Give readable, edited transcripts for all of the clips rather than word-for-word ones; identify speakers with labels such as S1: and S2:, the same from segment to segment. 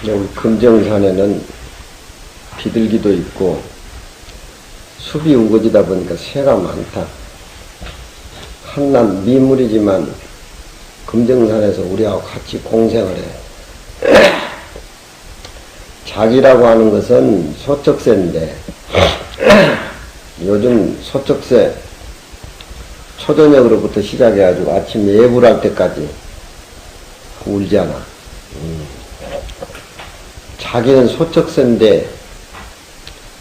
S1: 여기 금정산에는 비둘기도 있고 숲이 우거지다 보니까 새가 많다. 한낱 미물이지만 금정산에서 우리하고 같이 공생을 해. 작이라고 하는 것은 소쩍새인데 요즘 소쩍새 초저녁으로부터 시작해가지고 아침 예불할 때까지 울잖아. 자기는 소쩍새인데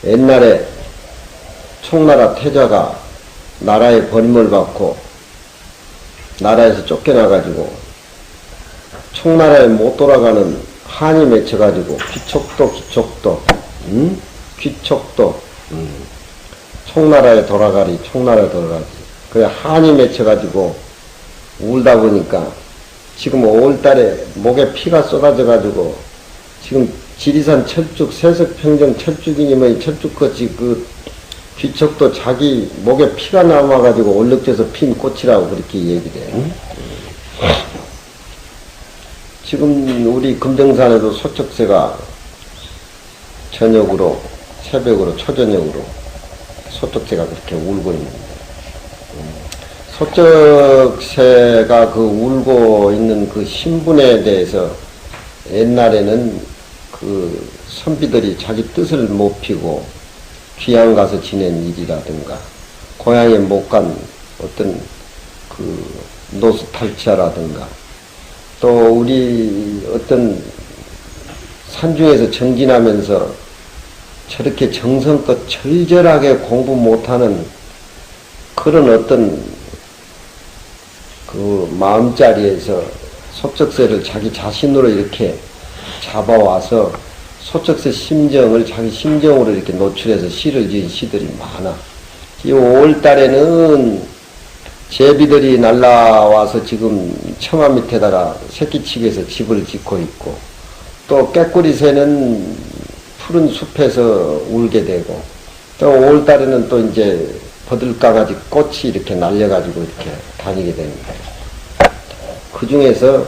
S1: 옛날에 총나라 태자가 나라의 버림을 받고 나라에서 쫓겨나가지고 총나라에 못 돌아가는 한이 맺혀가지고 귀척도 총나라에 돌아가리 그래 한이 맺혀가지고 울다 보니까 지금 5월달에 목에 피가 쏟아져가지고 지금 지리산 철쭉 세석평정 철쭉이니면 철쭉같이 그 귀척도 자기 목에 피가 남아가지고 얼룩져서 핀 꽃이라고 그렇게 얘기를 해. 지금 우리 금정산에도 소쩍새가 저녁으로 새벽으로 초저녁으로 소쩍새가 그렇게 울고 있는데 소쩍새가 그 울고 있는 그 신분에 대해서 옛날에는 그 선비들이 자기 뜻을 못 피고 귀양 가서 지낸 일이라든가 고향에 못 간 어떤 그 노스탈치아라든가 또 우리 어떤 산중에서 정진하면서 저렇게 정성껏 절절하게 공부 못하는 그런 어떤 그 마음자리에서 소쩍새를 자기 자신으로 이렇게 잡아와서 소쩍새 심정을 자기 심정으로 이렇게 노출해서 시를 지은 시들이 많아. 이 5월달에는 제비들이 날라와서 지금 처마 밑에다가 새끼치기해서 집을 짓고 있고 또 깨꼬리새는 푸른 숲에서 울게 되고 또 5월달에는 또 이제 버들가가지 꽃이 이렇게 날려가지고 이렇게 다니게 되는데 그 중에서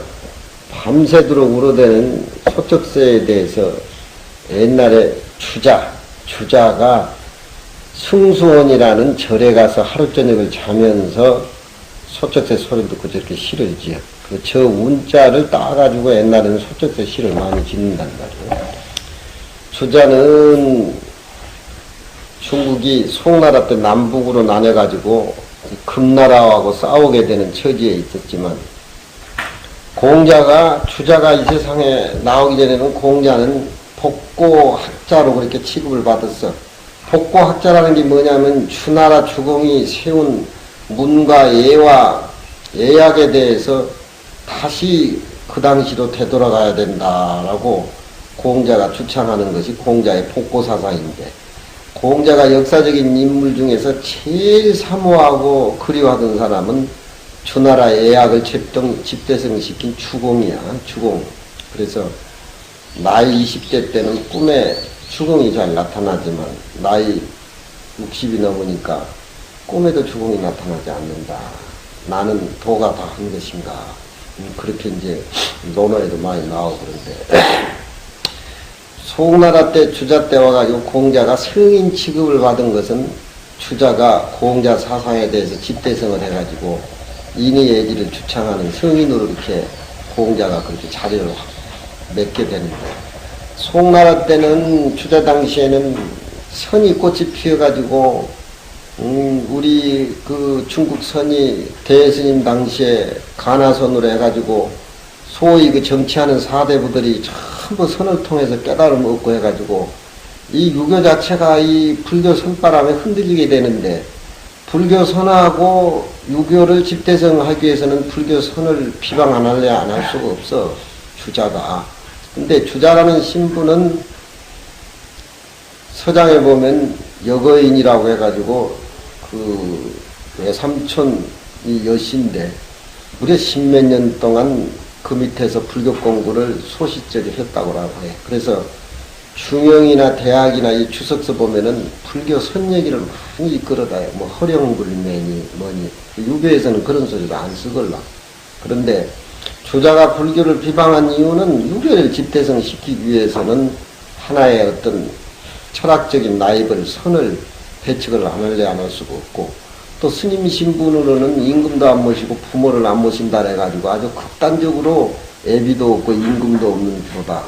S1: 밤새도록 울어대는 소쩍새에 대해서 옛날에 주자가 승수원이라는 절에 가서 하루 저녁을 자면서 소쩍새 소리를 듣고 저렇게 시를 지어. 저 운자를 따가지고 옛날에는 소쩍새 시를 많이 짓는단 말이에요. 주자는 중국이 송나라 때 남북으로 나뉘어가지고 금나라하고 싸우게 되는 처지에 있었지만 주자가 이 세상에 나오기 전에는 공자는 복고학자로 그렇게 취급을 받았어. 복고학자라는 게 뭐냐면 주나라 주공이 세운 문과 예와 예약에 대해서 다시 그 당시로 되돌아가야 된다라고 공자가 주창하는 것이 공자의 복고사상인데 공자가 역사적인 인물 중에서 제일 사모하고 그리워하던 사람은 주나라 예약을 집대성시킨 주공이야. 주공. 그래서 나이 20대 때는 꿈에 주공이 잘 나타나지만 나이 60이 넘으니까 꿈에도 주공이 나타나지 않는다. 나는 도가 다 한 것인가. 그렇게 이제 논어에도 많이 나오고 그런데 송나라 때 주자 때 와가지고 공자가 성인 취급을 받은 것은 주자가 공자 사상에 대해서 집대성을 해가지고 인의예지를 주창하는 성인으로 이렇게 공자가 그렇게 자리를 맺게 되는데 송나라 때는 주자 당시에는 선이 꽃이 피어가지고 우리 그 중국 선이 대스님 당시에 가나선으로 해가지고 소위 그 정치하는 사대부들이 전부 선을 통해서 깨달음 얻고 해가지고 이 유교 자체가 이 불교 선바람에 흔들리게 되는데 불교 선하고 유교를 집대성하기 위해서는 불교 선을 비방 안 할래 안 할 수가 없어. 주자가. 근데 주자라는 신분은 서장에 보면 여거인이라고 해가지고 그 외삼촌이 여신데 무려 십몇 년 동안 그 밑에서 불교 공부를 소시적이 했다고 해. 그래서 중영이나 대학이나 이 주석서 보면은 불교 선 얘기를 많이 이끌어다요. 뭐 허령불매니 뭐니. 유교에서는 그런 소리를 안 쓰걸라. 그런데 주자가 불교를 비방한 이유는 유교를 집대성시키기 위해서는 하나의 어떤 철학적인 나입을 선을 배척을 안 할래 안 할 수가 없고, 또 스님 신분으로는 임금도 안 모시고 부모를 안 모신다 해가지고 아주 극단적으로 애비도 없고 임금도 없는 표다.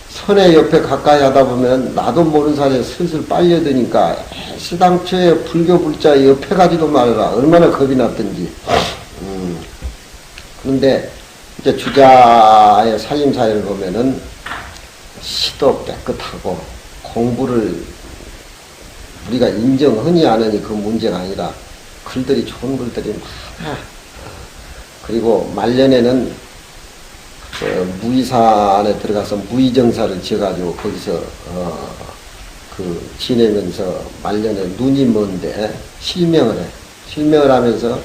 S1: 선의 옆에 가까이 하다 보면 나도 모르는 사이에 슬슬 빨려드니까 시당초에 불교 불자 옆에 가지도 말라. 얼마나 겁이 났던지. 그런데 이제 주자의 살림사회를 보면은 시도 깨끗하고 공부를 우리가 인정하니 안 하니 그 문제가 아니라 글들이 좋은 글들이 많아. 그리고 말년에는 무의산에 들어가서 무의정사를 지어가지고 거기서 지내면서 말년에 눈이 먼데 실명을 해. 실명을 하면서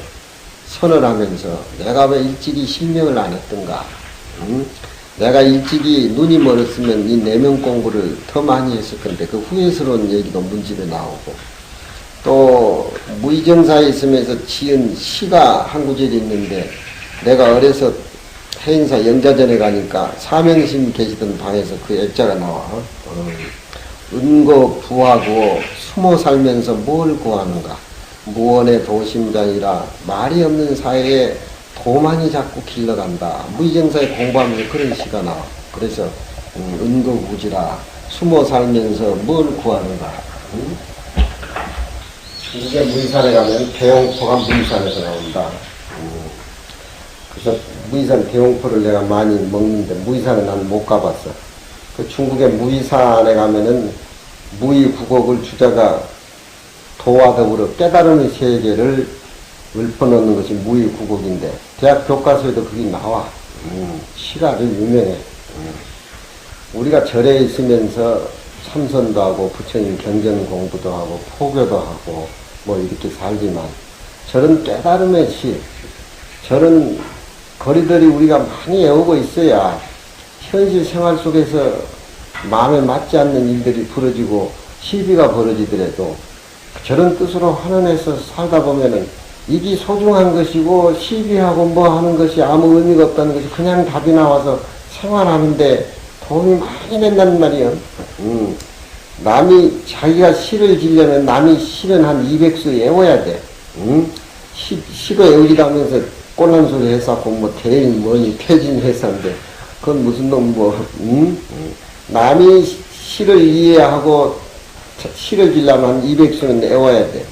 S1: 선을 하면서 내가 왜 일찍이 실명을 안 했던가. 내가 일찍이 눈이 멀었으면 이 내면 공부를 더 많이 했을 건데 그 후회스러운 얘기도 문집에 나오고, 또 무의정사에 있으면서 지은 시가 한 구절이 있는데, 내가 어려서 해인사 영자전에 가니까 사명심 계시던 방에서 그 액자가 나와. 은거 부하고 숨어 살면서 뭘 구하는가. 무언의 도심장이라 말이 없는 사회에 도만이 자꾸 길러간다. 무의정사에 공부하면서 그런 시가 나와. 그래서 은거부지라 숨어 살면서 뭘 구하는가. 중국의 무의산에 가면 대용포가 무의산에서 나온다. 그래서 무의산 대용포를 내가 많이 먹는데 무의산에 난 못 가봤어. 그 중국의 무의산에 가면은 무의국옥을 주자가 도와 더불어 깨달음의 세계를 읊어놓는 것이 무의국옥인데 대학 교과서에도 그게 나와. 시가 아주 유명해. 우리가 절에 있으면서 참선도 하고 부처님 경전 공부도 하고 포교도 하고 뭐 이렇게 살지만, 저런 깨달음의 시, 저런 거리들이 우리가 많이 외우고 있어야 현실 생활 속에서 마음에 맞지 않는 일들이 벌어지고 시비가 벌어지더라도 저런 뜻으로 환원해서 살다 보면은 이게 소중한 것이고 시비하고 뭐 하는 것이 아무 의미가 없다는 것이 그냥 답이 나와서 생활하는데 도움이 많이 된다는 말이에요. 남이 자기가 시를 지려면 남이 시는 한 200수 외워야 돼. 시도 외우지도 하면서 꼴난 소리 했었고 뭐 대인 뭐니 퇴진 했었는데 그건 무슨 놈 뭐 남이 시를 이해하고 시를 지려면 한 200수는 외워야 돼.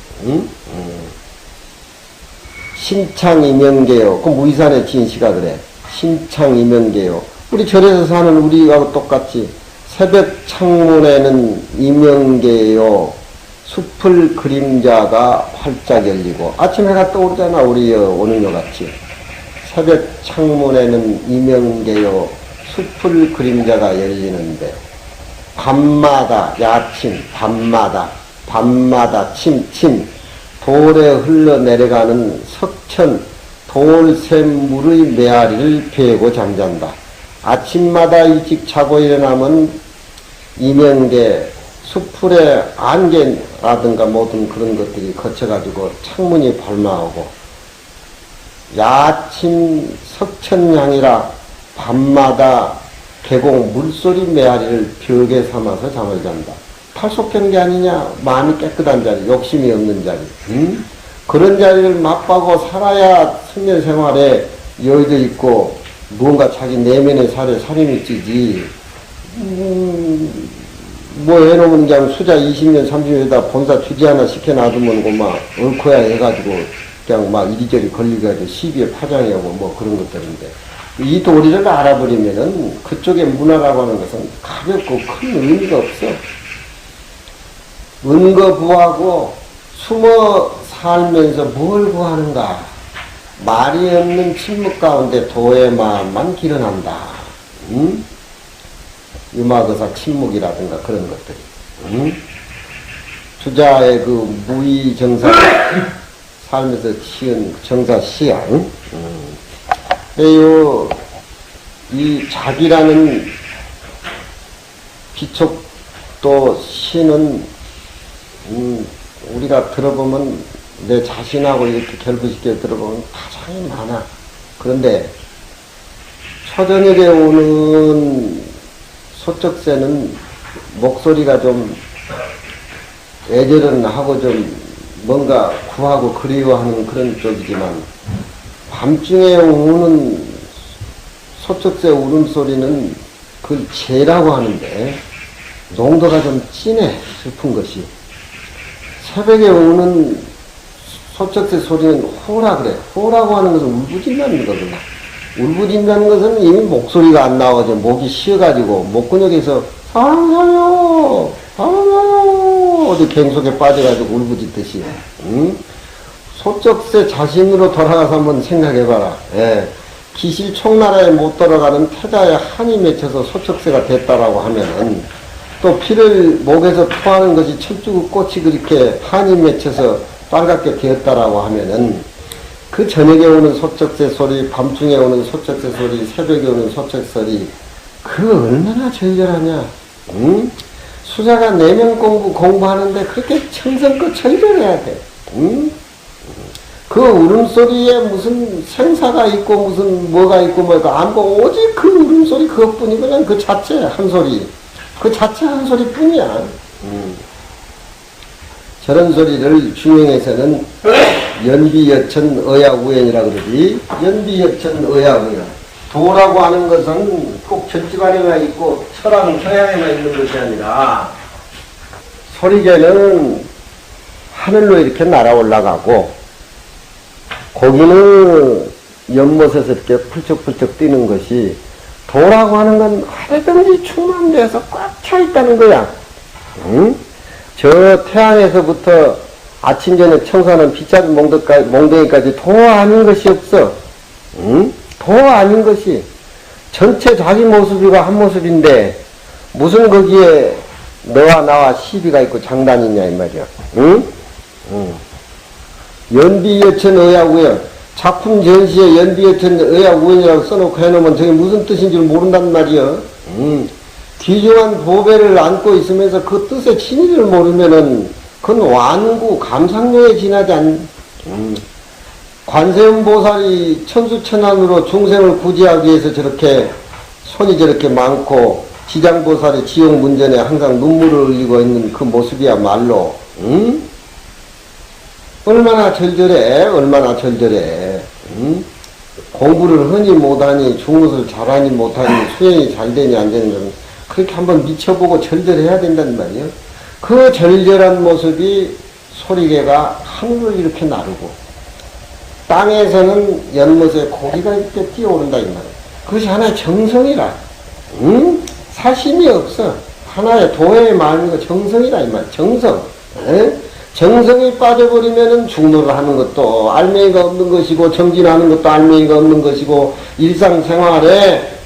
S1: 신창이명계요. 그 무의산에 지은 시가 그래. 신창이명계요. 우리 절에서 사는 우리하고 똑같이 새벽 창문에는 이명계요. 숲을 그림자가 활짝 열리고 아침 해가 떠오르잖아. 우리 오는 것 같이. 새벽 창문에는 이명계요. 숲을 그림자가 열리는데 밤마다 야침 밤마다 침침 돌에 흘러내려가는 석천 돌샘물의 메아리를 베고 잠잔다. 아침마다 일찍 자고 일어나면 이명계 수풀의 안개라든가 모든 그런 것들이 거쳐가지고 창문이 발마오고, 야침 석천향이라 밤마다 계곡 물소리 메아리를 벽에 삼아서 잠을 잔다. 탈속한 게 아니냐? 마음이 깨끗한 자리, 욕심이 없는 자리. 그런 자리를 맛보고 살아야 청년 생활에 여유도 있고 무언가 자기 내면의 살림이 찌지. 뭐 해놓으면 그냥 수자 20년 30년에다 본사 주지 하나 시켜놔두면 그막 옳고야 해가지고 그냥 막 이리저리 걸리가지고 시비에 파장이하고 뭐 그런 것들인데, 이 도리를 알아버리면은 그쪽의 문화라고 하는 것은 가볍고 큰 의미가 없어. 은거부하고 숨어 살면서 뭘 구하는가. 말이 없는 침묵 가운데 도의 마음만 기른한다. 유마거사 침묵이라든가 그런 것들이. 주자의 그 무의정사 살면서 지은 정사시야. 이 자기라는 비촉도 시는 우리가 들어보면 내 자신하고 이렇게 결부시켜 들어보면 가장 많아. 그런데 초저녁에 오는 소쩍새는 목소리가 좀 애절은 하고 좀 뭔가 구하고 그리워하는 그런 쪽이지만 밤중에 우는 소쩍새 울음소리는 그걸 재라고 하는데 농도가 좀 진해 슬픈 것이. 새벽에 우는 소쩍새 소리는 호라 그래. 호라고 하는 것은 울부짖는 거구나. 울부짖는 것은 이미 목소리가 안 나오죠. 목이 쉬어가지고 목근육에서 사랑해요 사랑해요 어디 갱속에 빠져가지고 울부짖듯이. 응? 소쩍새 자신으로 돌아가서 한번 생각해봐라. 예. 기실 총나라에 못 돌아가는 태자의 한이 맺혀서 소쩍새가 됐다라고 하면은 또 피를 목에서 토하는 것이 철쭉의 꽃이 그렇게 한이 맺혀서 빨갛게 되었다라고 하면은 그 저녁에 오는 소쩍새 소리, 밤중에 오는 소쩍새 소리, 새벽에 오는 소쩍새 소리, 그 얼마나 절절하냐. 응? 수자가 내면 공부하는데 그렇게 정성껏 절절해야 돼. 응? 그 울음소리에 무슨 생사가 있고 무슨 뭐가 있고 뭐가 안 보고 오직 그 울음소리 그것뿐이 그냥 그 자체 한 소리. 그 자체 한 소리뿐이야. 저런 소리를 중용에서는 연비여천 의야우연이라고 그러지. 연비여천 의야우연. 도라고 하는 것은 꼭 절집안에만 있고 철학 서양에만 있는 것이 아니라 소리개는 하늘로 이렇게 날아 올라가고 고기는 연못에서 이렇게 펄쩍펄쩍 뛰는 것이 도라고 하는 건 얼마든지 충만돼서 꽉 차 있다는 거야. 응? 저 태양에서부터 아침 저녁 청소하는 빗자루 몽둥이까지 도 아닌 것이 없어. 응? 도 아닌 것이 전체 자기 모습이가 한 모습인데 무슨 거기에 너와 나와 시비가 있고 장단이 있냐 이 말이야. 응? 응. 연비여천 의야우연. 작품 전시에 연비여천 의야우연이라고 써놓고 해놓으면 저게 무슨 뜻인 줄 모른단 말이야. 귀중한 보배를 안고 있으면서 그 뜻의 진위를 모르면은 그건 완구 감상료에 지나지 않. 관세음보살이 천수천안으로 중생을 구제하기 위해서 저렇게 손이 저렇게 많고 지장보살이 지옥문전에 항상 눈물을 흘리고 있는 그 모습이야말로 얼마나 절절해. 얼마나 절절해. 공부를 흔히 못하니 중것을 잘하니 못하니 수행이 잘 되니 안 되니 그렇게 한번 미쳐보고 절절해야 된단 말이에요. 그 절절한 모습이 소리개가 하늘을 이렇게 나르고 땅에서는 연못에 고기가 이렇게 뛰어오른다 이 말이에요. 그것이 하나의 정성이라. 사심이 없어. 하나의 도의 마음이고 정성이라 이 말이에요. 정성. 에? 정성이 빠져버리면은 중노를 하는 것도 알맹이가 없는 것이고 정진하는 것도 알맹이가 없는 것이고 일상생활에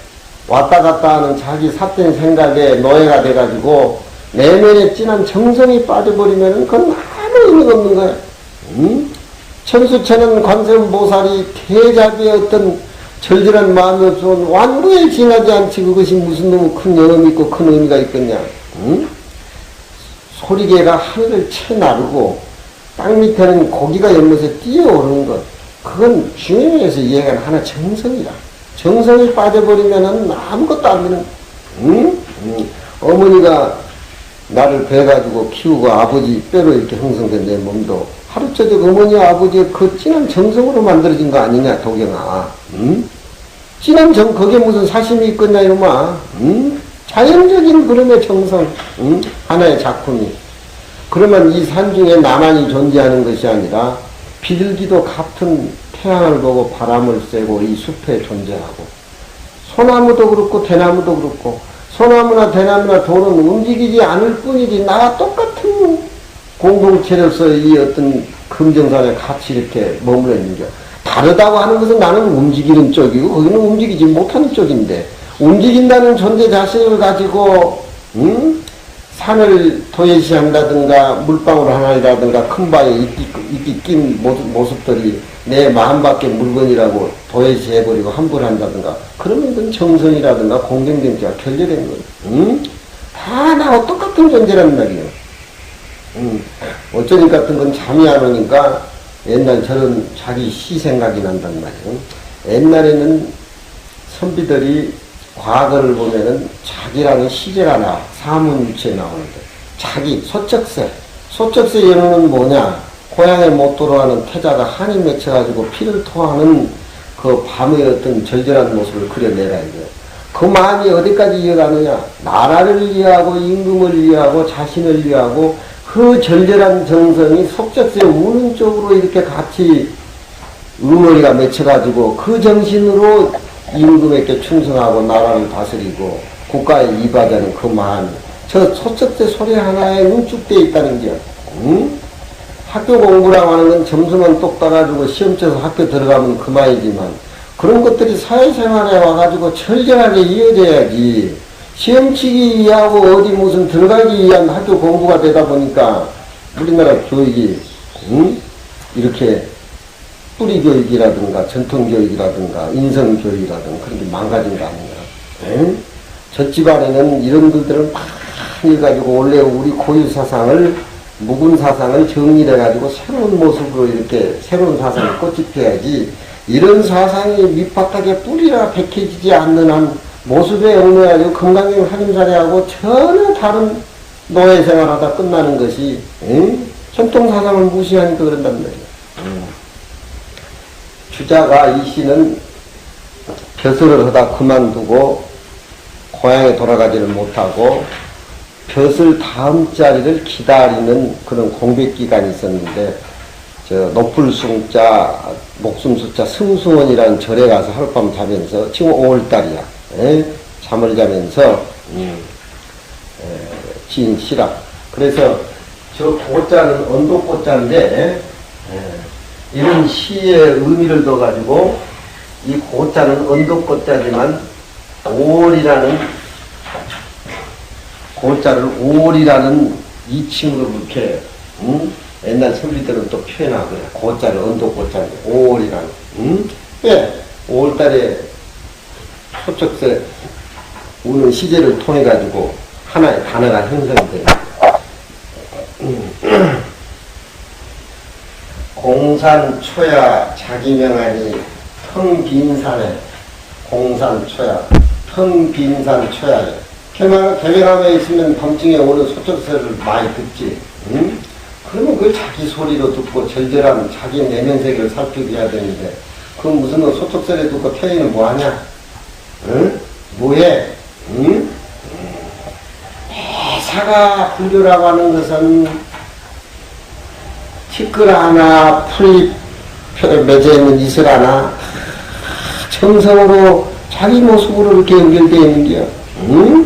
S1: 왔다 갔다 하는 자기 삿된 생각에 노예가 돼가지고 내면에 진한 정성이 빠져버리면은 그건 아무 의미가 없는 거야. 천수천은 관세음보살이 태자비의 어떤 절절한 마음이 없으면 완구에 지나지 않지 그것이 무슨 너무 큰 영음이 있고 큰 의미가 있겠냐. 소리개가 하늘을 채 나르고 땅 밑에는 고기가 연못에 뛰어오르는 것 그건 중요해서 이해가 하나 정성이라. 정성이 빠져버리면은 아무것도 안 되는. 어머니가 나를 배가지고 키우고 아버지 뼈로 이렇게 형성된 내 몸도 하루저녁 어머니와 아버지의 그 진한 정성으로 만들어진 거 아니냐 도경아. 진한 거기에 무슨 사심이 있겠냐 이놈아. 자연적인 그름의 정성. 하나의 작품이. 그러면 이 산중에 나만이 존재하는 것이 아니라 비둘기도 같은 태양을 보고 바람을 쐬고 이 숲에 존재하고 소나무도 그렇고 대나무도 그렇고 소나무나 대나무나 돌은 움직이지 않을 뿐이지 나와 똑같은 공동체로서 이 어떤 금정산에 같이 이렇게 머물러 있는 게 다르다고 하는 것은 나는 움직이는 쪽이고 거기는 움직이지 못하는 쪽인데 움직인다는 존재 자신을 가지고 산을 도예시한다든가 물방울 하나라든가 큰 바에 이끼 낀 모습들이 내 마음밖에 물건이라고 도예시해버리고 함부한다든가 그러면 그건 정성이라든가 공경정체가 결여된 거예요. 다 나와 똑같은 존재란 말이에요. 어쩌니 같은 건 잠이 안 오니까 옛날 저런 자기 시 생각이 난단 말이에요. 옛날에는 선비들이 과거를 보면은 자기라는 시제가 나와. 사문유치에 나오는데. 자기, 소쩍새. 소쩍새 연호는 뭐냐? 고향에 못 돌아가는 태자가 한이 맺혀가지고 피를 토하는 그 밤의 어떤 절절한 모습을 그려내라 이거야. 그 마음이 어디까지 이어가느냐? 나라를 위하고 임금을 위하고 자신을 위하고 그 절절한 정성이 속적새 우는 쪽으로 이렇게 같이 응어리가 맺혀가지고 그 정신으로 임금에게 충성하고 나라를 다스리고 국가에 이바지하는 그 마음이 저 소쩍새 소리 하나에 응축되어 있다는 게 응? 학교 공부라고 하는 건 점수만 똑 따가지고 시험 쳐서 학교 들어가면 그만이지만 그런 것들이 사회생활에 와가지고 철저하게 이어져야지 시험 치기 위하고 어디 무슨 들어가기 위한 학교 공부가 되다 보니까 우리나라 교육이 응? 이렇게 뿌리교육이라든가 전통교육이라든가 인성교육이라든가 그런 게 망가진 거 아닌가. 응? 저 집안에는 이런 것들을 많이 가지고 원래 우리 고유사상을 묵은 사상을 정리해가지고 새로운 모습으로 이렇게 새로운 사상을 꽃집혀야지 이런 사상이 밑바닥에 뿌리라 박혀지지 않는 한 모습에 얽매가지고 건강경 살림살이하고 전혀 다른 노예생활하다 끝나는 것이 응? 전통사상을 무시하니까 그런단 말이야. 주자가 이 시는 벼슬을 하다 그만두고 고향에 돌아가지를 못하고 벼슬 다음 자리를 기다리는 그런 공백기간이 있었는데 저 높을 숭자 목숨 숫자 승수원이라는 절에 가서 하룻밤 자면서 지금 5월달이야. 잠을 자면서 지은 시라. 그래서 저 고자는 언도고자인데 이런 시의 의미를 둬가지고 이 고자는 언도고자지만 5월이라는 고자를 5월이라는 이칭으로 이렇게 옛날 선비들은 또 표현하거든. 고자를 언도고자인데 5월이라는 왜 5월달에 소쩍새 우는 시제를 통해 가지고 하나의 단어가 형성이 됩니다. 공산초야 자기명하니 텅빈산에 공산초야 텅빈산초야 개명함에 있으면 밤중에 오는 소쩍새를 많이 듣지. 응? 그러면 그걸 자기 소리로 듣고 절절한 자기 내면 세계를 살피게 해야 되는데 그건 무슨 소쩍새를 듣고 태인은 뭐하냐? 응? 뭐해? 응? 사가 불교라고 하는 것은 티끌 하나 풀이 맺어있는 이슬 하나 정성으로 자기 모습으로 이렇게 연결되어 있는 게요. 응?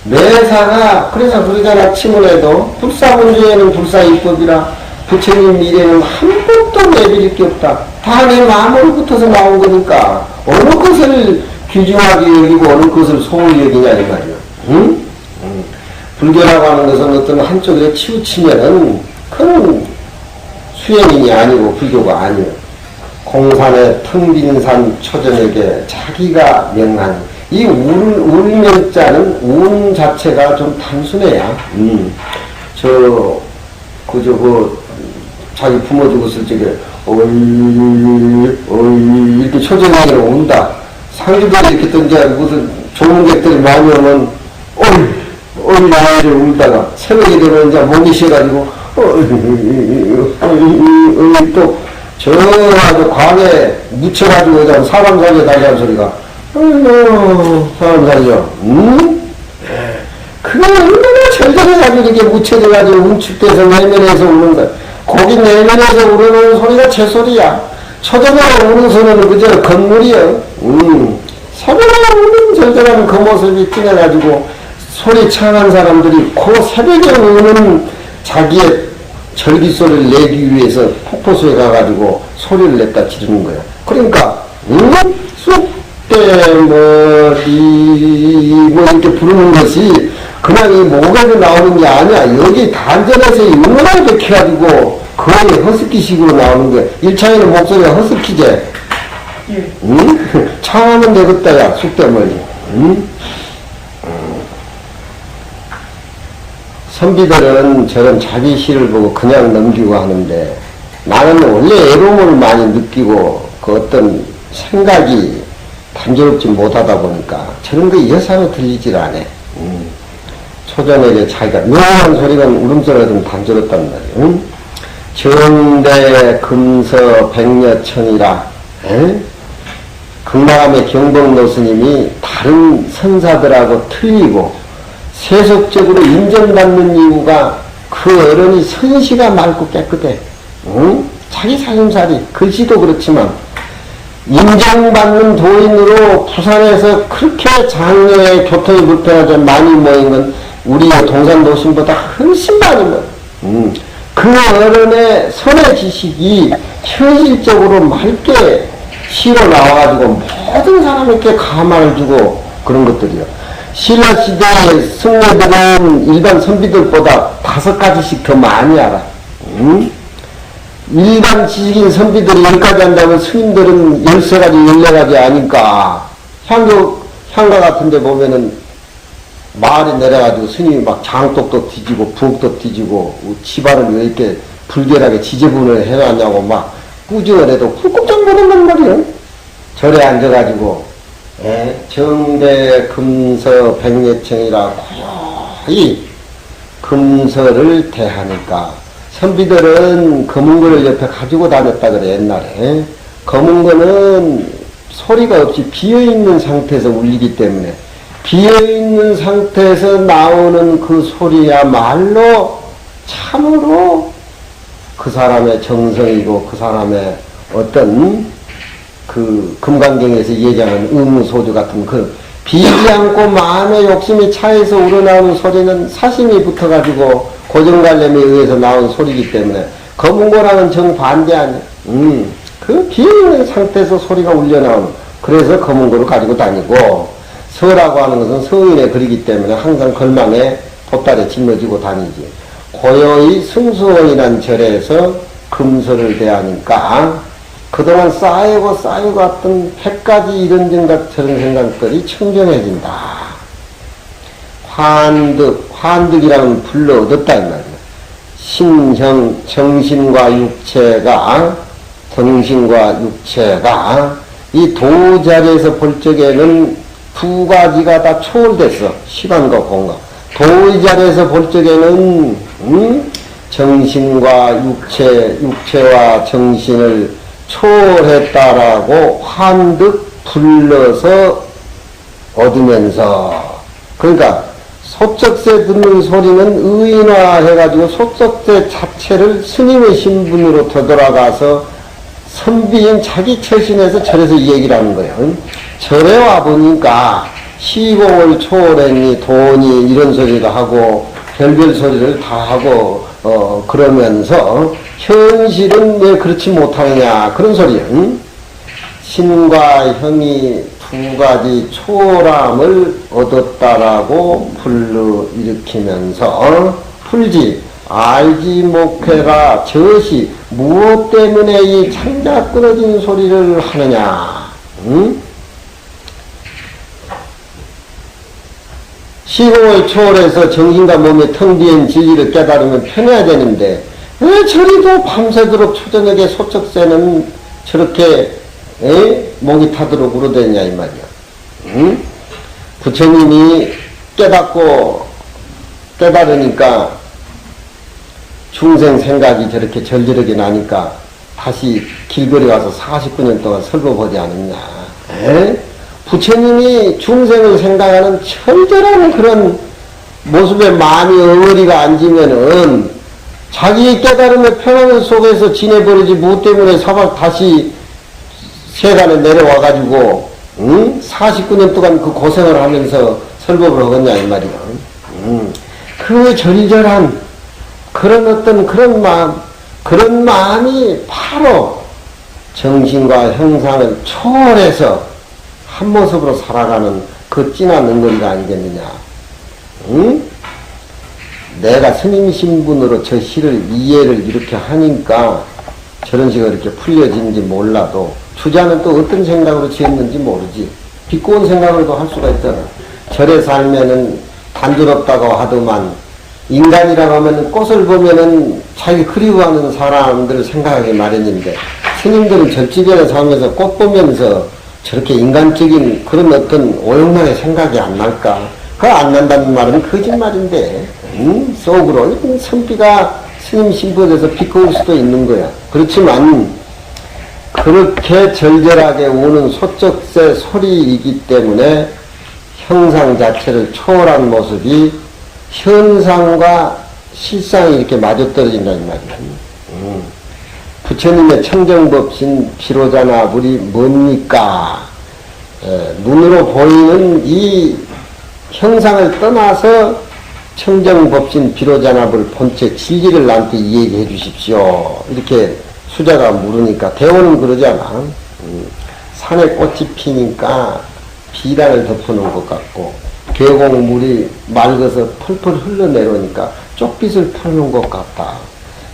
S1: 매사가 그래서 그러잖아. 침문에도 불사본주에는 불사입법이라 부처님 미래는 한 번도 내빌릴 게 없다. 다 내 마음으로 붙어서 나온 거니까 어느 것을 귀중하게 여기고 어느 것을 소홀히 여기냐 이 말이야. 응? 불교라고 하는 것은 어떤 한쪽에 치우치면은 그건 수행인이 아니고 불교가 아니에요. 공산의 텅 빈 산 초전에게 자기가 명한 이 울명자는 운 자체가 좀 단순해야 자기 부모 죽었을 적에 어이 이렇게 초전하기로 운다. 상주들이 이렇게 던져 무슨 좋은 객들이 많이 오면 어이 나이를 울다가 새벽에 되면 이제 목이 쉬어가지고 또 저 아주 광에 묻혀가지고 그냥 사람 살려 달라는 소리가 사람 살려 그게 얼마나 절절해가지고 이렇게 묻혀져가지고 움축돼서 내면에서 우는 거야. 거기 내면에서 우는 소리가 제 소리야. 초전에 우는 소리는 그저 건물이야. 새벽에 우는 절절한 그 모습이 띵해가지고 소리 창한 사람들이 그 새벽에 우는 자기의 절기소리를 내기 위해서 폭포수에 가가지고 소리를 냈다 지르는 거야. 그러니까 쑥대머리 뭐 이렇게 부르는 것이 그냥 이 목에서 나오는 게 아니야. 여기 단전에서 응원을 베켜가지고 거의 허스키식으로 나오는 거야. 1차에는 목소리가 허스키지. 창하면 되겠다 야 쑥대머리. 선비들은 저런 자기 시를 보고 그냥 넘기고 하는데 나는 원래 애로움을 많이 느끼고 그 어떤 생각이 단조롭지 못하다 보니까 저런 거 여상에 들리질 않아. 초전에게 자기가 묘한 소리가 울음소리가 좀 단조롭단 말이에요. 정대 금서 백여천이라. 극락암의 경복노 스님이 다른 선사들하고 틀리고 세속적으로 인정받는 이유가 그 어른이 선시가 맑고 깨끗해. 자기 살림살이 글씨도 그렇지만 인정받는 도인으로 부산에서 그렇게 장애에 교통이 불편하게 많이 모인 건 우리 동산 도심보다 훨씬 많이 모여. 그 어른의 선의 지식이 현실적으로 맑게 시로 나와가지고 모든 사람에게 가만을 주고 그런 것들이요. 신라시대의 승려들은 일반 선비들보다 5가지씩 더 많이 알아. 일반 지식인 선비들이 10가지 한다면 스님들은 13가지, 14가지 아니까. 향가 같은 데 보면은 마을에 내려가지고 스님이 막 장독도 뒤지고 부엌도 뒤지고 집안을 왜 이렇게 불결하게 지저분을 해놨냐고 막 꾸중을 해도 꿀꺽장 못한단 말이에요. 절에 앉아가지고 정대 금서 백여청이라 고요히 금서를 대하니까 선비들은 검은 거를 옆에 가지고 다녔다 그래 옛날에. 검은 거는 소리가 없이 비어있는 상태에서 울리기 때문에 비어있는 상태에서 나오는 그 소리야말로 참으로 그 사람의 정성이고 그 사람의 어떤 그 금강경에서 얘기하는 의무소주 같은 그 비지 않고 마음의 욕심이 차에서 우러나오는 소리는 사심이 붙어가지고 고정관념에 의해서 나온 소리이기 때문에 검은고랑은 정반대 아니야. 그 비어있는 상태에서 소리가 울려나오는 그래서 검은고를 가지고 다니고 서라고 하는 것은 성인의 글이기 때문에 항상 걸망에 돛달에 짊어지고 다니지. 고요히 승수원이란 절에서 금서를 대하니까 그동안 쌓이고 왔던 100가지 이런저런 저런 생각들이 청정해진다. 환득이라는 불러 얻었다 이 말이야. 신형 정신과 육체가 이 도자리에서 볼 적에는 2가지가 다 초월됐어. 시간과 공간. 도자리에서 볼 적에는 정신과 육체와 정신을 초월했다라고 환득 불러서 얻으면서 그러니까 소쩍새 듣는 소리는 의인화해가지고 소쩍새 자체를 스님의 신분으로 되돌아가서 선비인 자기 처신해서 절에서 이 얘기를 하는 거예요. 절에 와보니까 시공을 초월했니 돈이 이런 소리도 하고 별별 소리를 다 하고 그러면서 현실은 왜 그렇지 못하느냐 그런 소리예요. 신과 형이 2가지 초월함을 얻었다라고 불러일으키면서 풀지 알지 못해라 저시 무엇 때문에 이 창자 끊어진 소리를 하느냐. 시공을 초월해서 정신과 몸의 텅 비인 진리를 깨달으면 편해야 되는데 왜 저리도 밤새도록 초저녁에 소쩍새는 저렇게 목이 타도록 울어대냐 이 말이야. 부처님이 깨달으니까 중생 생각이 저렇게 절절하게 나니까 다시 길거리 와서 49년 동안 설법하지 않았냐. 부처님이 중생을 생각하는 철저한 그런 모습에 마음이 어리가 앉으면은 자기 깨달음의 평안 속에서 지내버리지 무엇 때문에 다시 세간에 내려와가지고 49년 동안 그 고생을 하면서 설법을 하겠냐 이 말이야. 그 절절한 그런 어떤 그런 마음이 바로 정신과 형상을 초월해서 한 모습으로 살아가는 그 진한 능력이가 아니겠느냐. 내가 스님 신분으로 저 시를 이해를 이렇게 하니까 저런 식으로 이렇게 풀려진지 몰라도 주자는 또 어떤 생각으로 지었는지 모르지. 비꼬은 생각으로도 할 수가 있잖아. 절에 살면은 단조롭다고 하더만 인간이라고 하면 꽃을 보면은 자기 그리워하는 사람들을 생각하기 마련인데 스님들은 절집에 살면서 꽃 보면서 저렇게 인간적인 그런 어떤 오용락의 생각이 안 날까? 그 안 난다는 말은 거짓말인데, 속으로 선비가 스님 신부에서 비꼬을 수도 있는 거야. 그렇지만 그렇게 절절하게 우는 소쩍새 소리이기 때문에 형상 자체를 초월한 모습이 현상과 실상이 이렇게 맞아떨어진다 이 말이야. 부처님의 청정법신 비로자나불이 뭡니까? 눈으로 보이는 이 형상을 떠나서 청정법신 비로자나불 본체 진리를 나한테 이야기해 주십시오. 이렇게 수자가 물으니까 대원은 그러잖아. 산에 꽃이 피니까 비단을 덮어놓은 것 같고 계곡물이 맑아서 펄펄 흘러내려오니까 쪽빛을 풀어놓은 것 같다.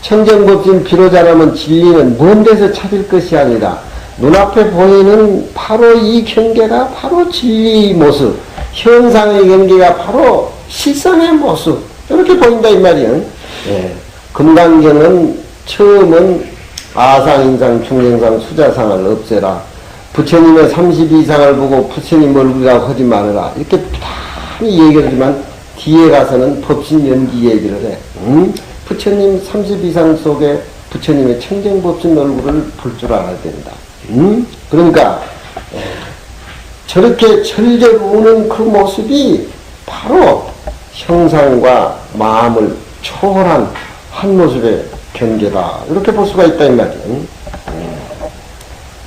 S1: 청정법신 비로자나면 진리는 먼 데서 찾을 것이 아니라 눈앞에 보이는 바로 이 경계가 바로 진리의 모습, 현상의 경계가 바로 실상의 모습, 이렇게 보인다 이 말이에요. 예. 금강경은 처음은 아상인상, 중생상, 수자상을 없애라. 부처님의 32상을 보고 부처님 얼굴이라고 하지 말아라. 이렇게 많이 얘기하지만 뒤에 가서는 법신 연기 얘기를 해. 부처님 32상 속에 부처님의 청정법신 얼굴을 볼 줄 알아야 된다. 그러니까 저렇게 절절 우는 그 모습이 바로 형상과 마음을 초월한 한 모습의 경계다. 이렇게 볼 수가 있다 이 말이에요.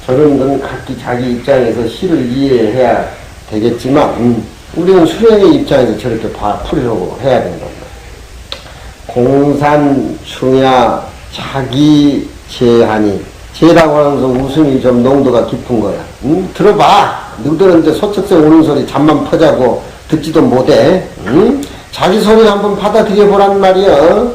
S1: 저런 건 각기 자기 입장에서 시를 이해해야 되겠지만 우리는 수행의 입장에서 저렇게 풀려고 해야 된다. 공산, 충야, 자기 제하니, 제라고 하면서 웃음이 좀 농도가 깊은 거야. 들어봐. 너희들은 이제 소쩍새 우는 소리 잠만 퍼자고 듣지도 못해. 자기 소리 한번 받아들여 보란 말이야.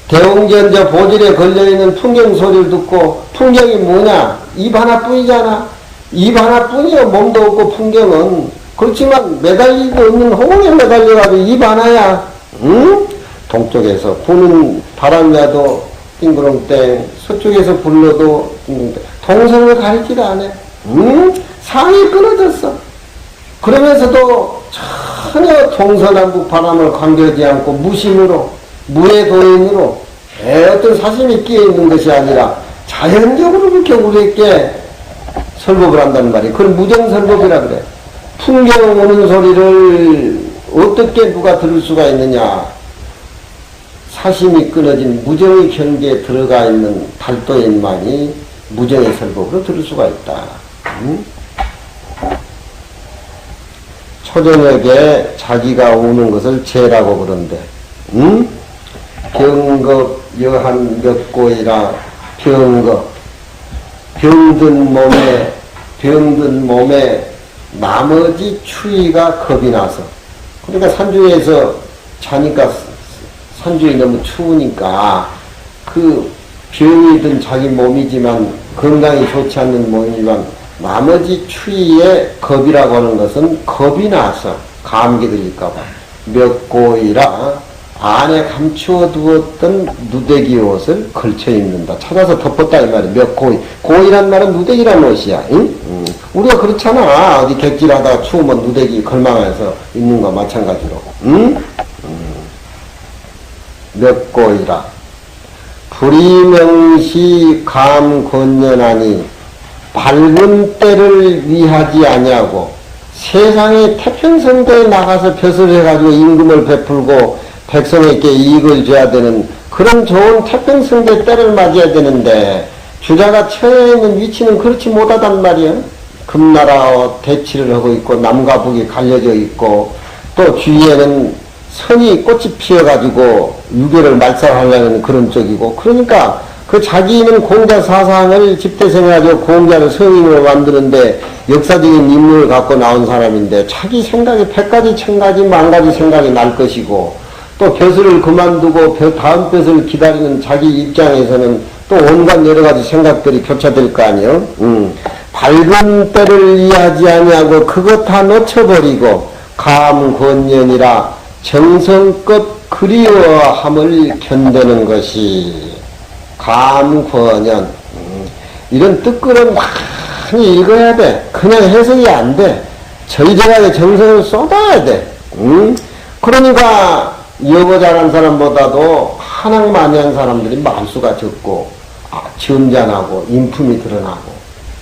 S1: 대웅전자 보질에 걸려있는 풍경 소리를 듣고, 풍경이 뭐냐? 입 하나뿐이잖아. 입 하나뿐이야. 몸도 없고 풍경은. 그렇지만 매달리고 있는 호응에 매달려가지고 입 하나야. 동쪽에서 부는 바람야도 띵그렁땡, 서쪽에서 불러도 띵그렁땡. 동선을 가리지도 않아. 상이 끊어졌어. 그러면서도 전혀 동서남북 바람을 관계하지 않고 무심으로, 무의 도인으로 어떤 사심이 끼어있는 것이 아니라 자연적으로 그렇게 우리에게 설법을 한다는 말이에요. 그걸 무정설법이라 그래. 풍경 오는 소리를 어떻게 누가 들을 수가 있느냐. 사심이 끊어진 무정의 경계에 들어가 있는 달도인만이 무정의 설법으로 들을 수가 있다. 초저녁에 자기가 우는 것을 재라고 그런데, 병겁 여한 몇 고이라 병겁, 병든 몸에 나머지 추위가 겁이 나서, 그러니까 산중에서 자니까 산중이 너무 추우니까 그 병이 든 자기 몸이지만 건강이 좋지 않는 몸이지만 나머지 추위에 겁이라고 하는 것은 겁이 나서 감기 들릴까봐 몇 고이라 안에 감추어 두었던 누대기 옷을 걸쳐 입는다. 찾아서 덮었다 이 말이야. 몇 고이. 고이란 말은 누대기란 옷이야. 응? 우리가 그렇잖아. 어디 객질하다가 추우면 누대기 걸망해서 입는 거 마찬가지로. 응? 몇 고이라. 불이명시 감권연하니 밝은 때를 위하지 아니하고 세상에 태평성대에 나가서 벼슬 해가지고 임금을 베풀고 백성에게 이익을 줘야 되는 그런 좋은 태평성대 때를 맞이해야 되는데 주자가 처해 있는 위치는 그렇지 못하단 말이야. 금나라와 대치를 하고 있고 남과 북이 갈려져 있고 또 주위에는 선이 꽃이 피어가지고 유교를 말살하려는 그런 쪽이고 그러니까 그 자기는 공자 사상을 집대성해가지고 공자를 성인으로 만드는데 역사적인 인물을 갖고 나온 사람인데 자기 생각이 100가지, 1000가지, 10,000가지 생각이 날 것이고 또 벼슬을 그만두고 다음 벼슬을 기다리는 자기 입장에서는 또 온갖 여러가지 생각들이 교차될 거 아니에요. 밝은 때를 이해하지 아니하고 그것 다 놓쳐버리고 감권연이라 정성껏 그리워함을 견디는 것이 감권연. 이런 뜻글은 많이 읽어야 돼. 그냥 해석이 안 돼. 절절하게 정성을 쏟아야 돼. 그러니까 여고 잘한 사람보다도 한학 많이 한 사람들이 말수가 적고 점잖하고 인품이 드러나고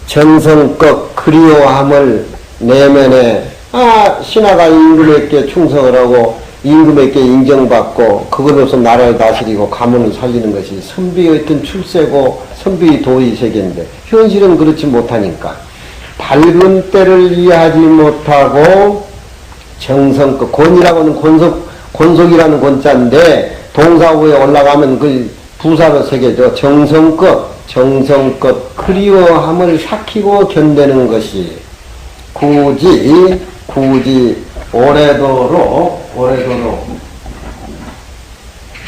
S1: 정성껏 그리워함을 내면에 신하가 임금에게 충성을 하고 임금에게 인정받고 그걸로서 나라를 다스리고 가문을 살리는 것이 선비의 어떤 출세고 선비의 도의 세계인데 현실은 그렇지 못하니까 밝은 때를 이해하지 못하고 정성껏 권이라고는 권속이라는 권자인데 동사 후에 올라가면 그 부사로 새겨져 정성껏 그리워함을 삭히고 견디는 것이 굳이 오래도록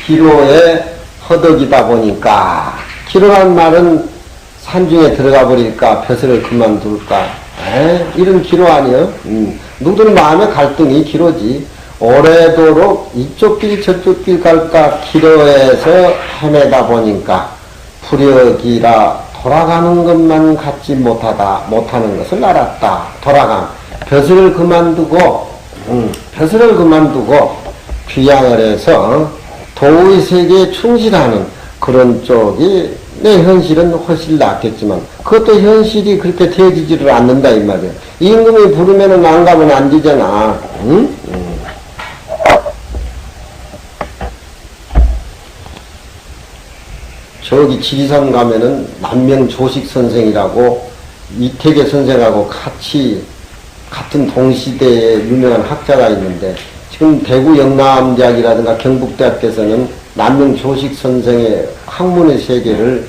S1: 기로에 허덕이다 보니까 기로란 말은 산중에 들어가 버릴까 벼슬을 그만둘까 이런 기로 아니요? 누구들 마음의 갈등이 기로지. 오래도록 이쪽 길 저쪽 길 갈까 기로에서 헤매다 보니까 불역이라 돌아가는 것만 갖지 못하는 것을 알았다. 벼슬을 그만두고 귀향을 해서 도의 세계에 충실하는 그런 쪽이 내 현실은 훨씬 낫겠지만 그것도 현실이 그렇게 되어지지를 않는다 이 말이야. 임금이 부르면은 안 가면 안 되잖아. 저기 지리산 가면은 남명조식 선생이라고 이태계 선생하고 같은 동시대에 유명한 학자가 있는데 지금 대구 영남대학이라든가 경북대학에서는 남명조식 선생의 학문의 세계를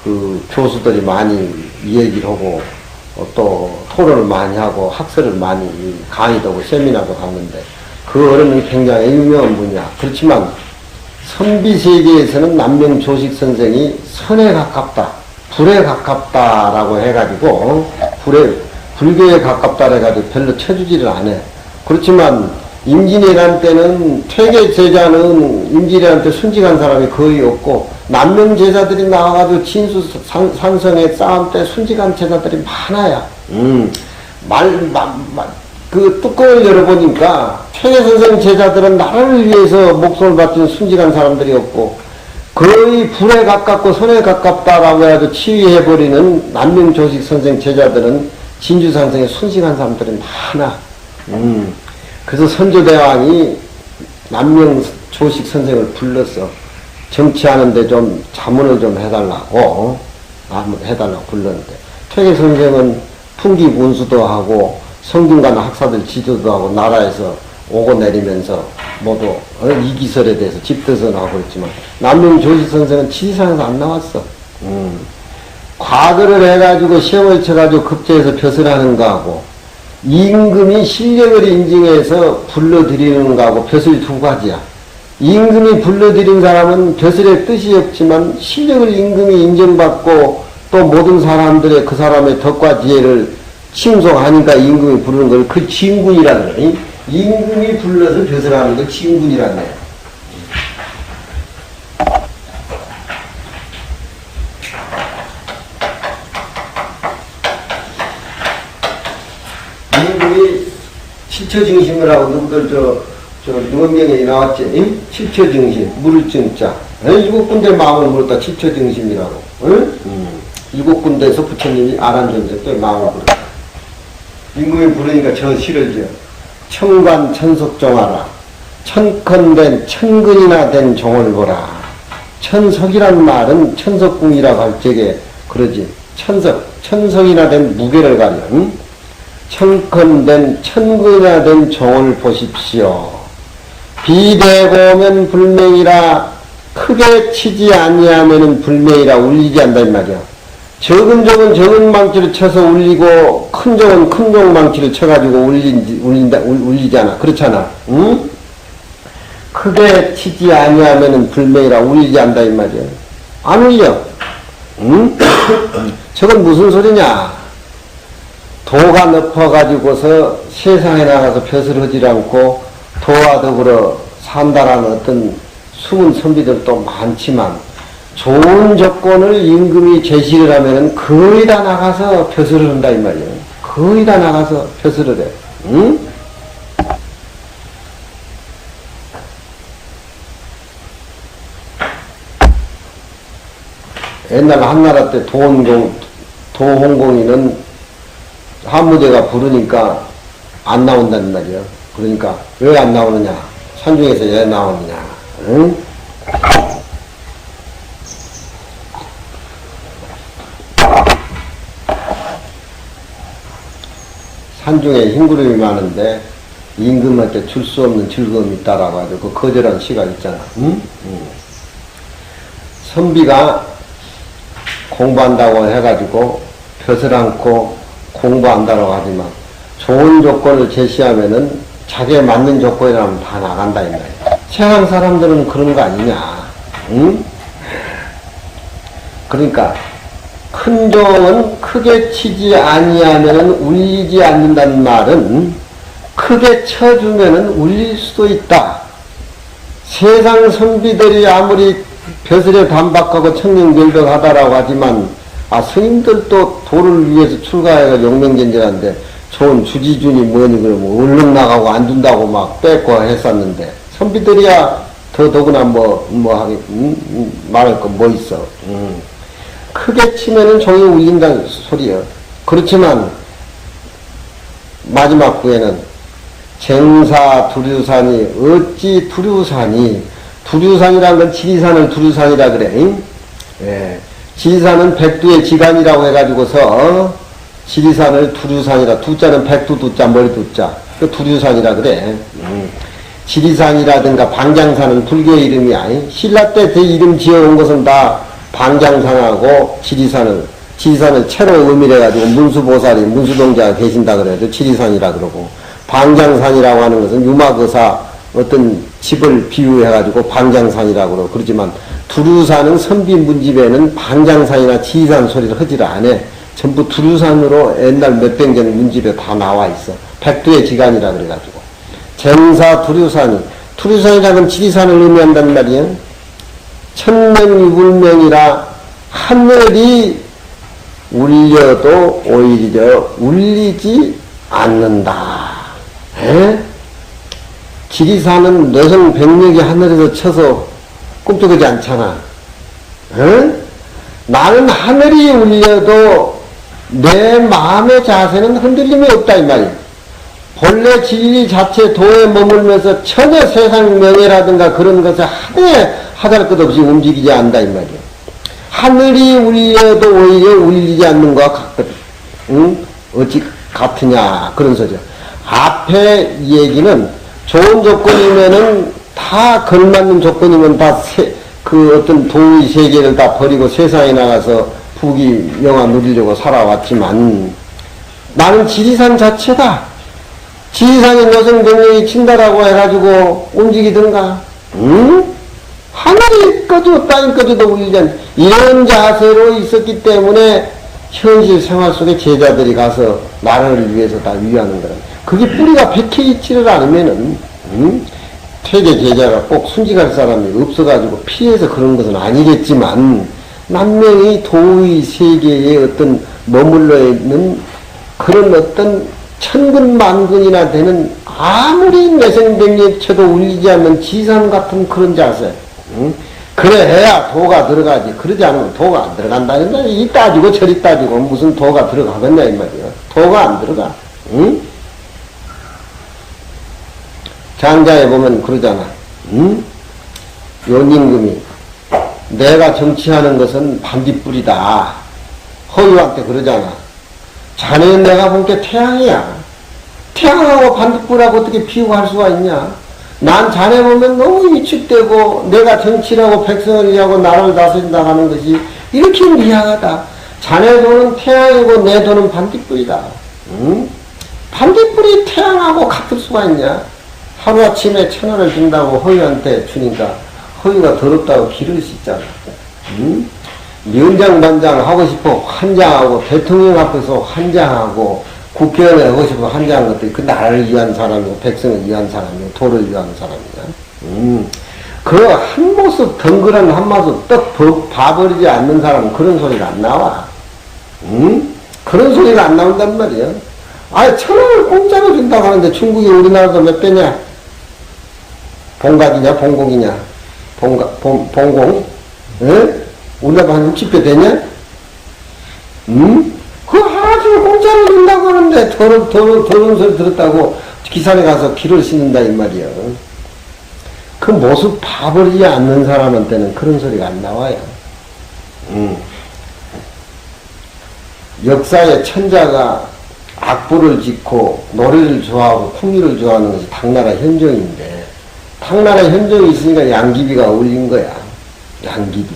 S1: 그 교수들이 많이 얘기를 하고 또 토론을 많이 하고 학설을 많이 강의도 하고 세미나도 가는데 그 어른은 굉장히 유명한 분이야. 그렇지만 선비 세계에서는 남명조식 선생이 선에 가깝다, 불에 가깝다라고 해가지고 불교에 가깝다 해가지고 별로 쳐주지를 안 해. 그렇지만 임진왜란 때는 퇴계 제자는 임진왜란 때 순직한 사람이 거의 없고 남명 제자들이 나와가지고 진수 산성의 싸움 때 순직한 제자들이 많아요. 그 뚜껑을 열어보니까 퇴계 선생 제자들은 나라를 위해서 목숨을 바친 순직한 사람들이 없고 거의 불에 가깝고 선에 가깝다라고 해도 치유해버리는 남명조식 선생 제자들은 진주산성에 순직한 사람들이 많아. 그래서 선조대왕이 남명조식 선생을 불렀어. 정치하는데 좀 자문을 좀 해달라고 불렀는데 퇴계 선생은 풍기 군수도 하고 성균관 학사들 지도도 하고 나라에서 오고 내리면서 모두 이기설에 대해서 집대선하고 그랬지만 남명조식 선생은 지리산에서 안 나왔어. 과거를 해가지고 시험을 쳐가지고 급제해서 벼슬하는 거하고 임금이 실력을 인증해서 불러들이는 거하고 벼슬이 두 가지야. 임금이 불러들인 사람은 벼슬의 뜻이 없지만 실력을 임금이 인정받고 또 모든 사람들의 그 사람의 덕과 지혜를 칭송하니까 임금이 부르는 걸 그 진군이라는 거야. 임금이 불러서 벼슬하는 걸 진군이라는 거야. 임금이 칠처증심을 하고 누구들 누원경에 나왔지? 칠처증심, 물증자. 일곱 군데 마음을 물었다. 칠처증심이라고. 일곱 군데에서 부처님이 아란전세 때 마음을 물었다. 임금이 부르니까 저 시를 지어. 천관 천석종하라. 천컨된 천근이나 된 종을 보라. 천석이란 말은 천석궁이라고 할 적에 그러지. 천석이나 된 무게를 가려. 천컨된 천근이나 된 종을 보십시오. 비대고면 불명이라. 크게 치지 아니하면은 불명이라 울리지 않다 이 말이야. 적은 종은 적은 망치를 쳐서 울리고 큰 종은 큰 종 망치를 쳐가지고 울리잖아. 그렇잖아. 응? 크게 치지 아니하면은 불명이라 울리지 않다 이 말이야. 안 울려. 응? 저건 무슨 소리냐. 도가 높아가지고서 세상에 나가서 벼슬 하지 않고 도와 더불어 산다라는 어떤 숨은 선비들도 많지만 좋은 조건을 임금이 제시를 하면은 거의 다 나가서 벼슬을 한다 이 말이에요. 거의 다 나가서 벼슬을 해. 응? 옛날 한나라 때 도홍공이는 한무대가 부르니까 안 나온다는 말이야. 그러니까 왜 안 나오느냐? 산중에서 왜 나오느냐? 응? 산중에 흰구름이 많은데 임금한테 줄 수 없는 즐거움이 있다라고 하죠. 그 거절한 시가 있잖아. 응? 선비가 공부한다고 해가지고 벼슬 않고 공부한다고 하지만 좋은 조건을 제시하면은 자기에 맞는 조건이라면 다 나간다 이 말이야. 세상 사람들은 그런 거 아니냐. 응? 그러니까 큰 종은 크게 치지 아니하면은 울리지 않는다는 말은 크게 쳐주면은 울릴 수도 있다. 세상 선비들이 아무리 벼슬에 반박하고 청명결백하다라고 하지만 스님들도 도를 위해서 출가해가 용맹전쟁하는데 좋은 주지준이 뭐니 그러면 얼른 나가고 안 준다고 막 뺏고 했었는데 선비들이야 더더구나 하게 말할 거 뭐 있어. 크게 치면은 종이 울린다는 소리야. 그렇지만 마지막 구에는 쟁사 두류산이 어찌 두류산이 두류산이라는 건 지리산을 두류산이라 그래. 예. 지리산은 백두의 지간이라고 해가지고서 지리산을 두류산이라 두자는 백두 두자 머리 두자 그 두류산이라 그래. 지리산이라든가 방장산은 불교의 이름이야. 신라 때 그 이름 지어온 것은 다 방장산하고 지리산을 채로 의미해가지고 문수보살이 문수동자가 계신다 그래도 지리산이라 그러고 방장산이라고 하는 것은 유마거사 어떤 집을 비유해가지고 방장산이라고 그러고 그러지만 두루산은 선비 문집에는 방장산이나 지리산 소리를 하지를 않아. 전부 두루산으로 옛날 몇백 년 문집에 다 나와 있어. 백두의 지간이라 그래가지고 쟁사 두루산이라는 지리산을 의미한단 말이야. 천명유불명이라 하늘이 울려도 오히려 울리지 않는다. 에? 지리산은 뇌성 백력이 하늘에서 쳐서 꿈쩍하지 않잖아. 에? 나는 하늘이 울려도 내 마음의 자세는 흔들림이 없다 이 말이야. 본래 진리 자체 도에 머물면서 전혀 세상 명예라든가 그런 것을 하늘에 하잘 것 없이 움직이지 않는다 이 말이야. 하늘이 울려도 오히려 울리지 않는 거와 같거든. 응? 어찌 같으냐 그런 소리야. 앞에 얘기는 좋은 조건이면은 다 걸맞는 조건이면 다 그 어떤 도의 세계를 다 버리고 세상에 나가서 부귀 영화 누리려고 살아왔지만 나는 지리산 자체다. 지리산에 여성병력이 친다라고 해가지고 움직이든가 하늘이 꺼져 땅이 꺼져도 울리지 않는 이런 자세로 있었기 때문에 현실 생활 속에 제자들이 가서 나라를 위해서 다 위하는 거라. 그게 뿌리가 백해 있지를 않으면은 퇴계 제자가 꼭 순직할 사람이 없어가지고 피해서 그런 것은 아니겠지만 남명이 도의 세계에 어떤 머물러 있는 그런 어떤 천근만근이나 되는 아무리 내생백력 쳐도 울리지 않는 지산 같은 그런 자세. 그래야 도가 들어가지. 그러지 않으면 도가 안 들어간다는 말이야. 이 따지고 저리 따지고 무슨 도가 들어가겠냐 이 말이야. 도가 안 들어가. 응? 장자에 보면 그러잖아. 연임금이 내가 정치하는 것은 반딧불이다. 허유한테 그러잖아. 자네는 내가 본 게 태양이야. 태양하고 반딧불하고 어떻게 비교할 수가 있냐. 난 자네 보면 너무 위축되고 내가 정치라고 백성을 위하고 나라를 다스린다 하는 것이 이렇게 미안하다. 자네 돈은 태양이고 내 돈은 반딧불이다. 반딧불이 태양하고 같을 수가 있냐. 하루아침에 1,000원을 준다고 허유한테 주니까 허유가 더럽다고 기를 수 있잖아. 명장반장 하고 싶어 환장하고 대통령 앞에서 환장하고 국회의원에 하고 싶어 환장한 것들이 그 나라를 위한 사람이고 백성을 위한 사람이고 도를 위한 사람이야. 그 한 모습 덩그런 한 모습 떡 봐버리지 않는 사람은 그런 소리가 안 나와. 그런 소리가 안 나온단 말이야. 아니, 1,000원을 공짜로 준다고 하는데 중국이 우리나라도 몇 배냐? 봉각이냐, 봉공이냐? 봉공? 응? 우리나라도 한 60배 되냐? 응? 그거 하나씩 공짜로 준다고 하는데 더러운 소리 들었다고 기산에 가서 기를 씻는다 이 말이야. 그 모습 봐버리지 않는 사람한테는 그런 소리가 안 나와요. 역사의 천자가 악보를 짓고 노래를 좋아하고 풍류를 좋아하는 것이 당나라 현정인데 당나라 현정이 있으니까 양귀비가 어울린 거야. 양귀비.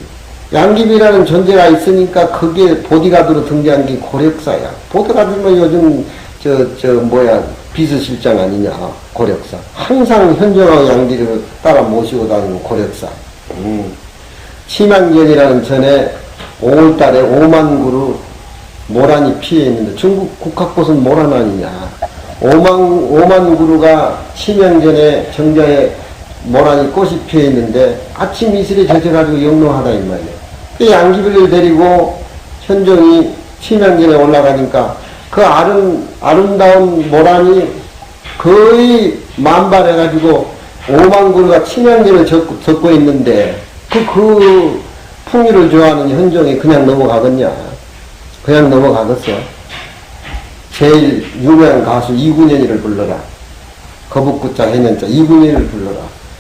S1: 양귀비라는 존재가 있으니까 거기에 보디가드로 등장한 게 고력사야. 보디가드는 요즘 비서실장 아니냐, 고력사. 항상 현정하고 양귀비를 따라 모시고 다니는 고력사. 치만견이라는 전에 5월달에 5만 그루 모란이 피해 있는데 중국 국학꽃은 모란 아니냐. 5만 그루가 치명전에 정자에 모란이 꽃이 피어 있는데 아침 이슬에 젖어가지고 영롱하다 이 말이에요. 그 양귀비를 데리고 현종이 치명전에 올라가니까 그 아름다운 모란이 거의 만발해가지고 5만 그루가 치명전에 젖고 있는데 그 풍류를 좋아하는 현종이 그냥 넘어가겠냐? 그냥 넘어가겠어. 제일 유명한 가수 이군현이를 불러라. 거북구자 해년자 이군현이를 불러라.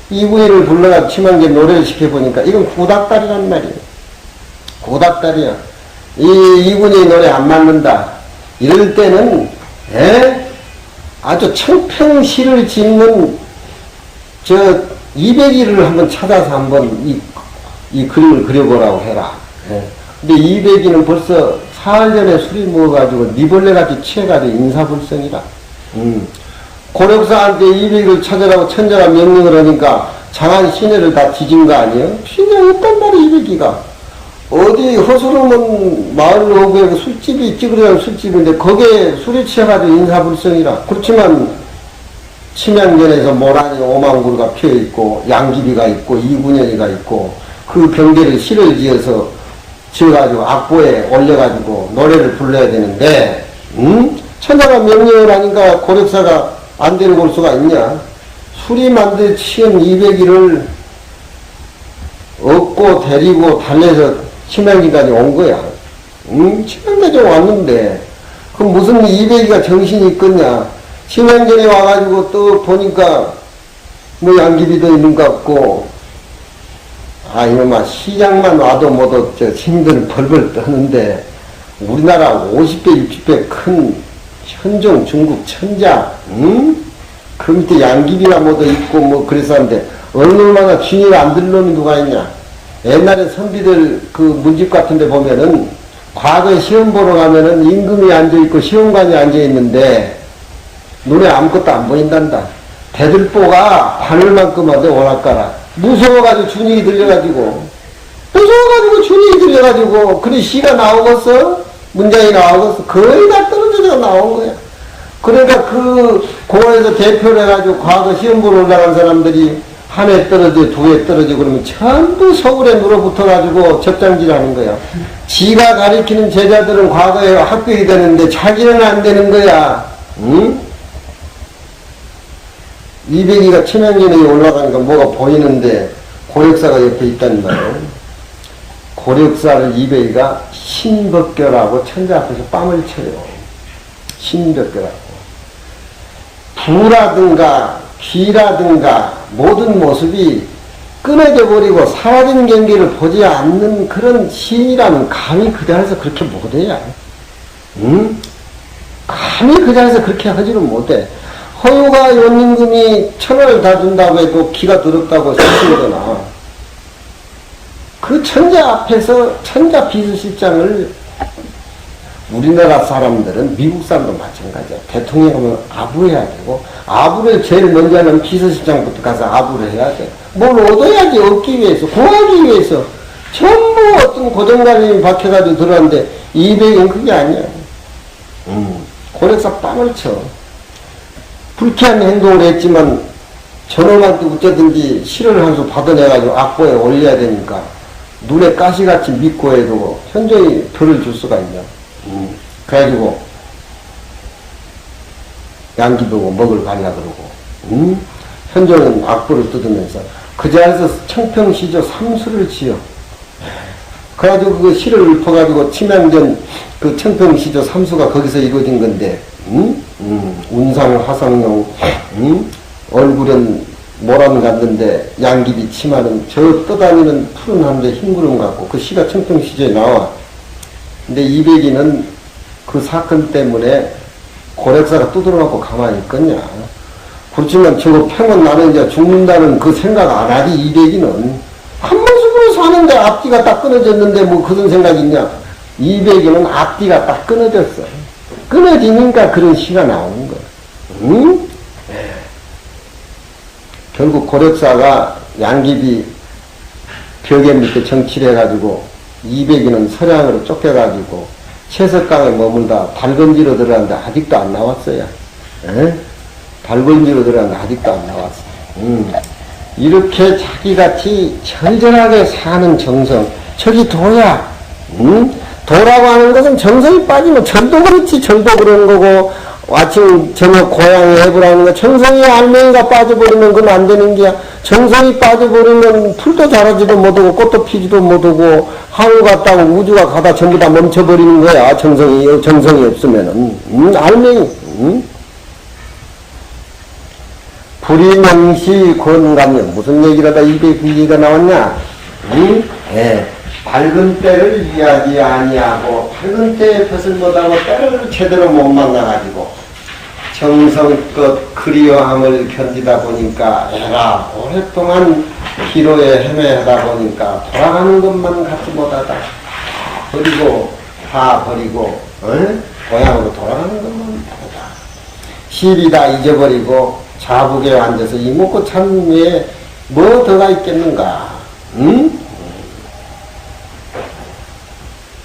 S1: 이군현이를 불러가 치만개 노래를 시켜보니까 이건 구닥다리란 말이에요. 구닥다리야. 이군현이 노래 안 맞는다. 이럴 때는 아주 청평시를 짓는 200일을 한번 찾아서 한번 이 그림을 그려보라고 해라. 근데 200일은 벌써 사흘 전에 술이 먹어가지고 니벌레같이 취해가지고 인사불성이라. 고력사한테 200일을 찾으라고 천자가 명령을 하니까 장안 시내를 다 뒤진 거 아니에요? 시내에 없단 말이야 200기가. 어디 허술한 마을 호구에 술집이 있지 그래야 술집인데 거기에 술이 취해가지고 인사불성이라. 그렇지만 침양전에서 모란이 5만 그루가 피어있고 양귀비가 있고 이군현이가 있고 그 경계를 시를 지어가지고 악보에 올려가지고 노래를 불러야 되는데 천하가 명령을 하니까 고력사가 안 데리고 올 수가 있냐. 술이 만들 치연 200일을 얻고 데리고 달래서 치명기까지 온 거야. 치명까지 왔는데 그 무슨 200일가 정신이 있겠냐. 치명전에 와가지고 또 보니까 뭐 양귀비도 있는 것 같고 이놈아 시장만 와도 모두 힘들은 벌벌 떠는데 우리나라 50배 60배 큰 현종 중국 천자 그 밑에 양귀비가 모두 있고 뭐 그래서 하는데 얼마나 쥐니가 안 들는 놈이 누가 있냐. 옛날에 선비들 그 문집 같은 데 보면은 과거에 시험 보러 가면은 임금이 앉아있고 시험관이 앉아있는데 눈에 아무것도 안 보인단다. 대들보가 바늘만큼 하대 오락가락. 무서워가지고 준익이 들려가지고 그래 시가 나오겠어? 문장이 나오겠어? 거의 다 떨어져서 나온 거야. 그러니까 그 공원에서 대표를 해가지고 과거 시험 보러 올라간 사람들이 한 해 떨어져 두 해 떨어져 그러면 전부 서울에 눌어붙어가지고 접장질 하는 거야. 지가 가리키는 제자들은 과거에 합격이 되는데 자기는 안 되는 거야. 200이가 치명전에 올라가니까 뭐가 보이는데 고력사가 옆에 있단 말이에요. 고력사를 200이가 신법결하고 천자 앞에서 뺨을 쳐요. 신법결하고. 부라든가 귀라든가 모든 모습이 끊어져 버리고 사라진 경계를 보지 않는 그런 시인이라면 감히 그 자리에서 그렇게 못해야. 감히 그 자리에서 그렇게 하지는 못해. 허유가 연임금이 1,000원을 다 준다고 해도 기가 더럽다고 생각하거나 그 천자 앞에서 천자 비서실장을 우리나라 사람들은 미국 사람도 마찬가지야. 대통령 하면 아부해야 되고 아부를 제일 먼저 하는 비서실장부터 가서 아부를 해야 돼. 뭘 얻어야지 얻기 위해서 구하기 위해서 전부 어떤 고정관념이 박혀가지고 들어왔는데 200은 그게 아니야. 고력사 빵을 쳐. 불쾌한 행동을 했지만 저놈한테 어쩌든지 실을 한 수 받아내가지고 악보에 올려야 되니까 눈에 가시같이 믿고 해도 현저히 벌을 줄 수가 있냐. 그래가지고 양기 보고 먹을 가려 그러고, 현종은 악보를 뜯으면서 그 자리에서 청평시조 삼수를 지어. 그래가지고 그 시를 읊어가지고 치명전 그 청평시조 삼수가 거기서 이루어진 건데, 운상 화성용, 얼굴은 모란 같는데 양귀비 치마는 저 떠다니는 푸른 하늘의 흰구름 같고, 그 시가 청평시조에 나와. 근데 이백이는 그 사건 때문에 고렉사가 두드러갖고 가만히 있겠냐. 그렇지만 저거 평은 나는 이제 죽는다는 그 생각 안 하지. 이백이는 한 모습으로 사는데 앞뒤가 딱 끊어졌는데 뭐 그런 생각이 있냐. 이백이는 앞뒤가 딱 끊어졌어. 끊어지니까 그런 시가 나오는 거야. 응? 결국 고력사가 양귀비 벽에 밑에 정치를 해가지고 이백이는 서량으로 쫓겨가지고 채석강에 머물다 발건지로 들어갔는데 아직도 안 나왔어요. 에? 발건지로 들어갔는데 아직도 안 나왔어. 이렇게 자기같이 절절하게 사는 정성, 저기 도야. 도라고 하는 것은 정성이 빠지면 절도 그렇지. 절도 그런 거고, 아침 저녁 고향에 해보라는 거, 정성이 알맹이가 빠져버리면 그건 안 되는 게야. 정성이 빠져버리면 풀도 자라지도 못하고 꽃도 피지도 못하고 하늘 갔다고 우주가 가다 전부 다 멈춰버리는 거야. 정성이 없으면은. 알맹이. 불이명시 권감령. 무슨 얘기라다 입에 그 얘기가 나왔냐? 밝은 때를 이해하지 아니하고 밝은 때에 볕을 못하고 때를 제대로 못 만나가지고 정성껏 그리워함을 견디다 보니까 애가 오랫동안 기로에 헤매다 보니까 돌아가는 것만 갖지 못하다 다 버리고 고향으로 돌아가는 것만 못하다. 시비 다 잊어버리고 자북에 앉아서 이먹고 참에 뭐 더가 있겠는가.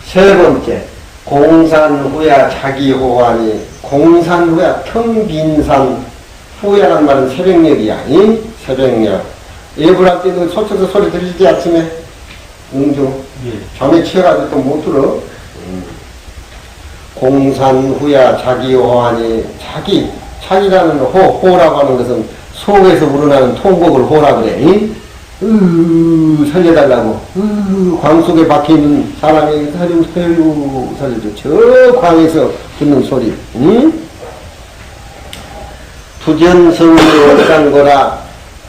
S1: 세 번째, 공산후야 자기호환이. 공산후야 텅빈산, 후야란 말은 새벽녘이야. 새벽녘. 예불할 때도 소쳐서 소리 들리지 아침에? 응중. 잠에 취해가지고 또 못 들어. 공산후야 자기호환이. 자기라는 호라고 하는 것은 속에서 우러나는 통곡을 호라 그래. 살려달라고. 광 속에 박혀있는 사람이 살려줘. 저 광에서 듣는 소리. 부전성으로 월산거라.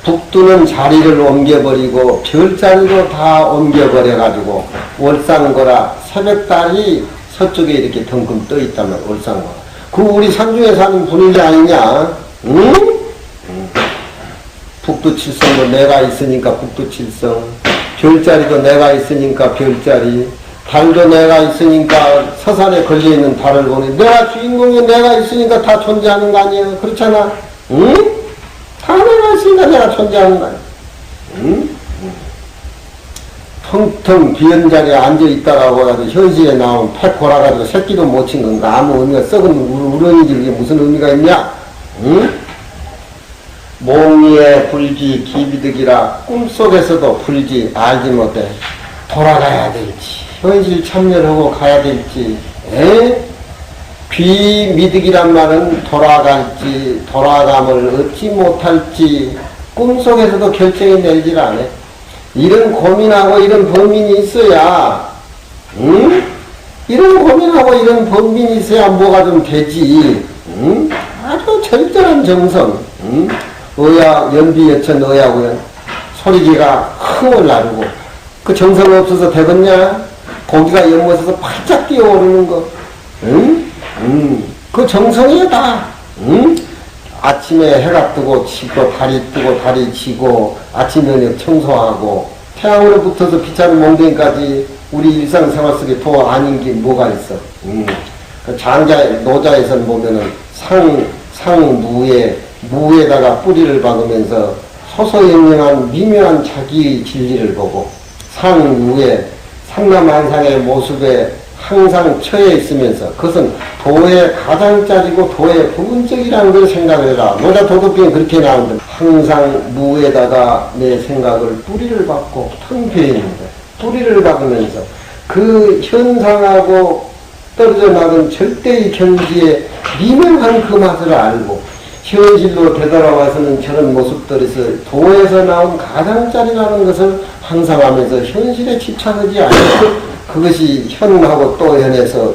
S1: 북두는 자리를 옮겨버리고 별자리로 다 옮겨버려가지고 월산거라. 새벽달이 서쪽에 이렇게 덩금 떠있다면 월산거라. 그 우리 산중에 사는 분위기 아니냐? 북두 칠성도 내가 있으니까 북두 칠성, 별자리도 내가 있으니까 별자리, 달도 내가 있으니까 서산에 걸려있는 달을 보니 내가 주인공이 내가 있으니까 다 존재하는 거 아니야? 그렇잖아? 다 내가 있으니까 내가 존재하는 거 아니야? 텅텅 비은 자리에 앉아있다가 보라도 현실에 나온 팩 골아가지고 새끼도 못 친 건가? 아무 의미가 썩은 우렁이지. 그게 무슨 의미가 있냐? 몽리에 불지 기비득이라. 꿈속에서도 불지 알지 못해. 돌아가야 될지 현실 참여하고 가야 될지. 비미득이란 말은 돌아갈지 돌아감을 얻지 못할지 꿈속에서도 결정이 내질 않아. 이런 고민하고 이런 범민이 있어야, 이런 고민하고 이런 범민이 있어야 뭐가 좀 되지. 아주 절절한 정성. 연비 여천 의야구연 소리기가 흥을 나르고 그 정성 없어서 되겠냐? 고기가 연못에서 팔짝 뛰어오르는 거. 그 정성이야 다. 아침에 해가 뜨고 치고 달이 뜨고 달이 지고 아침 저녁 청소하고 태양으로 붙어서 비찬 몽둥이까지 우리 일상생활 속에 더 아닌 게 뭐가 있어. 그 노자에선 보면은 무에다가 뿌리를 박으면서 소소영영한 미묘한 자기의 진리를 보고 상무에 상남한상의 모습에 항상 처해 있으면서 그것은 도의 가장짜리고 도의 부분적이라는 걸 생각을 해라. 노자 도덕경에 그렇게 나오는데 항상 무에다가 내 생각을 뿌리를 박고 텅 비어있는데 뿌리를 박으면서 그 현상하고 떨어져 나간 절대의 경지에 미묘한 그 맛을 알고 현실로 되돌아와서는 저런 모습들에서 도에서 나온 가장자리라는 것을 항상 하면서 현실에 집착하지 않고 그것이 현하고 또 현에서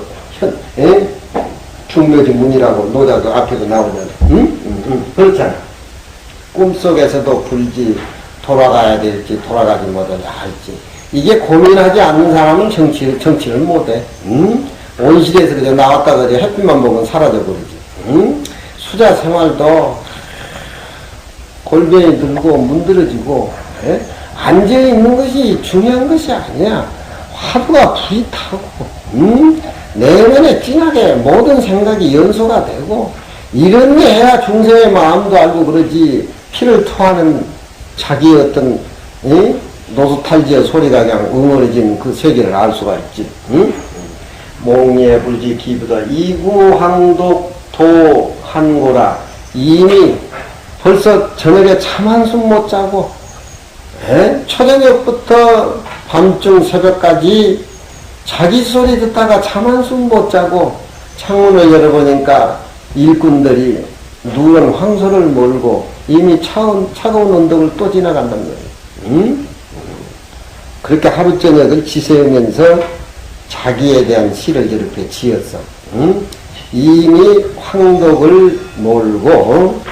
S1: 중묘지 문이라고 노자도 앞에도 나오잖아. 그렇잖아. 꿈속에서도 불지 돌아가야 될지 돌아가지 못하지 할지 이게 고민하지 않는 사람은 정치를 못해. 온실에서 그저 나왔다가 그저 햇빛만 보면 사라져 버리지. 수자 생활도 골병이 들고 문드러지고 앉아있는 것이 중요한 것이 아니야. 화두가 불이 타고 내면에 진하게 모든 생각이 연소가 되고 이런 게 해야 중생의 마음도 알고 그러지. 피를 토하는 자기의 어떤 노수탈지의 소리가 그냥 응어리진 그 세계를 알 수가 있지. 몽예 불지 기부다 이구항독 도한고라. 이미 벌써 저녁에 잠 한숨 못 자고 초저녁부터 밤중 새벽까지 자기 소리 듣다가 잠 한숨 못 자고 창문을 열어보니까 일꾼들이 누런 황소를 몰고 이미 차가운 언덕을 또 지나간다는 거예요. 그렇게 하루 저녁을 지새우면서 자기에 대한 시를 저렇게 지었어. 이미 황덕을 몰고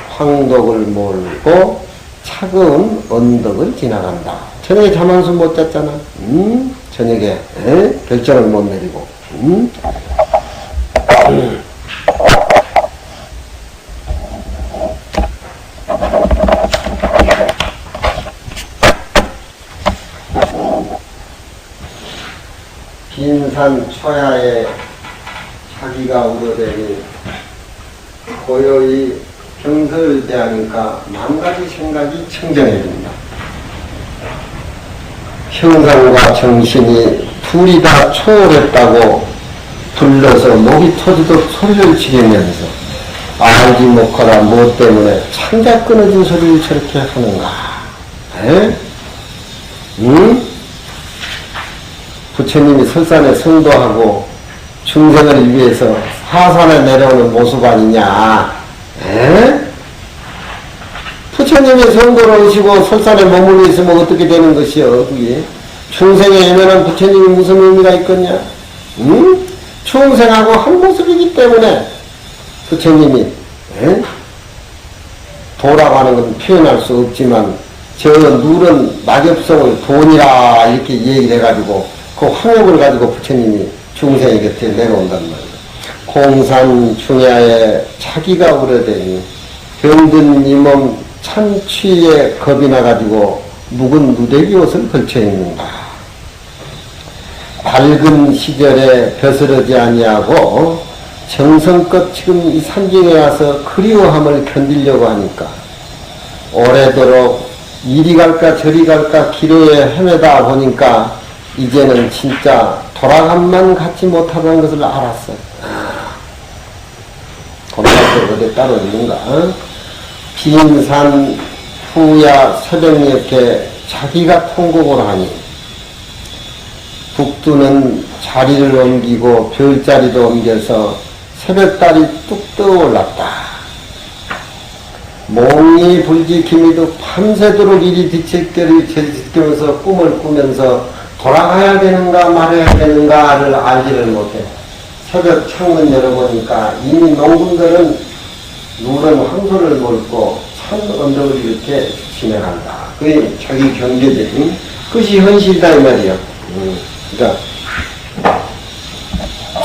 S1: 차가운 언덕을 지나간다. 저녁에 잠 한숨 못 잤잖아. 저녁에 결정을 못 내리고. 빈산 초야에 자기가 우러대니 고요히 병설을 대하니까 만가지 생각이 청정해진다. 형상과 정신이 둘이 다 초월했다고 불러서 목이 터지도록 소리를 지르면서 알지 못하라 무엇 때문에 창자 끊어진 소리를 저렇게 하는가. 부처님이 설산에 성도하고 중생을 위해서 하산에 내려오는 모습 아니냐. 부처님이 성도를 오시고 설산에 머물러 있으면 어떻게 되는 것이요? 그게 중생에 예면한 부처님이 무슨 의미가 있겠냐? 중생하고 한 모습이기 때문에 부처님이 도라고 하는 건 표현할 수 없지만 저 누런 낙엽성을 돈이라 이렇게 얘기를 해가지고 그 황역을 가지고 부처님이 중생의 곁에 내려온단 말이에요. 공산 중야에 자기가 우러대니 병든 이 몸 참취에 겁이 나가지고 묵은 누대기 옷을 걸쳐 입는다. 밝은 시절에 벼스러지 아니하고 정성껏 지금 이 산중에 와서 그리워함을 견디려고 하니까 오래도록 이리 갈까 저리 갈까 기로에 헤매다 보니까 이제는 진짜 돌아감만 갖지 못하다는 것을 알았어. 돌아갈 때 어디 따로 있는가? 빈산 후야 새벽녘에 자기가 통곡을 하니 북두는 자리를 옮기고 별자리도 옮겨서 새벽달이 뚝 떠올랐다. 몽이 불지 기미도 밤새도록 이리 뒤척거리면서 꿈을 꾸면서 돌아가야 되는가 말아야 되는가를 알지를 못해. 새벽 창문 열어보니까 이미 농군들은 누런 황소를 몰고 산 언덕을 이렇게 지나간다. 그게 자기 경계적인 그것이 현실이다 이 말이야. 그러니까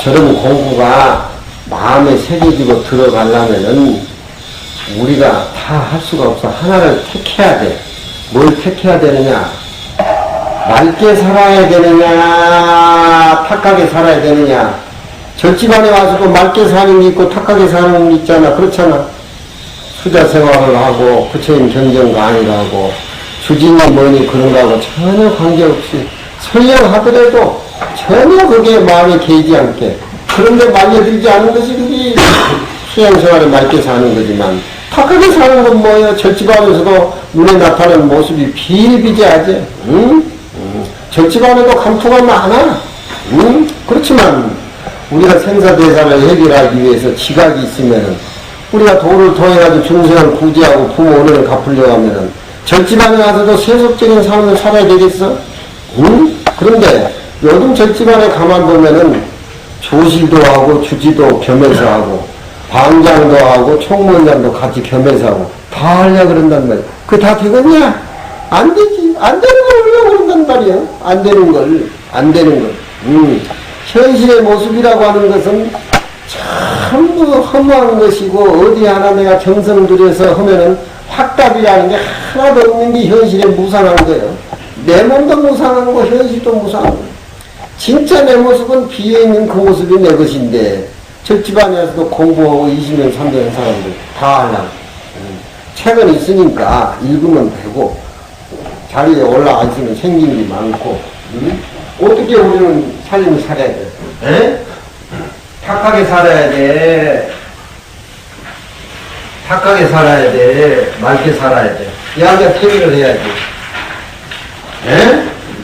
S1: 저런 공부가 마음에 새겨지고 들어가려면은 우리가 다 할 수가 없어. 하나를 택해야 돼. 뭘 택해야 되느냐? 맑게 살아야 되느냐? 탁하게 살아야 되느냐? 절집안에 와서도 맑게 사는 게 있고 탁하게 사는 게 있잖아. 그렇잖아. 수자 생활을 하고 부처님 경전 강의를 하고 주진이 뭐니 그런 거하고 전혀 관계없이 설령하더라도 전혀 그게 마음에 개의지 않게 그런데 말려들지 않는 것이 그게 수양생활에 맑게 사는 거지만 탁하게 사는 건 뭐예요? 절집안에서도 눈에 나타나는 모습이 비일비재하지. 절집안에도 감투가 많아. 그렇지만 우리가 생사대사를 해결하기 위해서 지각이 있으면은 우리가 도를 통해가지고 중생을 구제하고 부모 은혜를 갚으려고 하면은 절집안에 가서도 세속적인 삶을 살아야 되겠어? 응? 그런데 요즘 절집안에 가만 보면은 조실도 하고 주지도 겸해서 하고 방장도 하고 총무원장도 같이 겸해서 하고 다 하려고 그런단 말이야. 그게 다 되겠냐? 안 되지. 안 되는 걸 하려고 그런단 말이야. 안 되는 걸. 안 되는 걸. 현실의 모습이라고 하는 것은 전부 허무한 것이고 어디 하나 내가 정성 들여서 하면은 확답이라는 게 하나도 없는 게 현실에 무상한 거예요. 내 몸도 무상한 거 현실도 무상한 거. 진짜 내 모습은 비어있는 그 모습이 내 것인데 절집안에서도 공부하고 20년 30년 사람들 다 하려고. 책은 있으니까 읽으면 되고 자리에 올라가 있으면 생긴 게 많고 어떻게 우리는 삶을 살아야 돼? 에? 탁하게 살아야 돼. 탁하게 살아야 돼. 맑게 살아야 돼. 이야기가 퇴비를 해야지. 에?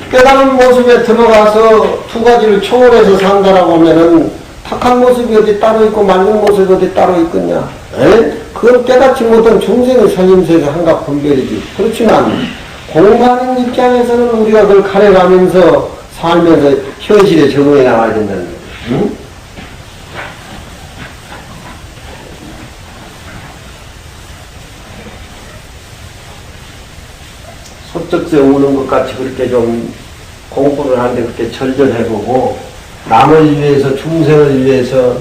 S1: 깨달은 모습에 들어가서 두 가지를 초월해서 산다라고 하면은 탁한 모습이 어디 따로 있고 맑은 모습이 어디 따로 있겠냐. 에? 그건 깨닫지 못한 중생의 살림새에서 한가 분별이지. 그렇지만 공부하는 입장에서는 우리가 그걸 가려가면서 살면서 현실에 적응해 나가야 된다는 거예요. 응? 소쩍새 우는 것 같이 그렇게 좀 공부를 하는데 그렇게 절절해보고 남을 위해서 중생을 위해서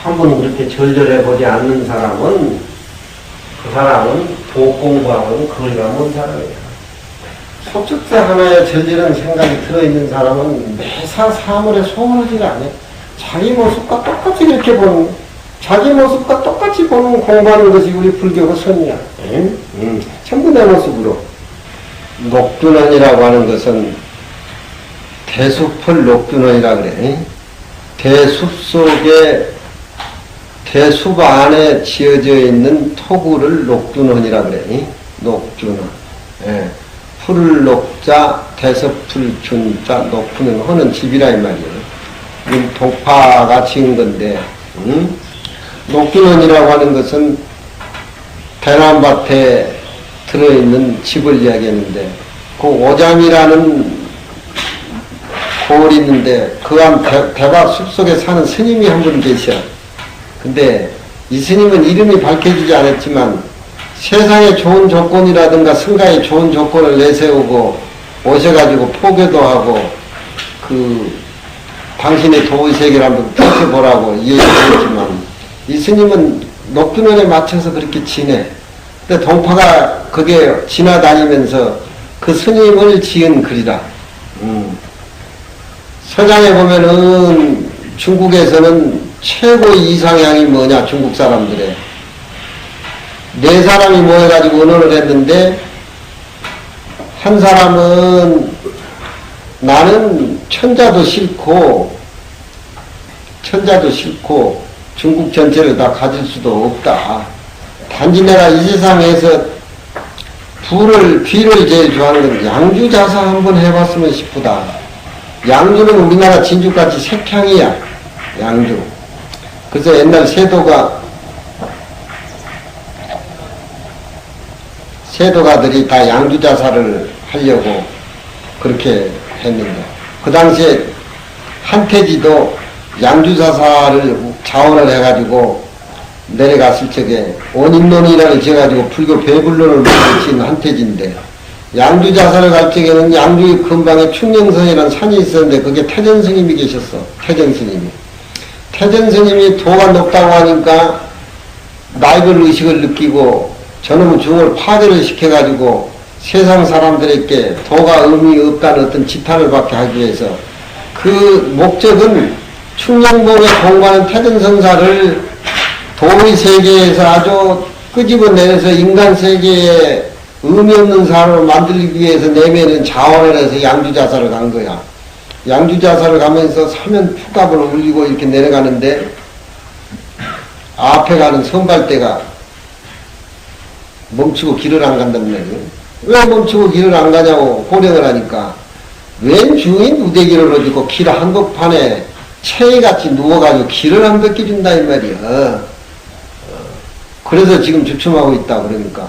S1: 한 번 그렇게 절절해보지 않는 사람은 그 사람은 도공부하고는 거리가 먼 사람이야. 소쩍새 하나에 절절한 생각이 들어있는 사람은 매사 사물에 소홀하지가 않아. 자기 모습과 똑같이 이렇게 보는, 자기 모습과 똑같이 보는 공부하는 것이 우리 불교의 선이야. 전부 내 모습으로. 녹균원이라고 하는 것은 대숲을 녹균원이라 그래. 대숲 속에 대숲 안에 지어져 있는 토구를 녹균원이라 그래. 녹균원. 예. 풀을 녹자 대서풀 균자 녹균원 하는 집이라 이 말이에요. 도파가 지은 건데 녹균원이라고 하는 것은 대남밭에 들어있는 집을 이야기했는데 그 오잠이라는 고을이 있는데 그 안 대밭 숲속에 사는 스님이 한 분 계셔. 근데 이 스님은 이름이 밝혀지지 않았지만 세상에 좋은 조건이라든가 승가에 좋은 조건을 내세우고 오셔가지고 포교도 하고 그 당신의 도의세계를 한번 펼쳐보라고 이야기했지만 이 스님은 녹균원에 맞춰서 그렇게 지내. 근데 동파가 그게 지나다니면서 그 스님을 지은 글이라. 서장에 보면은 중국에서는 최고 이상향이 뭐냐, 중국 사람들의. 네 사람이 모여가지고 의논을 했는데, 한 사람은 나는 천자도 싫고 중국 전체를 다 가질 수도 없다. 단지 내가 이 세상에서 귀를 제일 좋아하는 건 양주자사 한번 해봤으면 싶다. 양주는 우리나라 진주같이 색향이야. 양주. 그래서 옛날 세도가들이 다 양주자사를 하려고 그렇게 했는데 그 당시에 한태지도 양주자사를 자원을 해가지고 내려갔을 적에 원인론이라는 지어가지고 불교 배불론을 지은 한태지인데 양주자사를 갈 적에는 양주 근방에 충령선이라는 산이 있었는데 그게 태전스님이 계셨어. 태전스님이 도가 높다고 하니까 나이별 의식을 느끼고 저놈의 중을 파괴를 시켜가지고 세상 사람들에게 도가 의미 없다는 어떤 지탄을 받게 하기 위해서 그 목적은 충령봉에 공부하는 태전성사를 도의 세계에서 아주 끄집어내서 인간 세계에 의미 없는 사람을 만들기 위해서 내면은 자원을 해서 양주자사를 간 거야. 양주자사를 가면서 사면 푸갑을 울리고 이렇게 내려가는데 앞에 가는 선발대가 멈추고 길을 안 간단 말이에요. 왜 멈추고 길을 안 가냐고 호령을 하니까 웬 주인 우대기를 어디고 길 한복판에 체이같이 누워가지고 길을 안 벗겨준다 이 말이야. 그래서 지금 주춤하고 있다 그러니까.